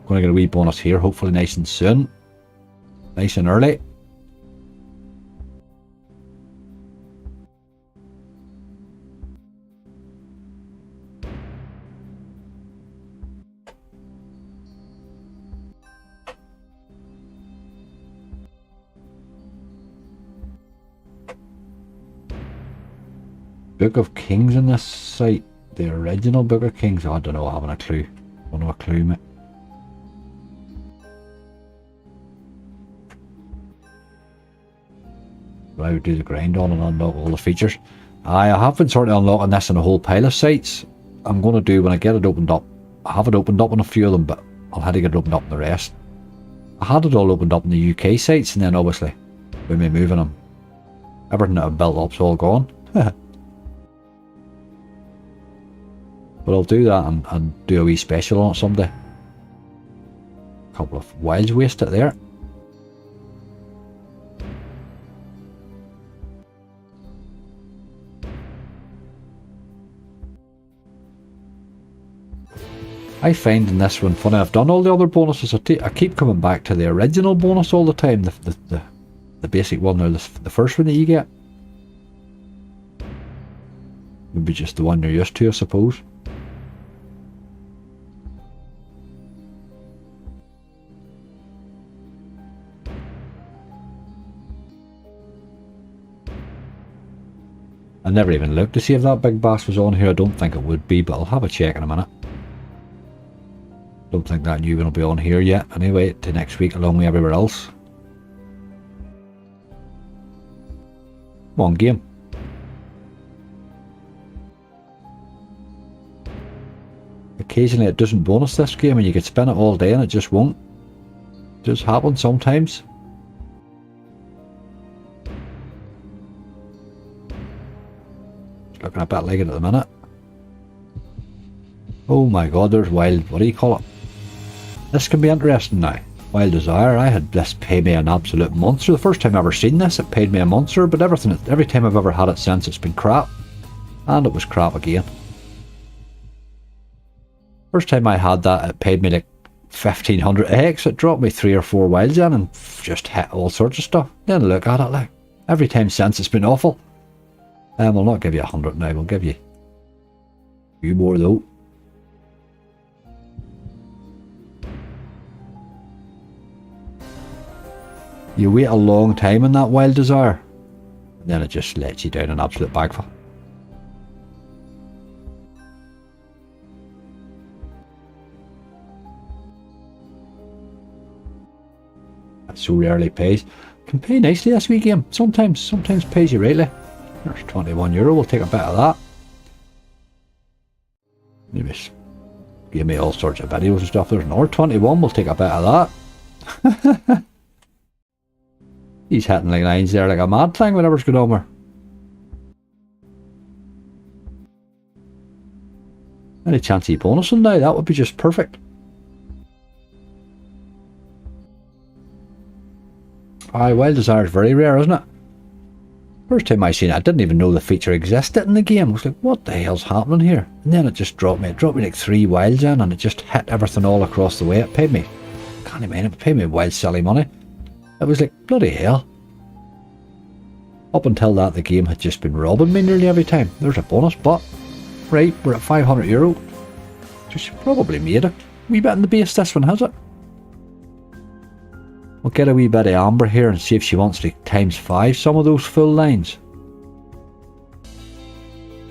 Going to get a wee bonus here, hopefully nice and soon. Nice and early. Book of Kings in this site. The original Book of Kings. Oh, I don't know, I haven't a clue. I don't know a clue, mate. But I would do the grind on and unlock all the features. I have been sort of unlocking this in a whole pile of sites. I'm going to do when I get it opened up. I have it opened up on a few of them, but I'll have to get it opened up in the rest. I had it all opened up in the UK sites, and then obviously, with me moving them, everything that I've built up's all gone. But I'll do that and do a wee special on it someday. A couple of wilds wasted there. I find in this one funny, I've done all the other bonuses, I keep coming back to the original bonus all the time, the basic one, or the first one that you get. Maybe just the one you're used to, I suppose. I never even looked to see if that big bass was on here. I don't think it would be, but I'll have a check in a minute. Don't think that new one will be on here yet. Anyway, to next week along with everywhere else. Come on, game. Occasionally it doesn't bonus this game and you could spin it all day and it just won't. It just happens sometimes. It's looking a bit like it at the minute. Oh my god, there's Wild, what do you call it? This can be interesting now. Wild Desire, I had this pay me an absolute monster. The first time I ever seen this, it paid me a monster, but every time I've ever had it since, it's been crap. And it was crap again. First time I had that, it paid me like 1500x. It dropped me 3 or 4 wilds in and just hit all sorts of stuff. Then look at it, like, every time since it's been awful. We'll not give you 100 now, we'll give you a few more though. You wait a long time in that Wild Desire, and then it just lets you down an absolute bagful. That so rarely pays. Can pay nicely this wee game. Sometimes pays you rightly. There's €21. We'll take a bit of that. Maybe give me all sorts of videos and stuff. There's another 21. We'll take a bit of that. He's hitting like lines there like a mad thing, whatever's going on there. Any chance of bonusing now? That would be just perfect. Aye, Wild Desire is very rare, isn't it? First time I seen it, I didn't even know the feature existed in the game. I was like, what the hell's happening here? And then it just dropped me. It dropped me like 3 wilds in, and it just hit everything all across the way. It paid me, can't imagine, it paid me wild silly money. It was like, bloody hell. Up until that, the game had just been robbing me nearly every time. There's a bonus, but right, we're at €500. So she probably made a wee bit in the base, this one, has it? We'll get a wee bit of Amber here and see if she wants to ×5 some of those full lines.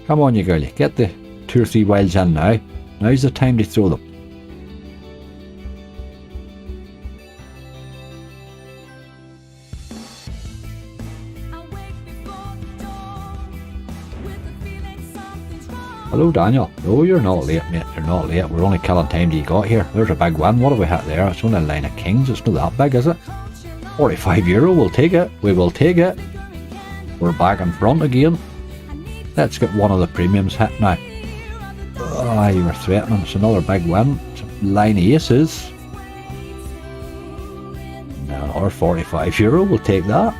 Come on, you girlie, get the 2 or 3 wilds in now. Now's the time to throw them. Hello, Daniel. No, you're not late, mate. You're not late. We're only killing time till you got here. There's a big one. What have we hit there? It's only a line of kings. It's not that big, is it? €45. We'll take it. We will take it. We're back in front again. Let's get one of the premiums hit now. Ah, you were threatening. It's another big win. It's a line of aces. Now another €45. We'll take that.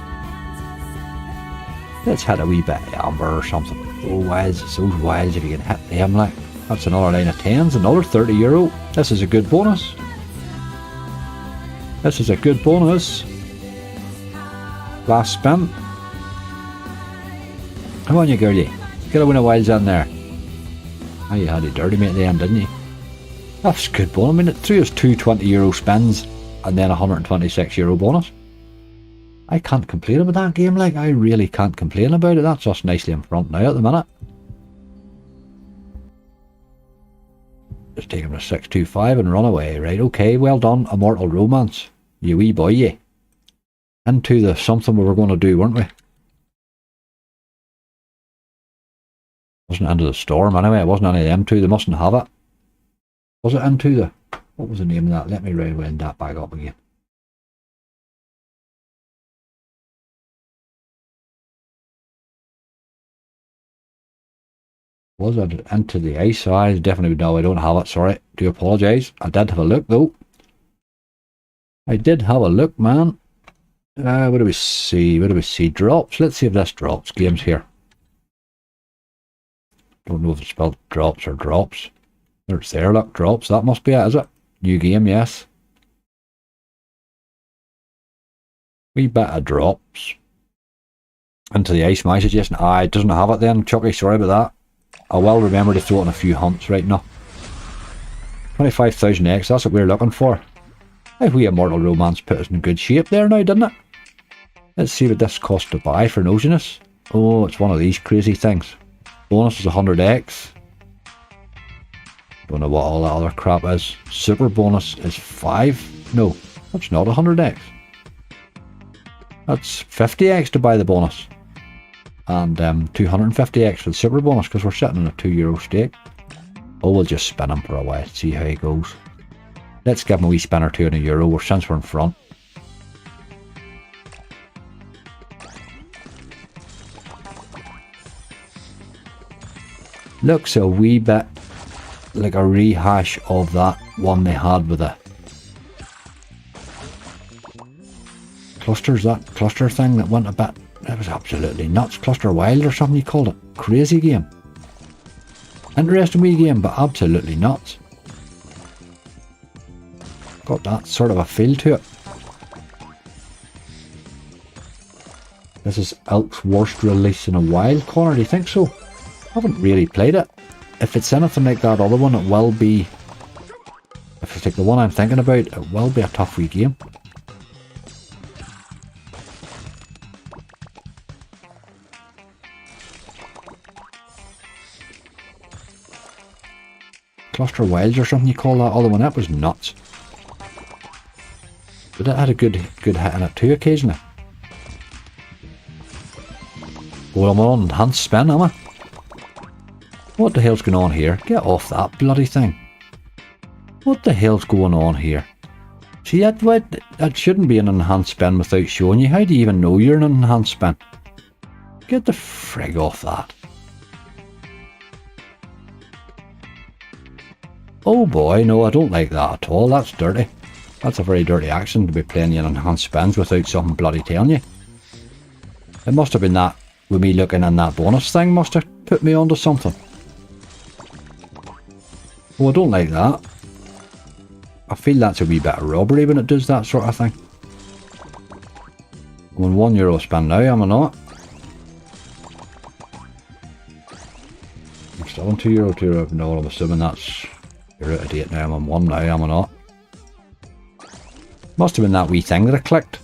Let's hit a wee bit of Amber or something. Oh, wilds, it's those wilds if you can hit them, like. That's another line of 10s, another €30. This is a good bonus. This is a good bonus. Last spin. Come on, you girlie. Get a win of wilds in there. Oh, you had it dirty, mate, at the end, didn't you? That's a good bonus. I mean, it threw us 2 €20 spins and then a €126 bonus. I can't complain about that game, like, I really can't complain about it. That's us nicely in front now at the minute. Just take him to 625 and run away, right? Okay, well done, Immortal Romance. You wee boy, you. Into the something we were going to do, weren't we? Wasn't Into the Storm anyway, it wasn't any of them two, they mustn't have it. Was it Into the... What was the name of that? Let me rewind that back up again. Was it Into the Ice? I definitely no, I don't have it, sorry. Do apologise. I did have a look though. I did have a look, man. What do we see? What do we see? Drops. Let's see if this drops. Games here. Don't know if it's spelled drops or drops. There's there, look, drops. That must be it, is it? New game, yes. Wee bit of drops. Into the Ice, my suggestion. It doesn't have it then, Chucky, sorry about that. I will remember to throw in a few hunts right now. 25,000X, that's what we're looking for. I think we Immortal Romance put us in good shape there now, didn't it? Let's see what this costs to buy for nosiness. Oh, it's one of these crazy things. Bonus is 100X. Don't know what all that other crap is. Super bonus is 5. No, that's not 100X. That's 50X to buy the bonus. And 250X for the super bonus because we're sitting on a €2 stake. Oh, we'll just spin him for a while, see how he goes. Let's give him a wee spin or two in €1 since we're in front. Looks a wee bit like a rehash of that one they had with the clusters, that cluster thing that went a bit. It was absolutely nuts. Cluster Wild or something you called it. Crazy game. Interesting wee game, but absolutely nuts. Got that sort of a feel to it. This is Elk's worst release in a while, Connor, do you think so? Haven't really played it. If it's anything like that other one, it will be... If it's like the one I'm thinking about, it will be a tough wee game. Cluster Wilds or something you call that other one, that was nuts. But it had a good hit in it too occasionally. Well, I'm on enhanced spin, am I? What the hell's going on here? Get off that bloody thing. What the hell's going on here? See, that shouldn't be an enhanced spin without showing you. How do you even know you're an enhanced spin? Get the frig off that. Oh boy, no, I don't like that at all. That's dirty. That's a very dirty action to be playing in enhanced spins without something bloody telling you. It must have been that, with me looking in that bonus thing, must have put me onto something. Oh, I don't like that. I feel that's a wee bit of robbery when it does that sort of thing. I'm on €1 spin now, am I not? I'm still on €2, no, I'm assuming that's... You're out of date now, I'm on 1 now, am I not? Must have been that wee thing that I clicked.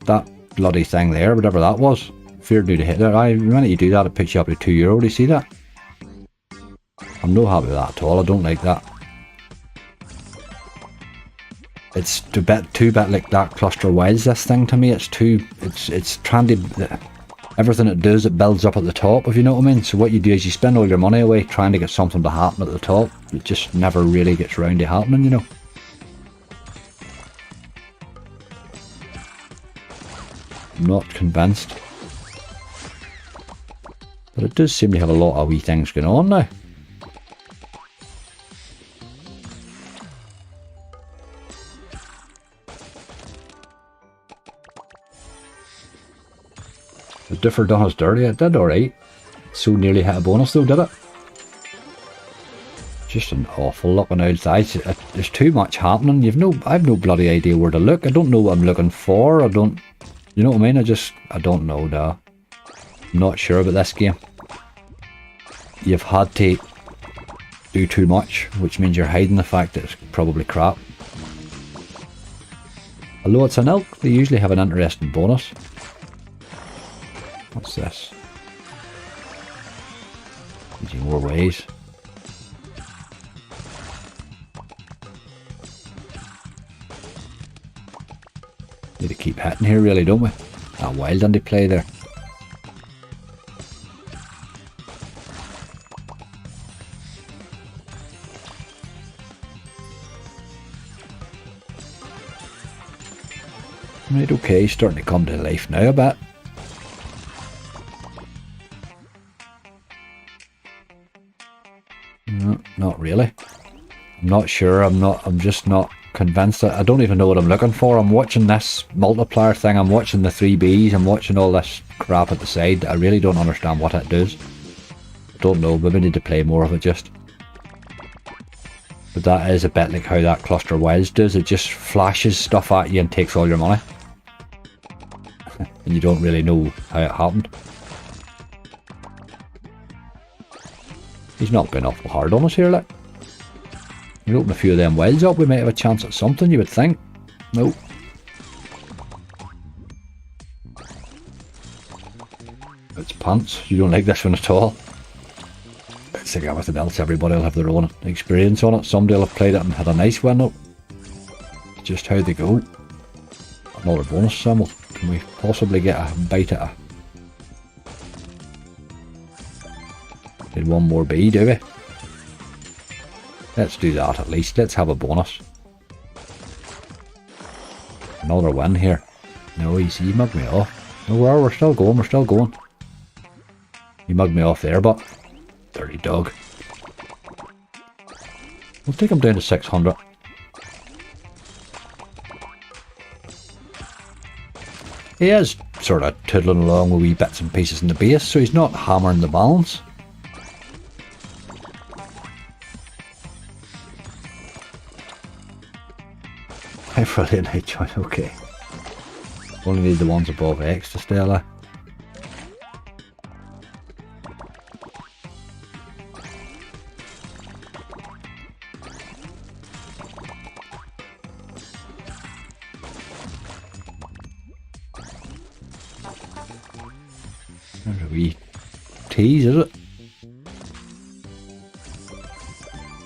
That bloody thing there, whatever that was. Feared me to hit there. The minute you do that, it picks you up to €2. Do you see that? I'm not happy with that at all. I don't like that. It's too bit like that Cluster Wilds, this thing to me. It's trying to... Everything it does, it builds up at the top, if you know what I mean. So what you do is you spend all your money away trying to get something to happen at the top. It just never really gets round to happening, you know. I'm not convinced. But it does seem to have a lot of wee things going on now. The differ done us dirty. It did alright. So nearly hit a bonus though, did it? Just an awful looking outside. There's too much happening. I've no bloody idea where to look. I don't know what I'm looking for. I don't... You know what I mean? I don't know, duh. I'm not sure about this game. You've had to do too much, which means you're hiding the fact that it's probably crap. Although it's an elk, they usually have an interesting bonus. What's this? Using more ways. Need to keep hitting here really, don't we? That wild on the play there. Right, okay, starting to come to life now a bit. No, not really. I'm not sure, I'm just not convinced. I don't even know what I'm looking for. I'm watching this multiplier thing, I'm watching the 3Bs, I'm watching all this crap at the side. I really don't understand what it does. I don't know, maybe I need to play more of it just. But that is a bit like how that Cluster Wilds does. It just flashes stuff at you and takes all your money. And you don't really know how it happened. He's not been awful hard on us here, like. We open a few of them wilds up, we might have a chance at something, you would think. Nope. It's pants. You don't like this one at all. It's like everything else, everybody will have their own experience on it. Somebody will have played it and had a nice win up. It's just how they go. Another bonus symbol. Can we possibly get a bite at a... Did one more B, do we? Let's do that at least. Let's have a bonus. Another win here. No, he mugged me off. No, we're still going, we're still going. He mugged me off there, but... Dirty dog. We'll take him down to 600. He is sort of toodling along with wee bits and pieces in the base, so he's not hammering the balance. Brilliant, I join, okay. Only need the ones above X to stay alive. There's a wee tease, is it?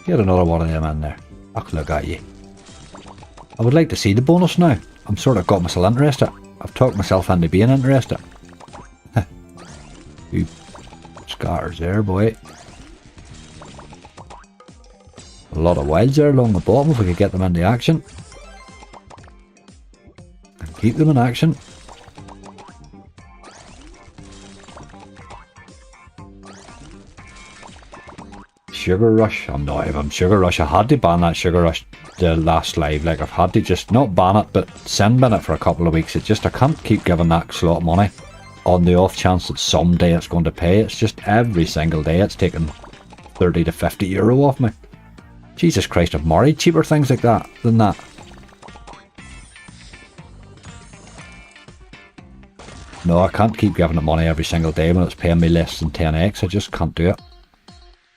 Get another one of them in there. I'll look at you. I would like to see the bonus now. I'm sort of got myself interested. I've talked myself into being interested. Few scatters there, boy. A lot of wilds there along the bottom if we could get them into action. And keep them in action. Sugar Rush. I'm not even Sugar Rush. I had to ban that Sugar Rush the last live. Like, I've had to just not ban it, but send bin it for a couple of weeks. It just, I can't keep giving that slot money on the off chance that someday it's going to pay. It's just every single day it's taking 30 to 50 euro off me. Jesus Christ, I've married cheaper things like that than that. No, I can't keep giving it money every single day when it's paying me less than 10x. I just can't do it.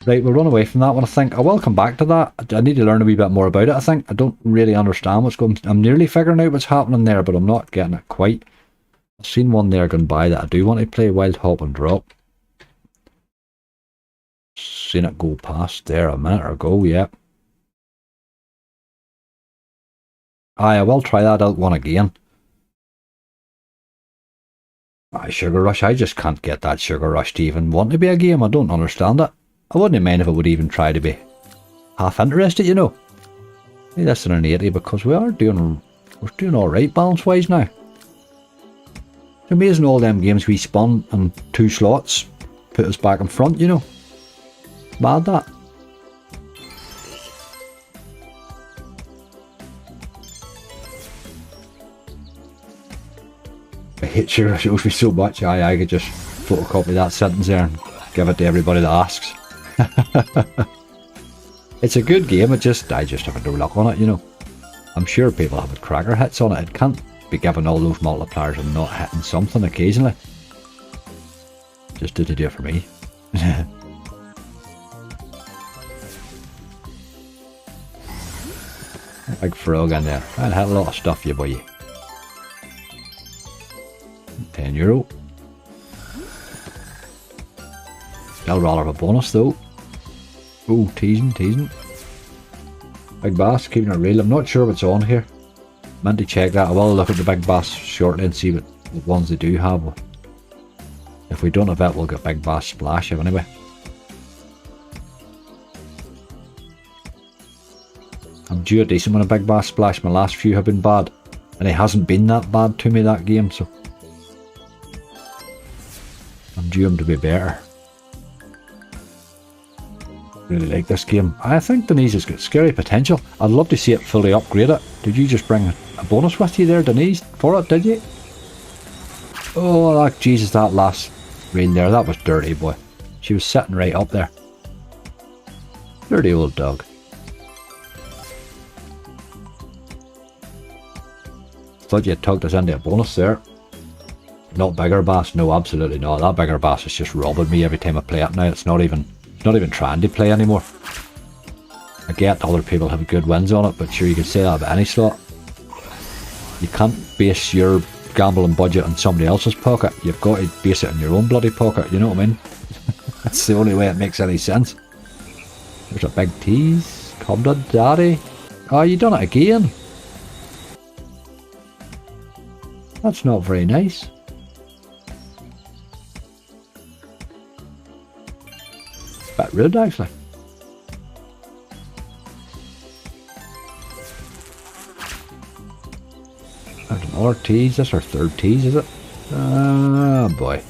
Right, we'll run away from that one, I think. I will come back to that. I need to learn a wee bit more about it, I think. I don't really understand what's going on. I'm nearly figuring out what's happening there, but I'm not getting it quite. I've seen one there going by that I do want to play, Wild Hop and Drop. Seen it go past there a minute ago, yeah. Aye, I will try that out one again. Aye, Sugar Rush, I just can't get that Sugar Rush to even want to be a game. I don't understand it. I wouldn't mind if it would even try to be half interested, you know. Hey, that's an 80 because we're doing alright balance wise now. It's amazing all them games we spun and 2 slots put us back in front, you know. Mad that. I hate Sugar Rush, it owes me so much. I could just photocopy that sentence there and give it to everybody that asks. It's a good game, I just have no luck on it, you know. I'm sure people have had cracker hits on it. It can't be given all those multipliers and not hitting something occasionally. Just did it do it for me. Big frog in there. I had a lot of stuff, you boy. 10 euro. Still rather have a bonus though. Oh, teasing. Big Bass, keeping it real. I'm not sure what's on here. Meant to check that. I will look at the Big Bass shortly and see what ones they do have. If we don't have it, we'll get Big Bass Splash anyway. I'm due a decent one of Big Bass Splash. My last few have been bad. And it hasn't been that bad to me, that game, so I'm due him to be better. Really like this game. I think Denise has got scary potential. I'd love to see it fully upgraded. Did you just bring a bonus with you there, Denise, for it, did you? Oh, Jesus, that last rain there, that was dirty, boy. She was sitting right up there. Dirty old dog. Thought you had tugged us into a bonus there. Not Bigger Bass, no, absolutely not. That Bigger Bass is just robbing me every time I play it now. It's not even trying to play anymore. I get other people have good wins on it, but sure, you can say that about any slot. You can't base your gambling budget on somebody else's pocket. You've got to base it on your own bloody pocket, you know what I mean? That's the only way it makes any sense. There's a big tease. Come on, daddy. Oh, you done it again. That's not very nice. Bit rude, actually. There's another tease. This is our third tease, is it? Ah, boy.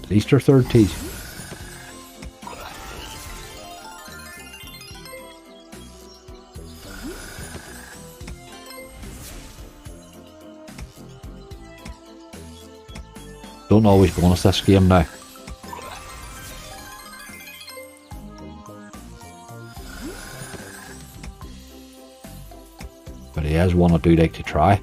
At least our third tease. Don't always bonus this game now. But he has one I do like to try.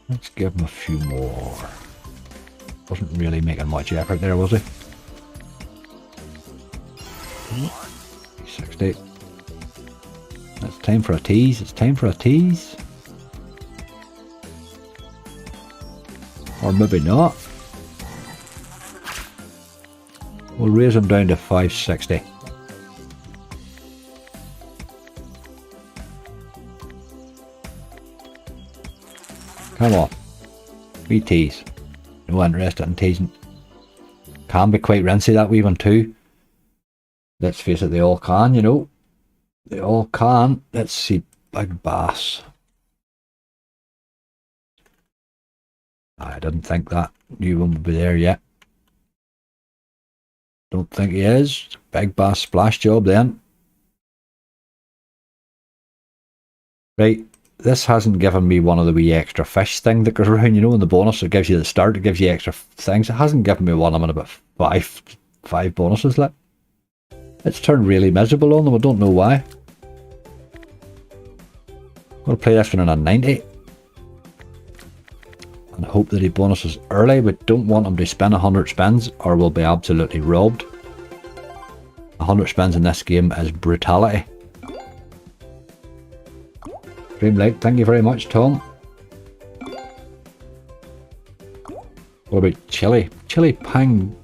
Let's give him a few more. Wasn't really making much effort there, was he? 60. It's time for a tease. It's time for a tease. Or maybe not. We'll raise him down to 560. Come on. We tease. No interest in teasing. Can be quite rinsy, that wee one too. Let's face it, they all can, you know. They all can. Let's see, Big Bass. I didn't think that new one would be there yet. Don't think he is. Big Bass splash job then. Right, this hasn't given me one of the wee extra fish thing that goes around, you know, in the bonus. It gives you the start, it gives you extra things. It hasn't given me one. I'm in about five bonuses left. It's turned really miserable on them. I don't know why. I'm going to play this one on a 90. And hope that he bonuses early. We don't want him to spin 100 spins or we'll be absolutely robbed. 100 spins in this game is brutality. Dreamlight, thank you very much, Tom. What about Chili? Chili Panginti?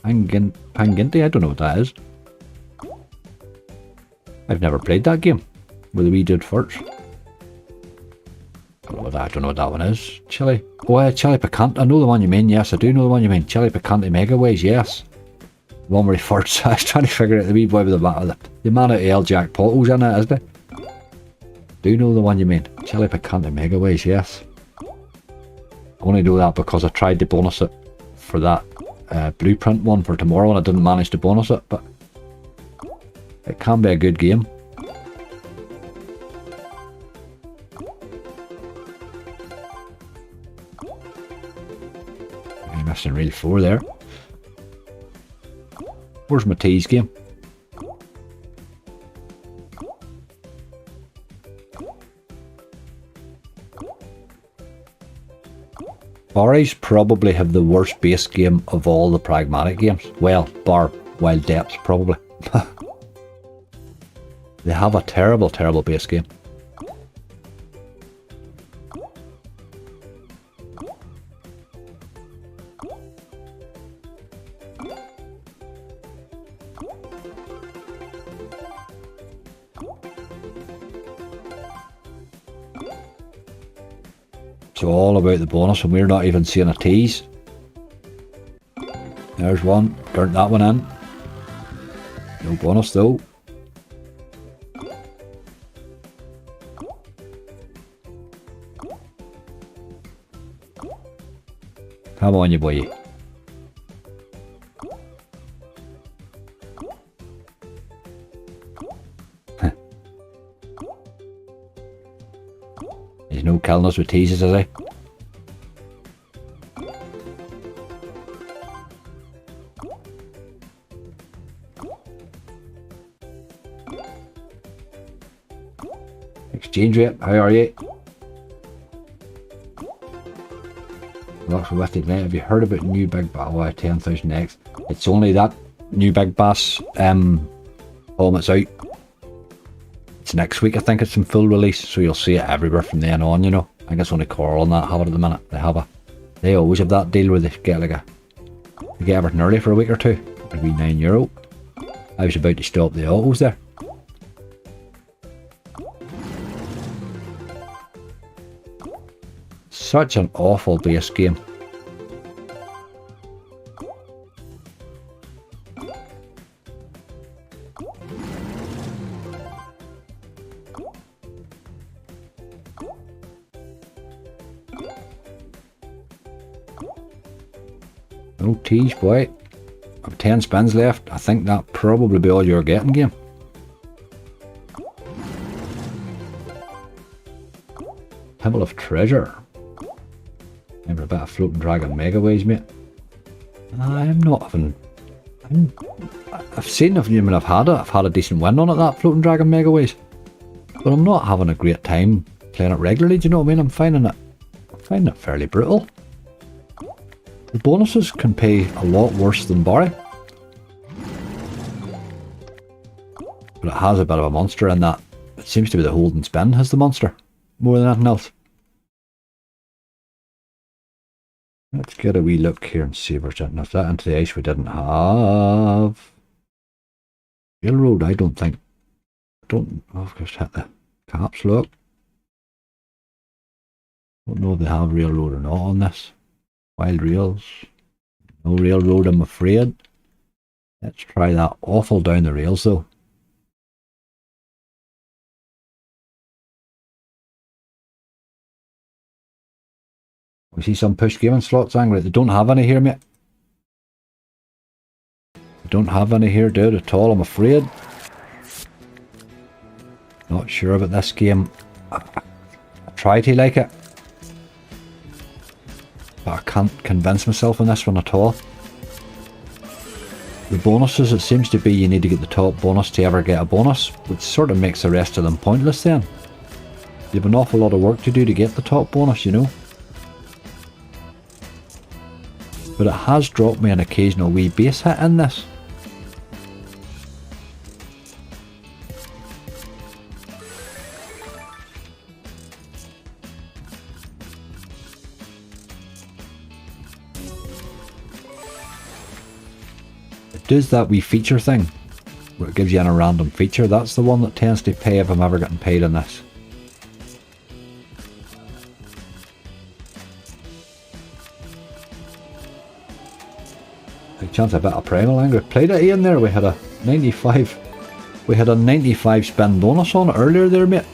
I don't know what that is. I've never played that game with the wee dude first. I don't know what that one is. Chili. Oh, Chili Picante. I know the one you mean. Yes, I do know the one you mean. Chili Picante Mega Ways. Yes. The one where he first. I was trying to figure out the wee boy with the amount of L Jack Pottles in it, isn't it? Do know the one you mean. Chili Picante Mega Ways. Yes. I only know that because I tried to bonus it for that blueprint one for tomorrow and I didn't manage to bonus it, but it can be a good game. I'm missing reel 4 there. Where's my tease game? Barry's probably have the worst base game of all the pragmatic games. Well, bar Wild Depths probably. They have a terrible, terrible base game. It's all about the bonus and we're not even seeing a tease. There's one, burnt that one in. No bonus though. Come on, you boy. He's no killing us with teases, is he? Exchange rate, how are you? With Ignite. Have you heard about new Big Bass? Oh, 10,000X. It's only that new Big Bass home it's out. It's next week, I think it's in full release, so you'll see it everywhere from then on, you know. I think it's only Coral and that have it at the minute. They always have that deal where they get like they get everything early for a week or two. It'll be €9. I was about to stop the autos there. Such an awful base game. No tease, boy. I've 10 spins left. I think that probably be all you're getting, game. Temple of Treasure. Remember a bit of Floating Dragon Mega Ways, mate. I'm not having. I've seen it. I mean, I've had a decent win on it, that Floating Dragon Mega Ways, but I'm not having a great time playing it regularly. Do you know what I mean? I'm finding it fairly brutal. The bonuses can pay a lot worse than Barry, but it has a bit of a monster in that. It seems to be the hold and spin has the monster more than anything else. Let's get a wee look here and see if there's anything of that into the ice we didn't have. Railroad, I don't think. I've just hit the caps lock. Don't know if they have Railroad or not on this. Wild rails. No railroad, I'm afraid. Let's try that awful down the rails though. We see some push gaming slots, Angry. They don't have any here, mate. They don't have any here, dude, at all, I'm afraid. Not sure about this game. I try to like it, but I can't convince myself on this one at all. The bonuses, it seems to be you need to get the top bonus to ever get a bonus, which sort of makes the rest of them pointless then. You have an awful lot of work to do to get the top bonus, you know. But it has dropped me an occasional wee base hit in this. Does that wee feature thing where it gives you a random feature. That's the one that tends to pay if I'm ever getting paid on this. Big chance I bet a primal angry. Played it in there. We had a 95 spin bonus on it earlier there, mate.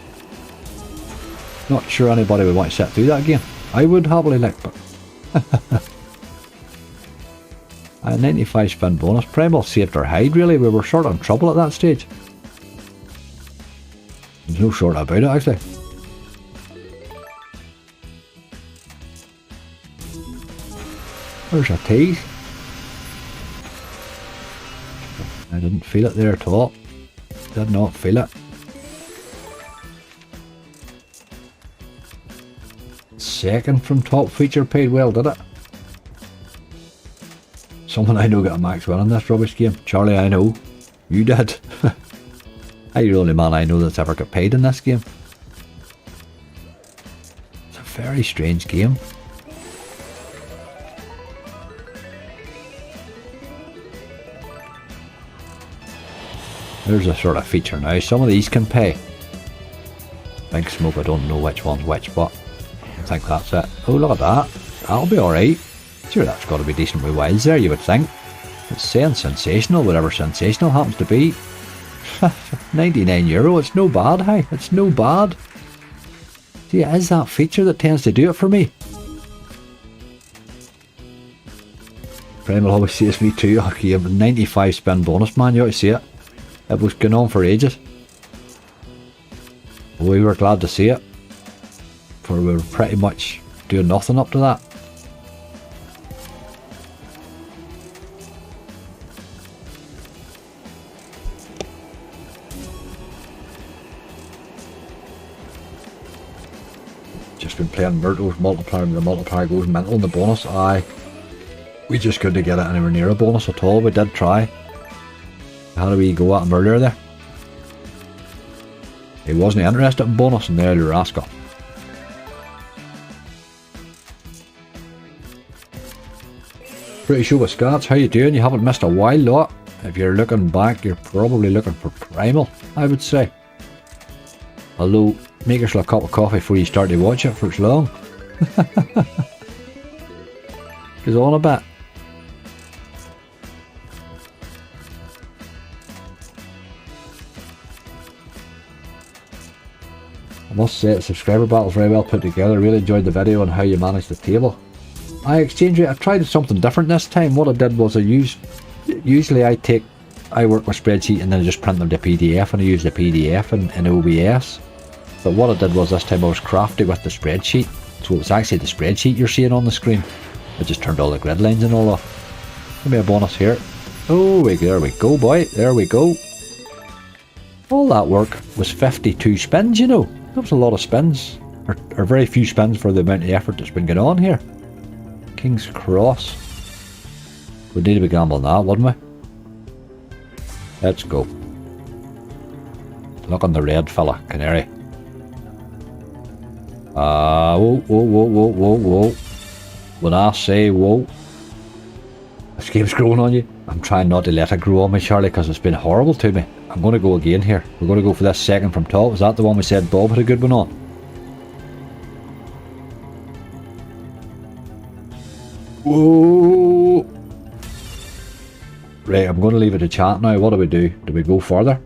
Not sure anybody would want to sit through that again. I would happily, like, but a 95 spin bonus. Primal saved our hide, really. We were sort of in trouble at that stage. There's no short about it, actually. There's a tease. I didn't feel it there at all. Did not feel it. Second from top feature paid well, did it? Someone I know got a max win in this rubbish game. Charlie, I know. You did. You're the only man I know that's ever got paid in this game. It's a very strange game. There's a sort of feature now. Some of these can pay. Big Smoke, I don't know which one's which, but I think that's it. Oh, look at that. That'll be alright. Sure, that's got to be decent with wilds there, you would think. It's saying sensational, whatever sensational happens to be. €99, it's no bad, hey? It's no bad. See, it is that feature that tends to do it for me. Primal always says me too. Okay, a 95 spin bonus, man, you ought to see it. It was going on for ages. We were glad to see it, for we were pretty much doing nothing up to that. Just been playing Myrtle's multiplier, and the multiplier goes mental in the bonus. We just couldn't get it anywhere near a bonus at all. We did try. How do we go at him earlier there? He wasn't interested in bonus, and there the rascal. Pretty sure with Scats, how you doing? You haven't missed a while lot. If you're looking back, you're probably looking for Primal, I would say. Although, make yourself a cup of coffee before you start to watch it, for it's long. Goes on a bit. I must say the subscriber battle's very well put together. Really enjoyed the video on how you manage the table. I exchange rate. I tried something different this time. What I did was usually I work with spreadsheet and then I just print them to PDF, and I use the PDF in OBS. But what I did was this time I was crafty with the spreadsheet. So it was actually the spreadsheet you're seeing on the screen. I just turned all the grid lines and all off. Give me a bonus here. Oh, there we go, boy. There we go. All that work was 52 spins, you know. That was a lot of spins. Or very few spins for the amount of effort that's been going on here. King's Cross. We'd need to be gambling that, wouldn't we? Let's go. Look on the red fella, Canary. Whoa. When I say whoa, this game's growing on you. I'm trying not to let it grow on me, Charlie, because it's been horrible to me. I'm going to go again here. We're going to go for this second from top. Is that the one we said Bob had a good one on? Whoa! Right, I'm going to leave it to chat now. What do we do? Do we go further?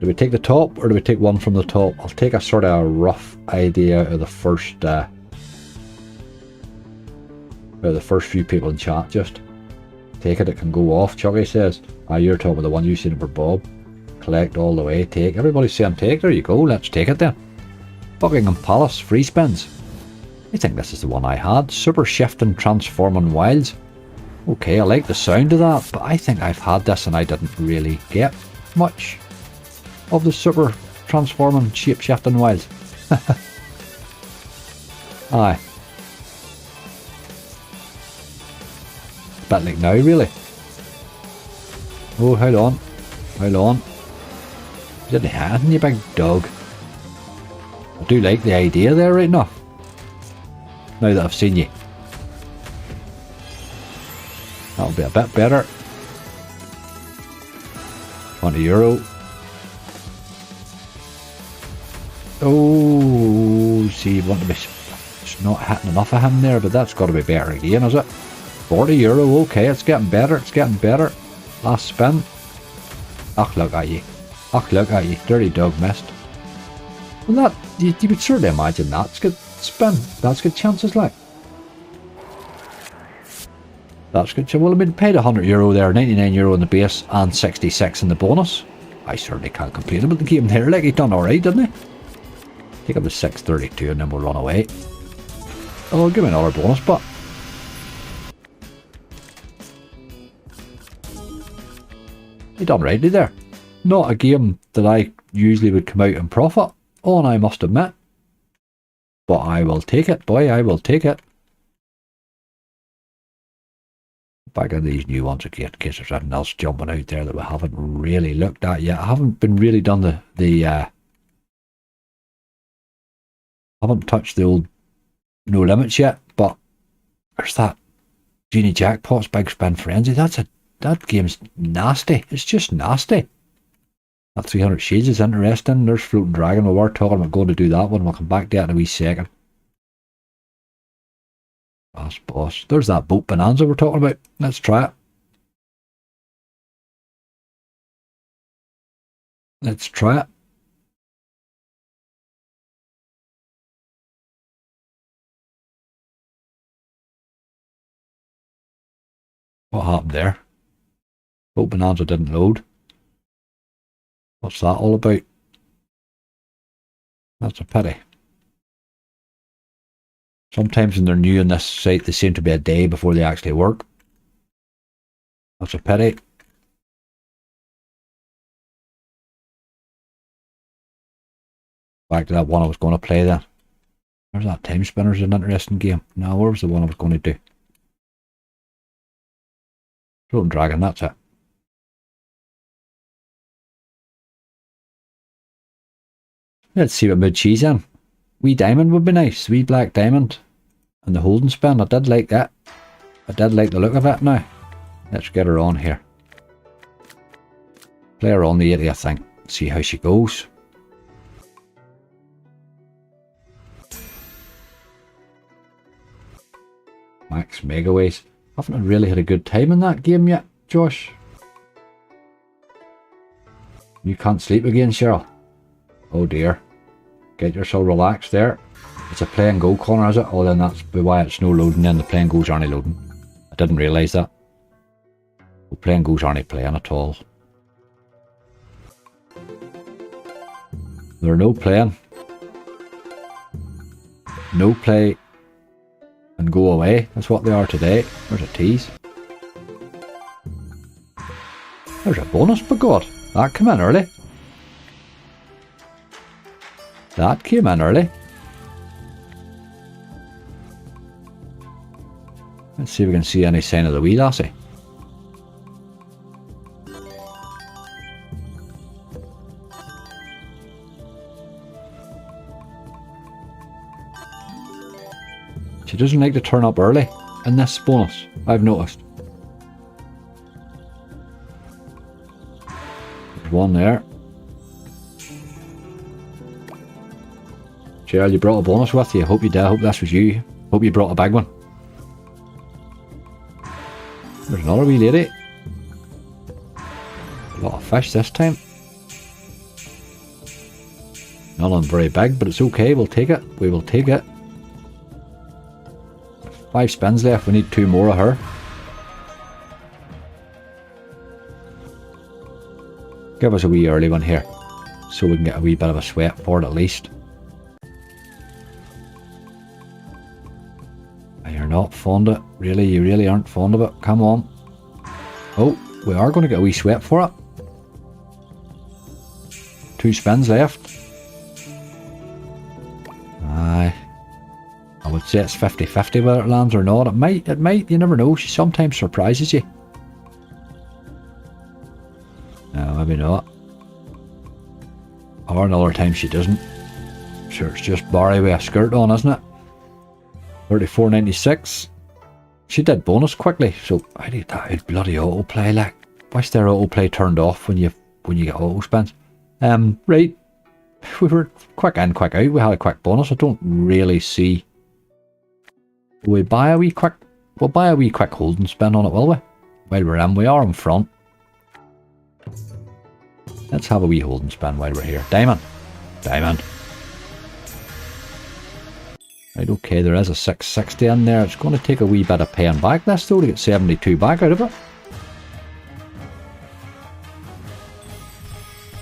Do we take the top or do we take one from the top? I'll take a sort of rough idea of the first few people in chat. Just take it, it can go off. Chucky says, ah, you're talking about the one you seen for Bob. Collect all the way, take. Everybody's saying take, there you go, let's take it then. Buckingham Palace, free spins. I think this is the one I had. Super shifting, transforming wilds. Okay, I like the sound of that, but I think I've had this and I didn't really get much of the super transforming, shape shifting wilds. Aye. Bit like now, really. Oh, hold on. Hold on. Didn't have you big dog. I do like the idea there right now. Now that I've seen you. That'll be a bit better. €20. Oh, see, you want to be... It's not hitting enough of him there, but that's got to be better again, is it? €40. Okay, it's getting better. It's getting better. Last spin. Ach, look at you. Ach, look at you. Dirty dog missed. Well, that... You would certainly imagine that's good spin. That's good chances, like. That's good. Well, I mean, paid €100 there, €99 in the base, and 66 in the bonus. I certainly can't complain about the game there. Like, he done alright, didn't he? Take up the 632 and then we'll run away. Oh, give me another bonus, but... He done rightly there. Not a game that I usually would come out and profit on, I must admit. But I will take it, boy, I will take it. Back in these new ones again, in case there's anything else jumping out there that we haven't really looked at yet. I haven't been really done the haven't touched the old No Limits yet, but there's that Genie Jackpot's Big Spin Frenzy. That game's nasty. It's just nasty. That 300 Shades is interesting. There's Floating Dragon. We were talking about going to do that one. We'll come back to that in a wee second. Last boss. There's that boat bonanza we're talking about. Let's try it. Let's try it. What happened there? Boat bonanza didn't load. What's that all about? That's a pity. Sometimes when they're new on this site, they seem to be a day before they actually work. That's a pity. Back to that one I was going to play then. Where's that Time Spinner's an interesting game. No, where was the one I was going to do? Floating Dragon, that's it. Let's see what mood she's in. Wee diamond would be nice. Wee black diamond. And the holding spin. I did like that. I did like the look of it now. Let's get her on here. Play her on the 80, I think. See how she goes. Max Megaways. Haven't really had a good time in that game yet, Josh. You can't sleep again, Cheryl. Oh dear. Get yourself relaxed there. It's a play and go corner, is it? Oh, then that's why it's no loading then. The play and goes aren't loading. I didn't realise that. The play and goes aren't playing at all. They're no playing. No play and go away. That's what they are today. There's a tease. There's a bonus, by God. That came in early. That came in early. Let's see if we can see any sign of the wee lassie. She doesn't like to turn up early in this bonus, I've noticed. There's one there. Cheryl, you brought a bonus with you. Hope you did. Hope this was you. Hope you brought a big one. There's another wee lady. A lot of fish this time. None of them very big, but it's okay. We'll take it. We will take it. 5 spins left. We need 2 more of her. Give us a wee early one here, so we can get a wee bit of a sweat for it at least. You're not fond of it. Really, you really aren't fond of it. Come on. Oh, we are going to get a wee sweat for it. 2 spins left. Aye. I would say it's 50-50 whether it lands or not. It might, you never know. She sometimes surprises you. No, maybe not. Or another time she doesn't. Sure, it's just Barry with a skirt on, isn't it? 34.96. She did bonus quickly, so I need that bloody autoplay. Like, wish their autoplay turned off when you get auto spins. Right. We were quick in, quick out. We had a quick bonus. I don't really see. We'll buy a wee quick holding spin on it, will we? While we're in, we are in front. Let's have a wee holding spin while we're here. Diamond. Diamond. Right, okay, there is a 660 in there. It's going to take a wee bit of paying back this though to get 72 back out of it.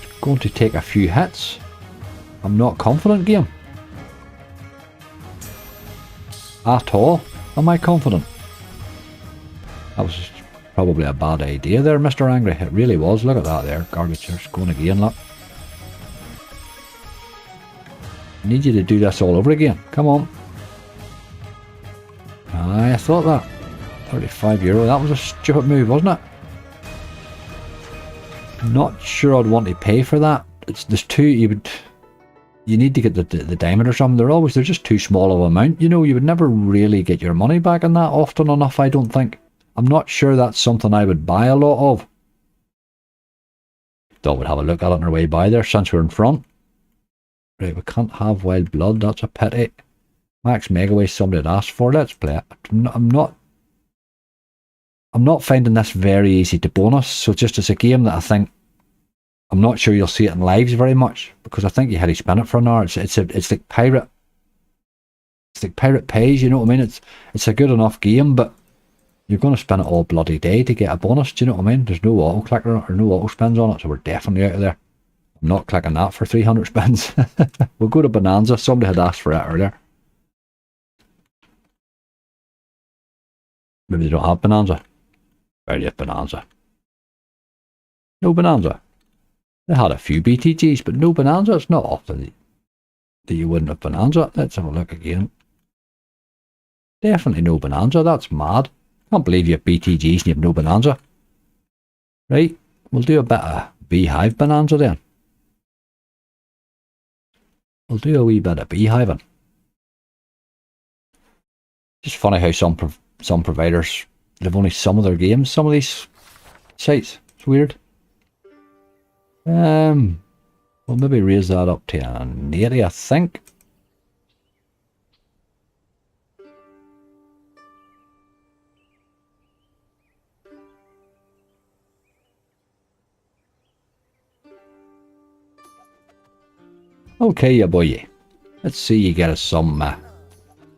It's going to take a few hits. I'm not confident, game. At all. Am I confident? That was just probably a bad idea there, Mr. Angry. It really was. Look at that there. Gargager's going again, look. I need you to do this all over again. Come on. Aye, I thought that. €35. That was a stupid move, wasn't it? Not sure I'd want to pay for that. There's two. You need to get the diamond or something. They're just too small of an amount. You know, you would never really get your money back on that often enough, I don't think. I'm not sure that's something I would buy a lot of. Thought we'd have a look at it on our way by there since we're in front. Right, we can't have wild blood. That's a pity. Max Megaway, somebody had asked for. Let's play it. I'm not finding this very easy to bonus. So just as a game that I think I'm not sure you'll see it in lives very much, because I think you had to spin it for an hour. It's like Pirate. It's like Pirate Pays. You know what I mean? It's a good enough game, but you're going to spin it all bloody day to get a bonus. Do you know what I mean? There's no auto clicker or no auto spins on it, so we're definitely out of there. I'm not clicking that for 300 spins. We'll go to Bonanza. Somebody had asked for it earlier. Maybe they don't have Bonanza. Where do you have Bonanza? No Bonanza. They had a few BTGs, but no Bonanza. It's not often that you wouldn't have Bonanza. Let's have a look again. Definitely no Bonanza. That's mad. Can't believe you have BTGs and you have no Bonanza. Right, we'll do a bit of Beehive Bonanza then. We'll do a wee bit of beehiving. Just funny how some providers, they've only some of their games, some of these sites. It's weird. We'll maybe raise that up to an 80, I think. Okay, yeah boy. Let's see you get us some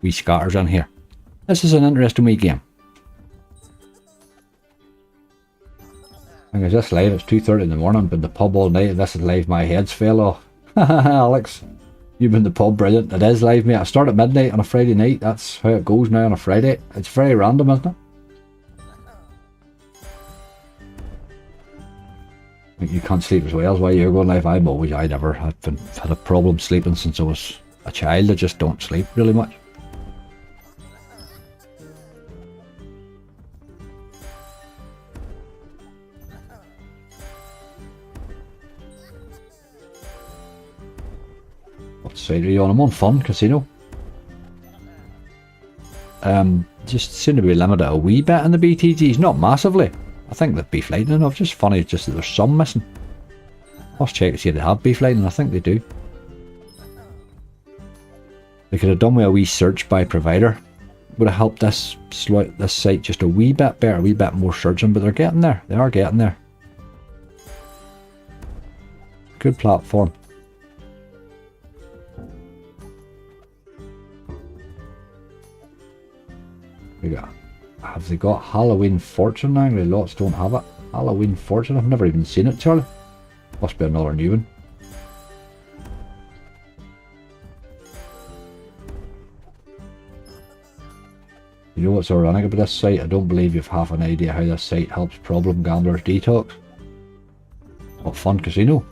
wee scatters in here. This is an interesting wee game. I think it's this live, it's 2:30 in the morning, been in the pub all night, this is live, my head's fell off. Alex, you've been in the pub, brilliant. It is live, mate. I start at midnight on a Friday night, that's how it goes now on a Friday. It's very random, isn't it? You can't sleep as well as why you're going live. I've never had a problem sleeping since I was a child. I just don't sleep really much. What side are you on? I'm on Fun Casino. Just seem to be limited a wee bit in the BTGs, not massively. I think the beef lightning enough. Just funny, just that there's some missing. I'll check to see if they have beef lightning. I think they do. They could have done with a wee search by provider. would have helped this site just a wee bit better, a wee bit more surgeon, but they're getting there. They are getting there. Good platform. Have they got Halloween Fortune now? Lots don't have it. Halloween Fortune, I've never even seen it, Charlie. Must be another new one. You know what's ironic about this site? I don't believe you've half an idea how this site helps problem gamblers detox. What fun casino.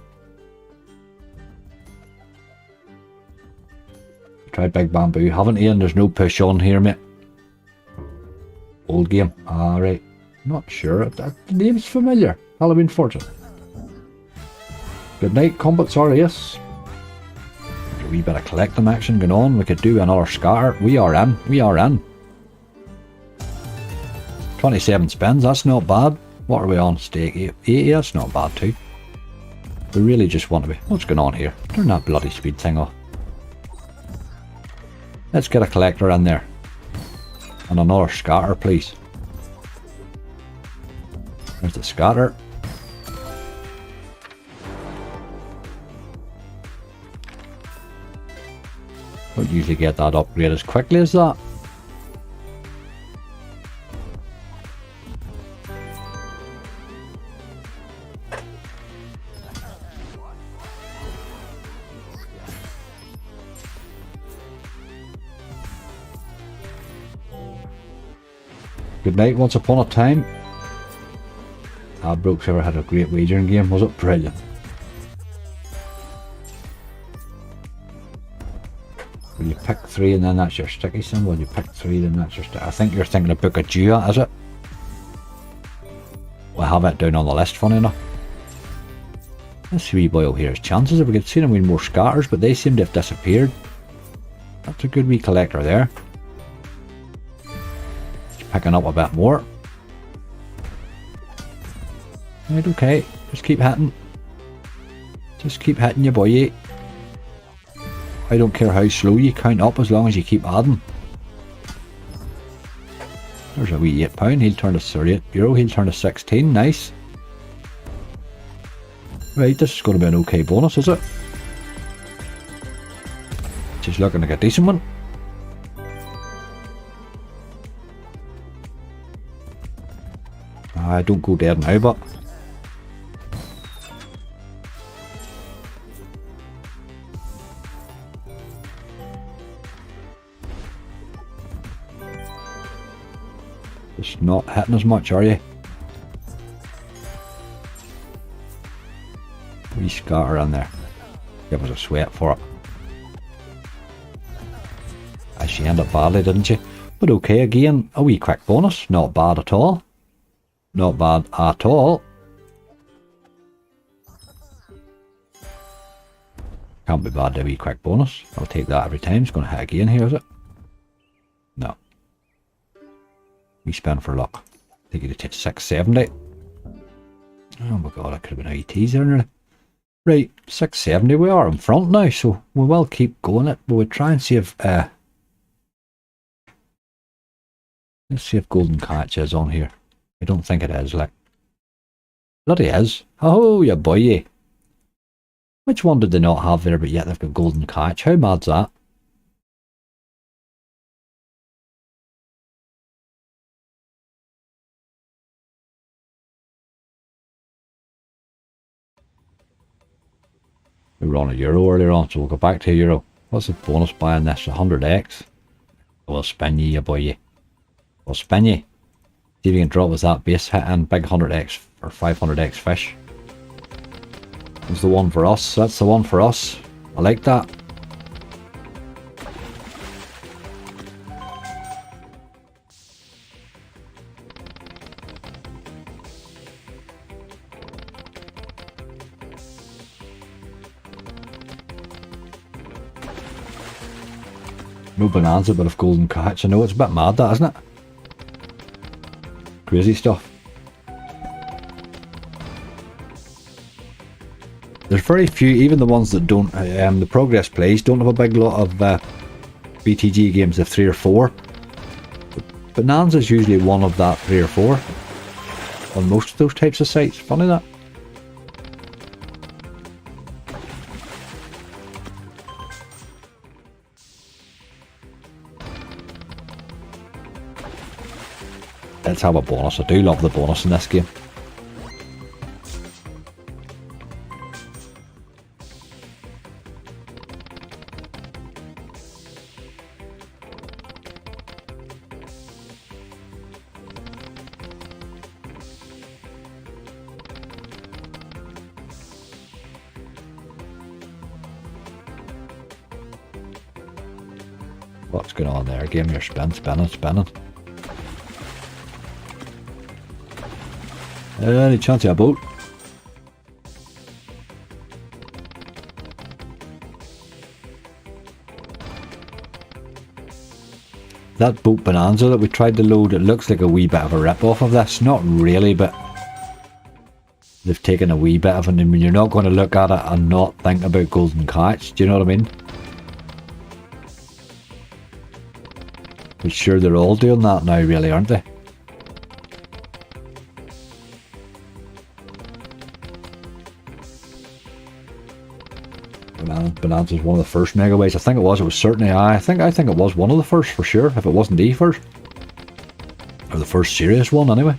Try Big Bamboo, haven't you? And there's no push on here, mate. Old game. Alright. Not sure. That name's familiar. Halloween Fortune. Good night, Combat Arius. A wee bit of collecting action going on. We could do another scatter. We are in. We are in. 27 spins. That's not bad. What are we on? Stake 80. That's not bad too. We really just want to be... What's going on here? Turn that bloody speed thing off. Let's get a collector in there. And another scatter, please. There's the scatter. Don't usually get that upgrade as quickly as that. Good night, once upon a time. Brooks ever had a great wagering game, was it? Brilliant. When you pick 3 and then that's your sticky symbol, you pick 3 then that's your sticky. I think you're thinking of Book of Dua, is it? We'll have it down on the list, funny enough. This wee boy over here has chances. If we could see him win more scatters, but they seem to have disappeared. That's a good wee collector there. Picking up a bit more. Right, okay. Just keep hitting. Just keep hitting your boy. I don't care how slow you count up as long as you keep adding. There's a wee £8. He'll turn to €38. He'll turn to 16. Nice. Right, this is going to be an okay bonus, is it? Just looking like a decent one. I don't go there now, but just not hitting as much, are you? Wee scatter in there. Give us a sweat for it. She ended up badly, didn't she? But okay, again, a wee quick bonus. Not bad at all. Not bad at all. Can't be bad to a wee quick bonus. I'll take that every time. It's going to hit again here, is it? No. We spend for luck. I think it'd take 670. Oh my god, that could have been a teaser nearly. Right, 670. We are in front now, so we will keep going it. But we'll try and see if let's see if Golden Catch is on here. I don't think it is, like. Bloody is. Oh, yeah, boy. Which one did they not have there, but yet they've got Golden Catch? How mad's that? We were on a euro earlier on, so we'll go back to a euro. What's the bonus buying this? 100x? We'll spin you, ya boy. We'll spin you. See if you can drop us that base hit and big 100x or 500x fish. That's the one for us. That's the one for us. I like that. No bonanza, but of Golden Catch. I know it's a bit mad, that, isn't it? Crazy stuff. There's very few, even the ones that don't, the Progress plays don't have a big lot of BTG games of 3 or 4. Bonanza's usually one of that 3 or 4 on most of those types of sites. Funny that. Let's have a bonus. I do love the bonus in this game. What's going on there? Give me your spin, spinning. Any chance of a boat? That boat Bonanza that we tried to load, it looks like a wee bit of a rip-off of this. Not really, but they've taken a wee bit of it. I mean, you're not going to look at it and not think about Golden Catch. Do you know what I mean? But sure, they're all doing that now, really, aren't they? Bonanza's one of the first megaways. I think it was. It was certainly. I think it was one of the first for sure. If it wasn't the first, or the first serious one, anyway.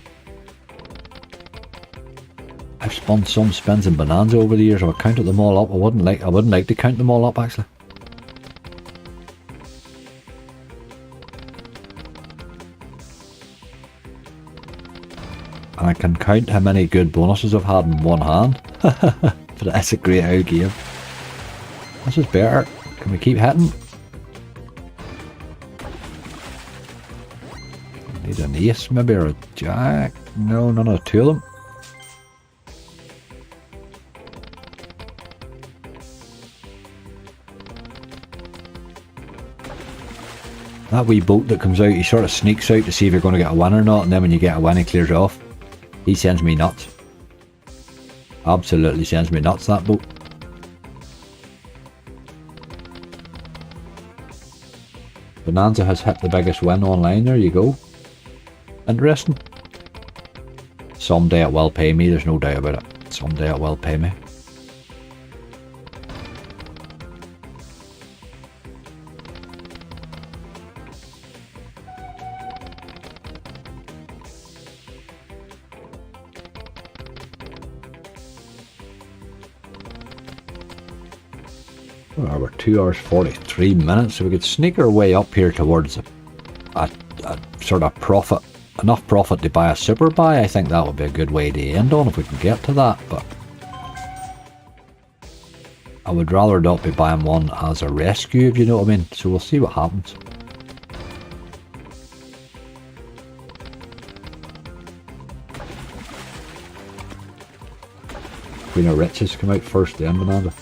I've spun some spins in Bonanza over the years. I've counted them all up. I wouldn't like to count them all up actually. And I can count how many good bonuses I've had in one hand. But that's a great old game. This is better. Can we keep hitting? Need an ace maybe, or a jack? No, none of the 2 of them. That wee boat that comes out, he sort of sneaks out to see if you're going to get a win or not, and then when you get a win he clears off. He sends me nuts. Absolutely sends me nuts, that boat. Bonanza has hit the biggest win online, there you go. Interesting. Someday it will pay me, there's no doubt about it. Someday it will pay me. Well, we're 2 hours 43 minutes, so we could sneak our way up here towards a sort of profit, enough profit to buy a super buy. I think that would be a good way to end on if we can get to that, but I would rather not be buying one as a rescue, if you know what I mean, so we'll see what happens. Queen of Riches come out first then, Bonanza.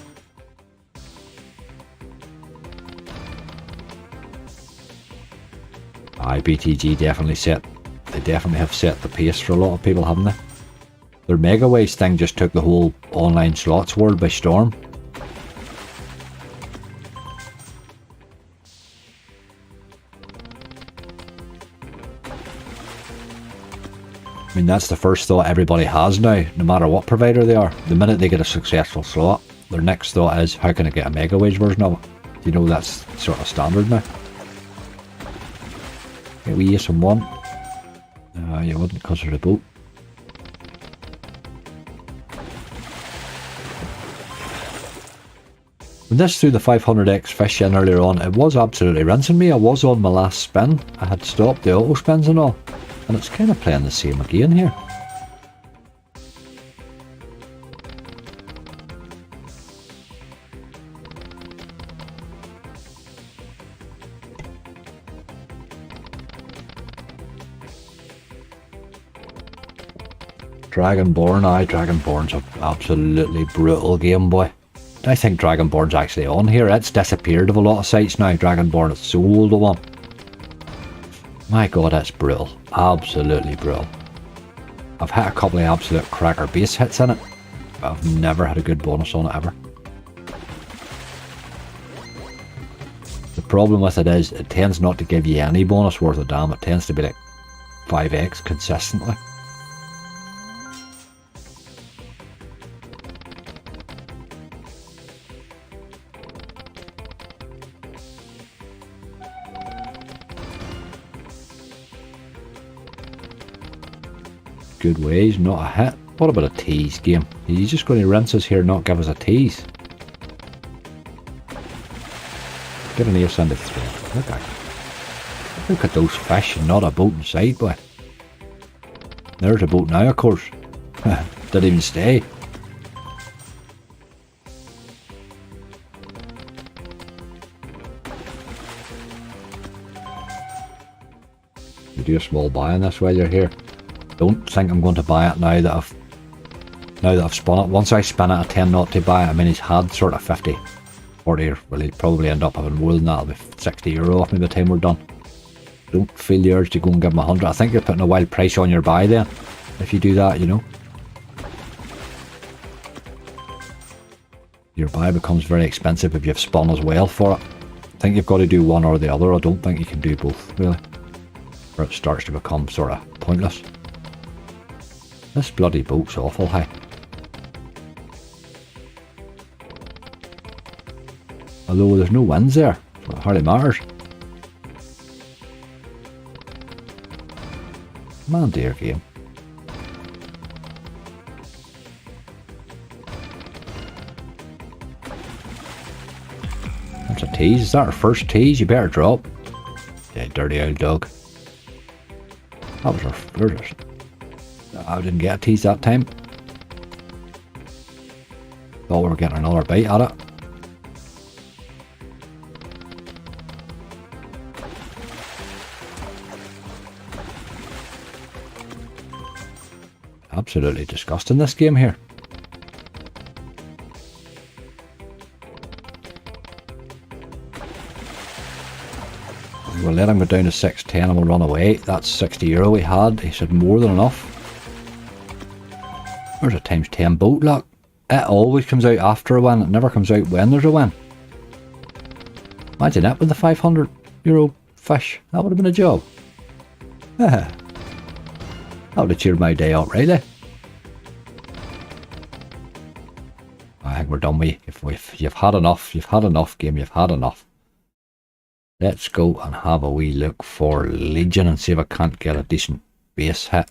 BTG definitely have set the pace for a lot of people, haven't they? Their Megaways thing just took the whole online slots world by storm. I mean, that's the first thought everybody has now, no matter what provider they are. The minute they get a successful slot, their next thought is, how can I get a Megaways version of it? You know, that's sort of standard now. Okay, we ace on one. You wouldn't because of the boat. When this threw the 500x fish in earlier on, it was absolutely rinsing me. I was on my last spin. I had stopped the auto spins and all. And it's kind of playing the same again here. Dragonborn, Dragonborn's an absolutely brutal game, boy. I think Dragonborn's actually on here. It's disappeared of a lot of sites now. Dragonborn is so old a one. My god, it's brutal. Absolutely brutal. I've had a couple of absolute cracker base hits in it, but I've never had a good bonus on it ever. The problem with it is it tends not to give you any bonus worth of damn. It tends to be like 5x consistently. Good ways, not a hit. What about a tease game? Are you just going to rinse us here, not give us a tease? Get an ace into 3. Look at those fish and not a boat in sight, boy. There's a boat now, of course. Didn't even stay. You do a small buy on this while you're here. Don't think I'm going to buy it now that I've spun it. Once I spin it, I tend not to buy it. I mean, he's had sort of 50, 40, well, he'll probably end up having more than that. It'll be 60 euro off me by the time we're done. Don't feel the urge to go and give him 100. I think you're putting a wild price on your buy then, if you do that, you know. Your buy becomes very expensive if you've spun as well for it. I think you've got to do one or the other. I don't think you can do both, really. Or it starts to become sort of pointless. This bloody boat's awful high. Although there's no winds there, so it hardly matters. Man, dear game. That's a tease. Is that our first tease? You better drop. Yeah, dirty old dog. That was our first. I didn't get a tease that time. Thought we were getting another bite at it. Absolutely disgusting, this game here. We'll let him go down to 610 and we'll run away. That's 60 euro we had. He said more than enough. There's a times 10 boat, look. It always comes out after a win. It never comes out when there's a win. Imagine that with the 500 euro fish. That would have been a job. That would have cheered my day up, really. I think we're done with you. If you've had enough, game, you've had enough. Let's go and have a wee look for Legion and see if I can't get a decent base hit.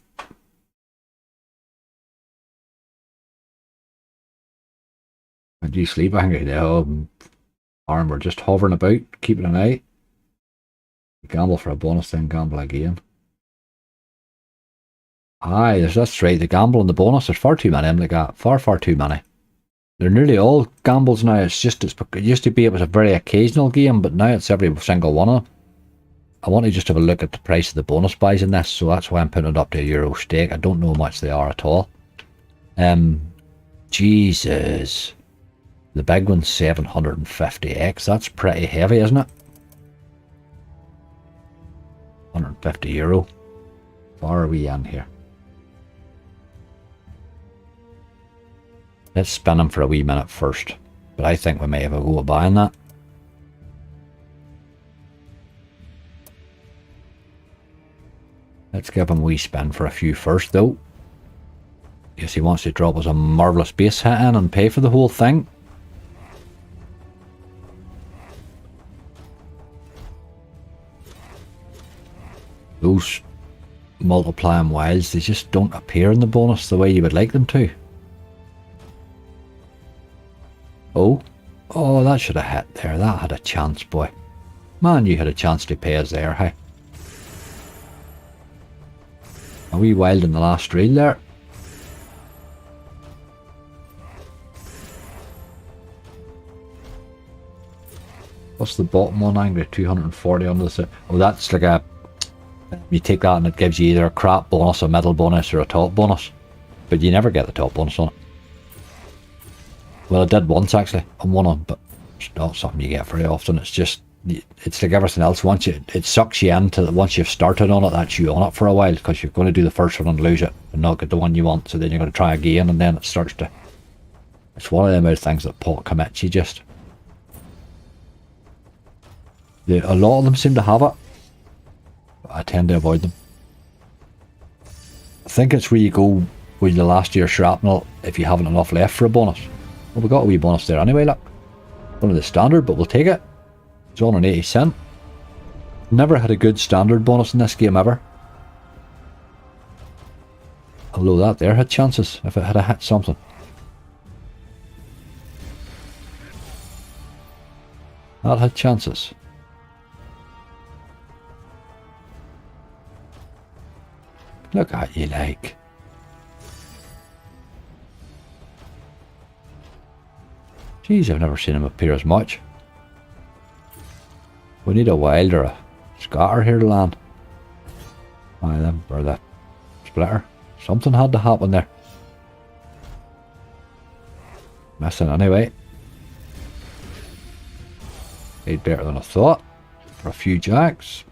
Do you sleep? I think Arm, we're just hovering about, keeping an eye. Gamble for a bonus, then gamble again. Aye, that's right, the gamble and the bonus, there's far too many of them like that. Far too many. They're nearly all gambles now. It used to be it was a very occasional game, but now it's every single one of them. I want to just have a look at the price of the bonus buys in this, so that's why I'm putting it up to a euro stake. I don't know how much they are at all. Jesus. The big one's 750x. That's pretty heavy, isn't it? 150 euro. How far are we in here? Let's spin them for a wee minute first. But I think we may have a go at buying that. Let's give him a wee spin for a few first though. Yes, he wants to drop us a marvellous base hit in and pay for the whole thing. Those multiplying wilds, they just don't appear in the bonus the way you would like them to. Oh, that should have hit there. That had a chance, boy. Man, you had a chance to pay us there, hey. A wee wild in the last reel there. What's the bottom one? Angry 240 under the... Oh, that's like a... You take that and it gives you either a crap bonus, a middle bonus, or a top bonus. But you never get the top bonus on it. Well, I did once actually, on one of them, but it's not something you get very often. It's just, it's like everything else. It sucks you into once you've started on it, that's you on it for a while, because you're going to do the first one and lose it and not get the one you want. So then you're going to try again, and then it starts to. It's one of them things that pot commits you just. A lot of them seem to have it. I tend to avoid them. I think it's where you go with the last year's shrapnel if you haven't enough left for a bonus. Well, we got a wee bonus there anyway, look. One of the standard, but we'll take it. It's on an 80 cent. Never had a good standard bonus in this game ever. Although that there had chances if it had a hit something. That had chances. Look at you like. Jeez, I've never seen him appear as much. We need a wild or a scatter here to land. Aye, them, or the splitter. Something had to happen there. Missing anyway. Made better than I thought. For a few jacks.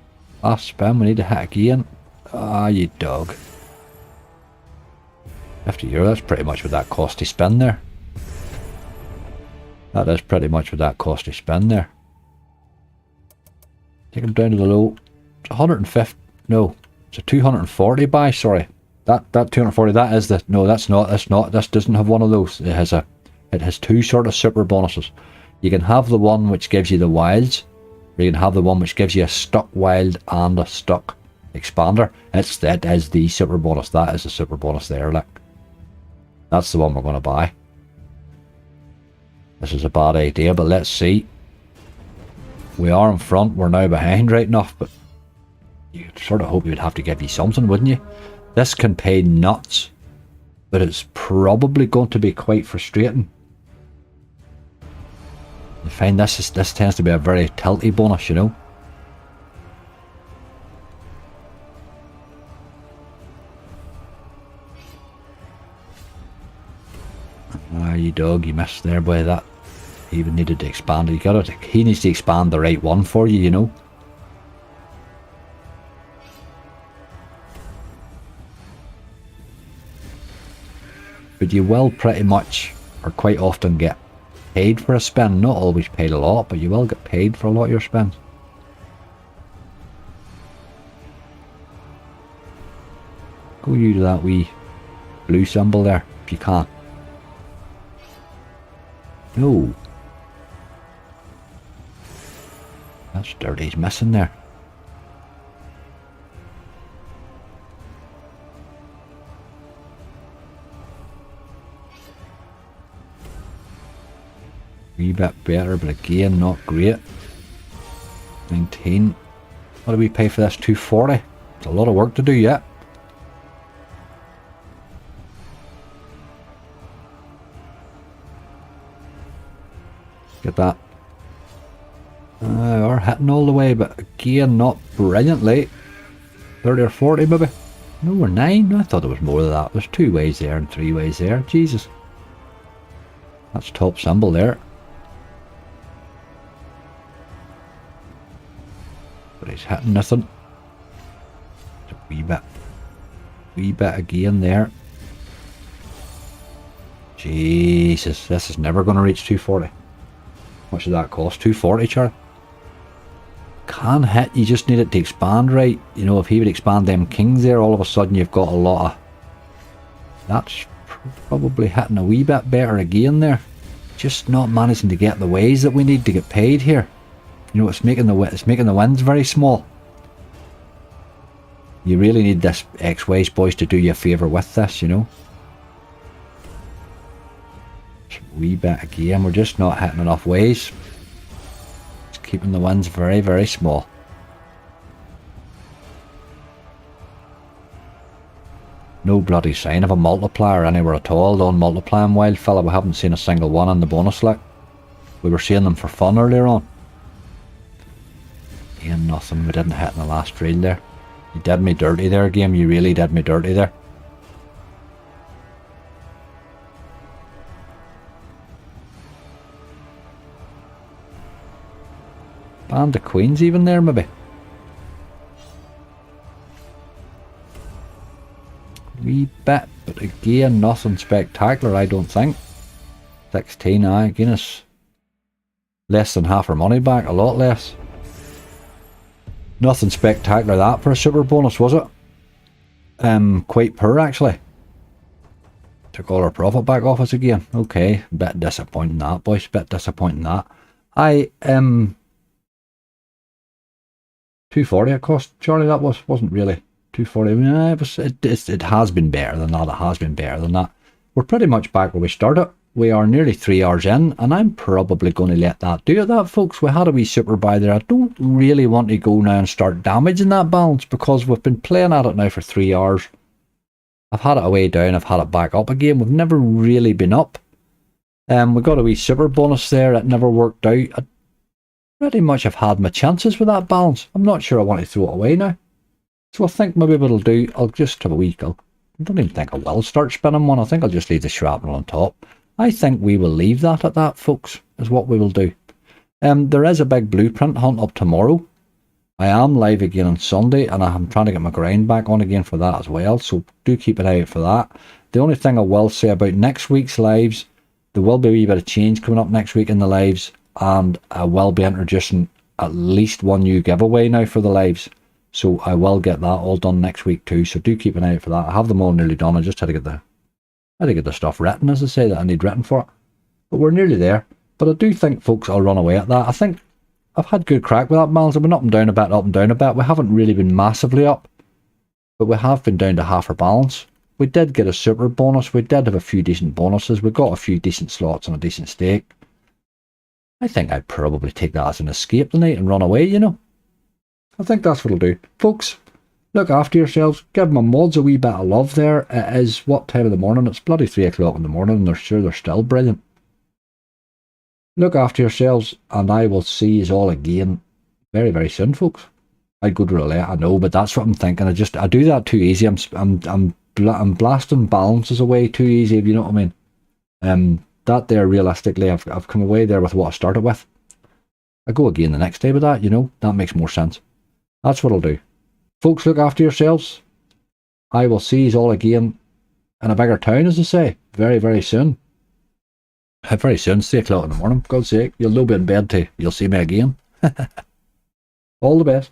Last spin, we need to hit again. Ah, you dog. €50, that's pretty much with that costly spin there. That is pretty much with that costly spin there. Take him down to the low. It's 150. No, it's a 240 buy. Sorry, that 240. That is the. No, that's not. That's not. This doesn't have one of those. It has a. It has two sort of super bonuses. You can have the one which gives you the wilds, or you can have the one which gives you a stuck wild and a stuck expander. That is the super bonus. That is the super bonus there. Look, that's the one we're going to buy. This is a bad idea, but let's see. We are in front, we're now behind right enough, but you'd sort of hope he would have to give you something, wouldn't you? This can pay nuts, but it's probably going to be quite frustrating. You find this tends to be a very tilty bonus, you know? Ah, you dog, you missed there, boy. That he even needed to expand it. He needs to expand the right one for you, you know. But you will pretty much, or quite often, get paid for a spin. Not always paid a lot, but you will get paid for a lot of your spins. Go you to that wee blue symbol there, if you can. No. That's dirty, he's missing there. Wee bit better, but again, not great. 19. What do we pay for this? 240. It's a lot of work to do yet. Get that. We're hitting all the way, but again, not brilliantly. 30 or 40 maybe. No, we're 9. I thought there was more than that. There's 2 ways there and 3 ways there. Jesus. That's top symbol there. But he's hitting nothing. It's a wee bit. Wee bit again there. Jesus, this is never going to reach 240. How much did that cost? 240, Charlie? Can hit, you just need it to expand right. You know, if he would expand them kings there, all of a sudden you've got a lot of... That's probably hitting a wee bit better again there. Just not managing to get the ways that we need to get paid here. You know, it's making the wins very small. You really need this X-Ways boys to do you a favour with this, you know. Wee bit again, we're just not hitting enough ways. It's keeping the wins very, very small. No bloody sign of a multiplier anywhere at all. Don't multiply them, wild fella. We haven't seen a single one in the bonus like. We were seeing them for fun earlier on. Again, nothing. We didn't hit in the last reel there. You did me dirty there, game. You really did me dirty there. Band of queens even there, maybe. Wee bit, but again, nothing spectacular, I don't think. 16, aye, again, it's less than half our money back, a lot less. Nothing spectacular that for a super bonus, was it? Quite poor actually. Took all our profit back off us again. Okay, bit disappointing that, boys. Bit disappointing that. 240 it cost, Charlie. That wasn't really 240. It has been better than that. It has been better than that. We're pretty much back where we started. We are nearly 3 hours in, and I'm probably going to let that do it, that, folks. We had a wee super buy there. I don't really want to go now and start damaging that balance because we've been playing at it now for 3 hours. I've had it away down, I've had it back up again. We've never really been up. We got a wee super bonus there. It never worked out. I pretty much have had my chances with that balance. I'm not sure I want to throw it away now. So I think maybe what I'll do, I'll just have a wee go. I don't even think I will start spinning one. I think I'll just leave the shrapnel on top. I think we will leave that at that, folks, is what we will do. There is a big blueprint hunt up tomorrow. I am live again on Sunday, and I'm trying to get my grind back on again for that as well, so do keep an eye out for that. The only thing I will say about next week's lives, there will be a wee bit of change coming up next week in the lives, and I will be introducing at least one new giveaway now for the lives, so I will get that all done next week too, so do keep an eye out for that. I have them all nearly done. I just had to get the stuff written, as I say, that I need written for it, but we're nearly there. But I do think, folks, I'll run away at that. I think I've had good crack with that balance. I've been up and down a bit, up and down a bit. We haven't really been massively up, but we have been down to half our balance. We did get a super bonus. We did have a few decent bonuses. We got a few decent slots and a decent stake. I think I'd probably take that as an escape tonight and run away, you know. I think that's what I'll do. Folks, look after yourselves. Give my mods a wee bit of love there. It is, what time of the morning? It's bloody 3 o'clock in the morning, and they're still brilliant. Look after yourselves, and I will see you all again very, very soon, folks. I'd go to roulette, I know, but that's what I'm thinking. I do that too easy. I'm blasting balances away too easy, if you know what I mean. That there, realistically, I've come away there with what I started with. I go again the next day with that, you know. That makes more sense. That's what I'll do. Folks, look after yourselves. I will see you all again in a bigger town, as I say, very, very soon. Very soon, 3 o'clock in the morning. God's sake, you'll no be in bed till you'll see me again. All the best.